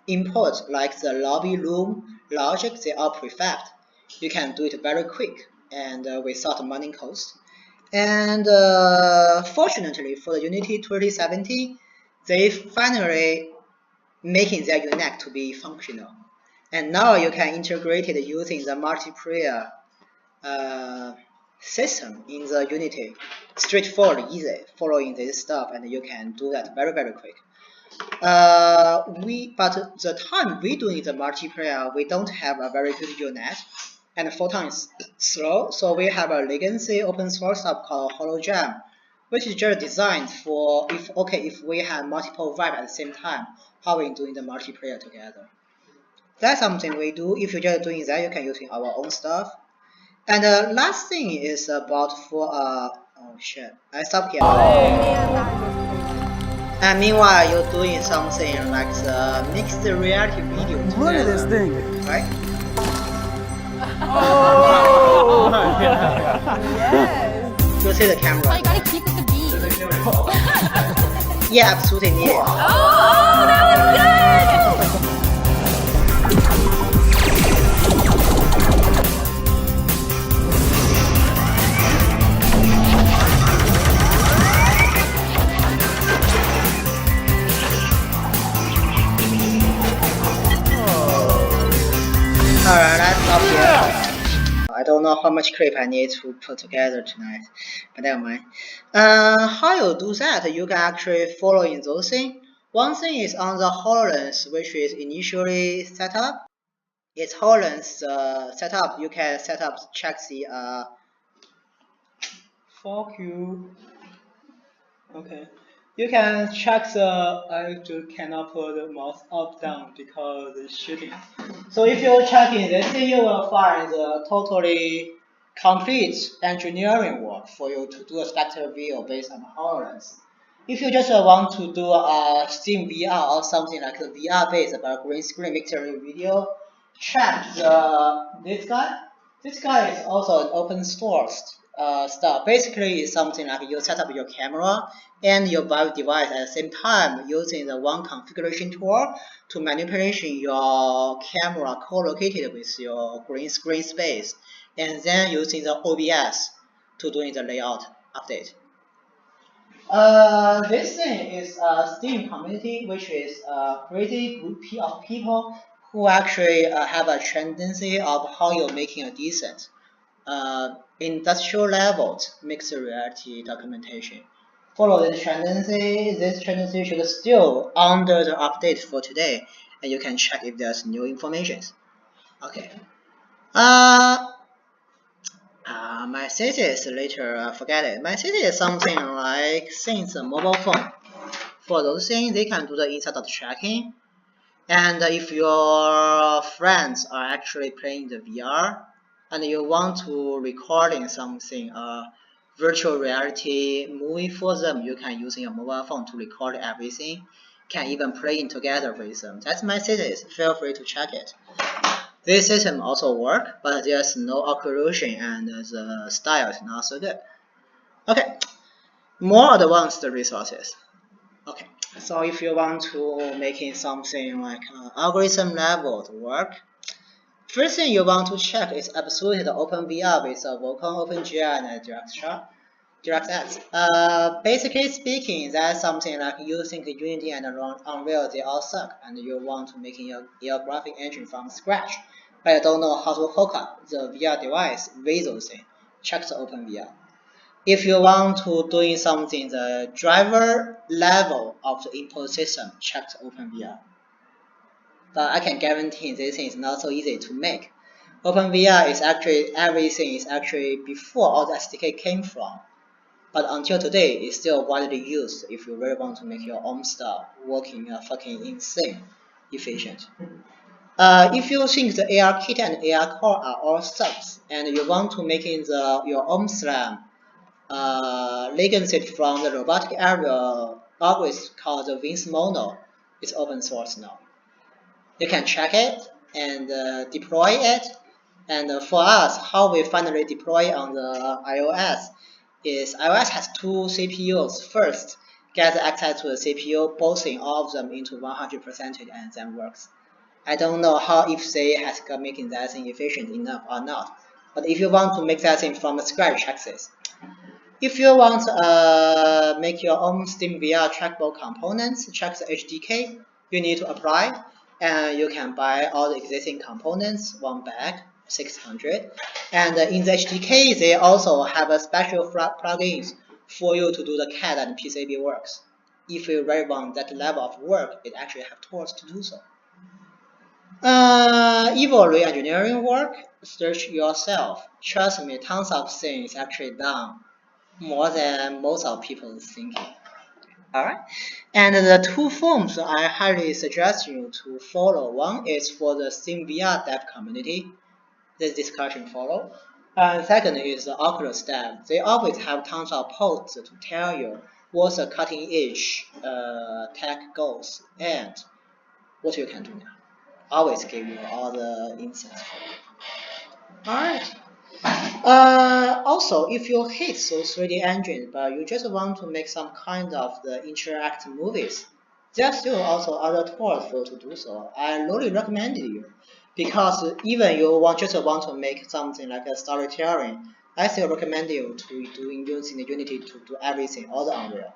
input like the lobby room logic, they are prefab. You can do it very quick and without money cost. And fortunately for the Unity 2017, they finally making their Unite to be functional. And now you can integrate it using the multiplayer system in the Unity. Straightforward, easy, following this stuff, and you can do that very quick. But the time we doing the multiplayer, we don't have a very good Unite, and photon is slow, so we have a legacy open source app called Hologram, which is just designed for if we have multiple vibe at the same time, how we doing the multiplayer together. That's something we do. If you're just doing that, you can use our own stuff. And the last thing is about for oh shit, I stopped here. And meanwhile, you're doing something like the mixed reality video together. Look at this thing, right? Oh! Yes. You see the camera. Oh, you gotta keep it the beat. Yeah, absolutely needed. Oh, that was good. Alright, let's stop here. I don't know how much clip I need to put together tonight, but never mind. How you do that, you can actually follow in those things. One thing is on the HoloLens, which is initially set up. It's HoloLens setup. You can set up, check the fuck you. Okay. You can check the, I just cannot put the mouse up down because it's shooting. So if you check in this, you will find the totally complete engineering work for you to do a spectral view based on HoloLens. If you just want to do a Steam VR or something like a VR based about green screen victory video, check this guy. This guy is also an open source stuff. Basically, it's something like you set up your camera and your Vive device at the same time using the one configuration tool to manipulation your camera co-located with your green screen space, and then using the OBS to doing the layout update. This thing is a Steam community, which is a crazy group of people who actually have a tendency of how you're making a decent industrial level mixed reality documentation. Follow this tendency should still under the update for today, and you can check if there's new information. Okay. My thesis later, forget it. My thesis is something like since a mobile phone. For those things, they can do the inside of tracking. And if your friends are actually playing the VR and you want to recording something, virtual reality movie for them, you can use your mobile phone to record everything. Can even play it together with them. That's my thesis. Feel free to check it. This system also works, but there's no occlusion and the style is not so good. Okay, more advanced resources. Okay, so if you want to making something like algorithm level work, first thing you want to check is absolutely the OpenVR with a Vulkan, OpenGL, and DirectX. Basically speaking, that's something like you think Unity and Unreal, they all suck, and you want to making your graphic engine from scratch, but you don't know how to hook up the VR device with those things. Check the OpenVR. If you want to doing something the driver level of the input system, check the OpenVR. But I can guarantee this thing is not so easy to make. OpenVR is actually, everything is actually before all the SDK came from. But until today, it's still widely used if you really want to make your own stuff working fucking insane efficient. If you think the AR kit and AR core are all sucks, and you want to make your own SLAM legacy from the robotic area algorithm called the Vince Mono, it's open source now. You can check it and deploy it. And for us, how we finally deploy on the iOS is iOS has two CPUs. First, get access to the CPU, boosting all of them into 100% and then works. I don't know how if they has got making that thing efficient enough or not. But if you want to make that thing from scratch, check this. If you want to make your own Steam VR trackable components, check the HDK. You need to apply, and you can buy all the existing components, one bag, 600. And in the HDK, they also have a special plugins for you to do the CAD and PCB works. If you really want that level of work, it actually have tools to do so. Evil re-engineering work, search yourself. Trust me, tons of things actually done more than most of people thinking. Alright, and the two forms I highly suggest you to follow. One is for the Steam VR dev community. This discussion follow. And second is the Oculus dev. They always have tons of posts to tell you what's the cutting edge tech goals and what you can do now. Always give you all the insights for you. Alright. Also, if you hate those 3D engines, but you just want to make some kind of the interactive movies, there's still also other tools for you to do so. I really recommend you, because even you just want to make something like a storytelling, I still recommend you to doing using the Unity to do everything, all the Unreal.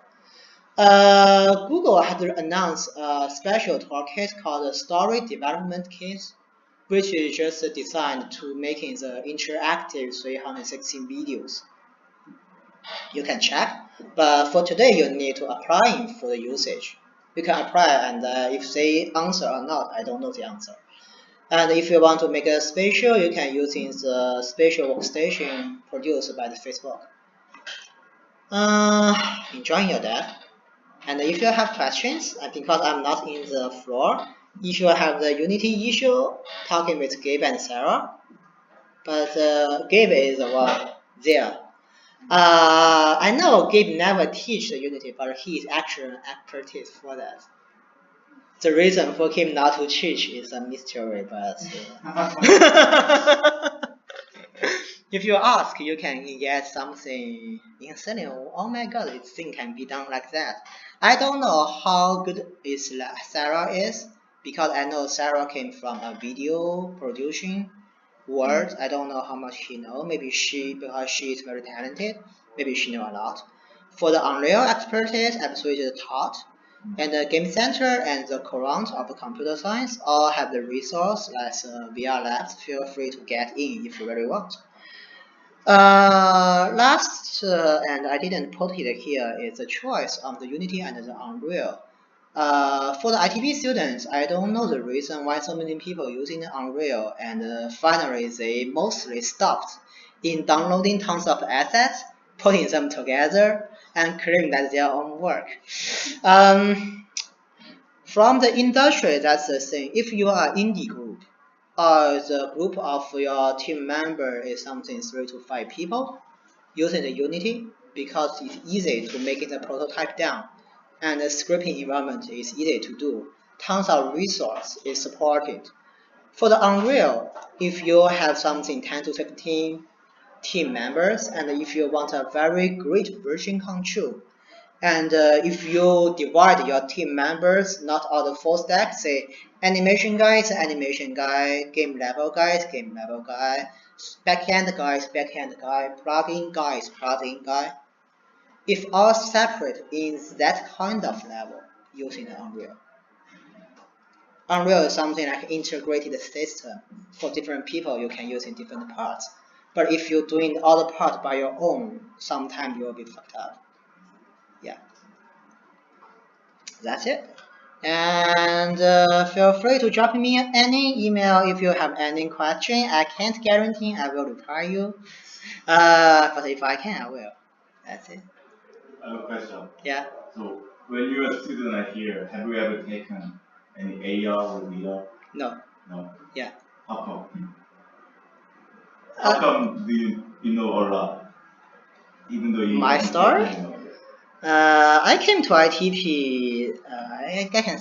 Google had announced a special toolkit called the Story Development Kit. which is just designed to making the interactive 316 videos. You can check, but for today you need to apply for the usage. You can apply, and if they answer or not, I don't know the answer. And if you want to make a spatial, you can use the spatial workstation produced by the Facebook. Enjoying your day. And if you have questions, because I'm not in the floor, if you have the Unity issue, talking with Gabe and Sarah. But Gabe is the one there. I know Gabe never teach the Unity, but he is actually an expertise for that. The reason for him not to teach is a mystery, but if you ask, you can get something insane. Oh my god, this thing can be done like that. I don't know how good Sarah is, because I know Sarah came from a video production world. I don't know how much she knows. Maybe because she is very talented, maybe she knows a lot. For the Unreal expertise, I'm switched taught. And the Game Center and the Courant of Computer Science all have the resource as VR Labs. Feel free to get in if you really want. Last, and I didn't put it here, is the choice of the Unity and the Unreal. For the ITB students, I don't know the reason why so many people using the Unreal, and finally they mostly stopped in downloading tons of assets, putting them together, and claiming that their own work. From the industry, that's the thing. If you are indie group, or the group of your team member is something 3 to 5 people using the Unity, because it's easy to make the prototype down, and the scripting environment is easy to do. Tons of resource is supported. For the Unreal, if you have something 10 to 15 team members, and if you want a very great version control, and if you divide your team members, not all the full stack, say animation guy is animation guy, game level guy is game level guy, backend guy is backend guy, plugin guy is plugin guy. If all separate in that kind of level using Unreal. Unreal is something like integrated system for different people you can use in different parts. But if you're doing all the parts by your own, sometimes you will be fucked up. Yeah. That's it. And feel free to drop me any email if you have any question. I can't guarantee I will reply you. But if I can, I will. That's it. I have a question. Yeah. So when you were a student here, have you ever taken any AR or VR? No. No. Yeah. How come? How come do you know a lot? Even though you my story? I came to ITP, I can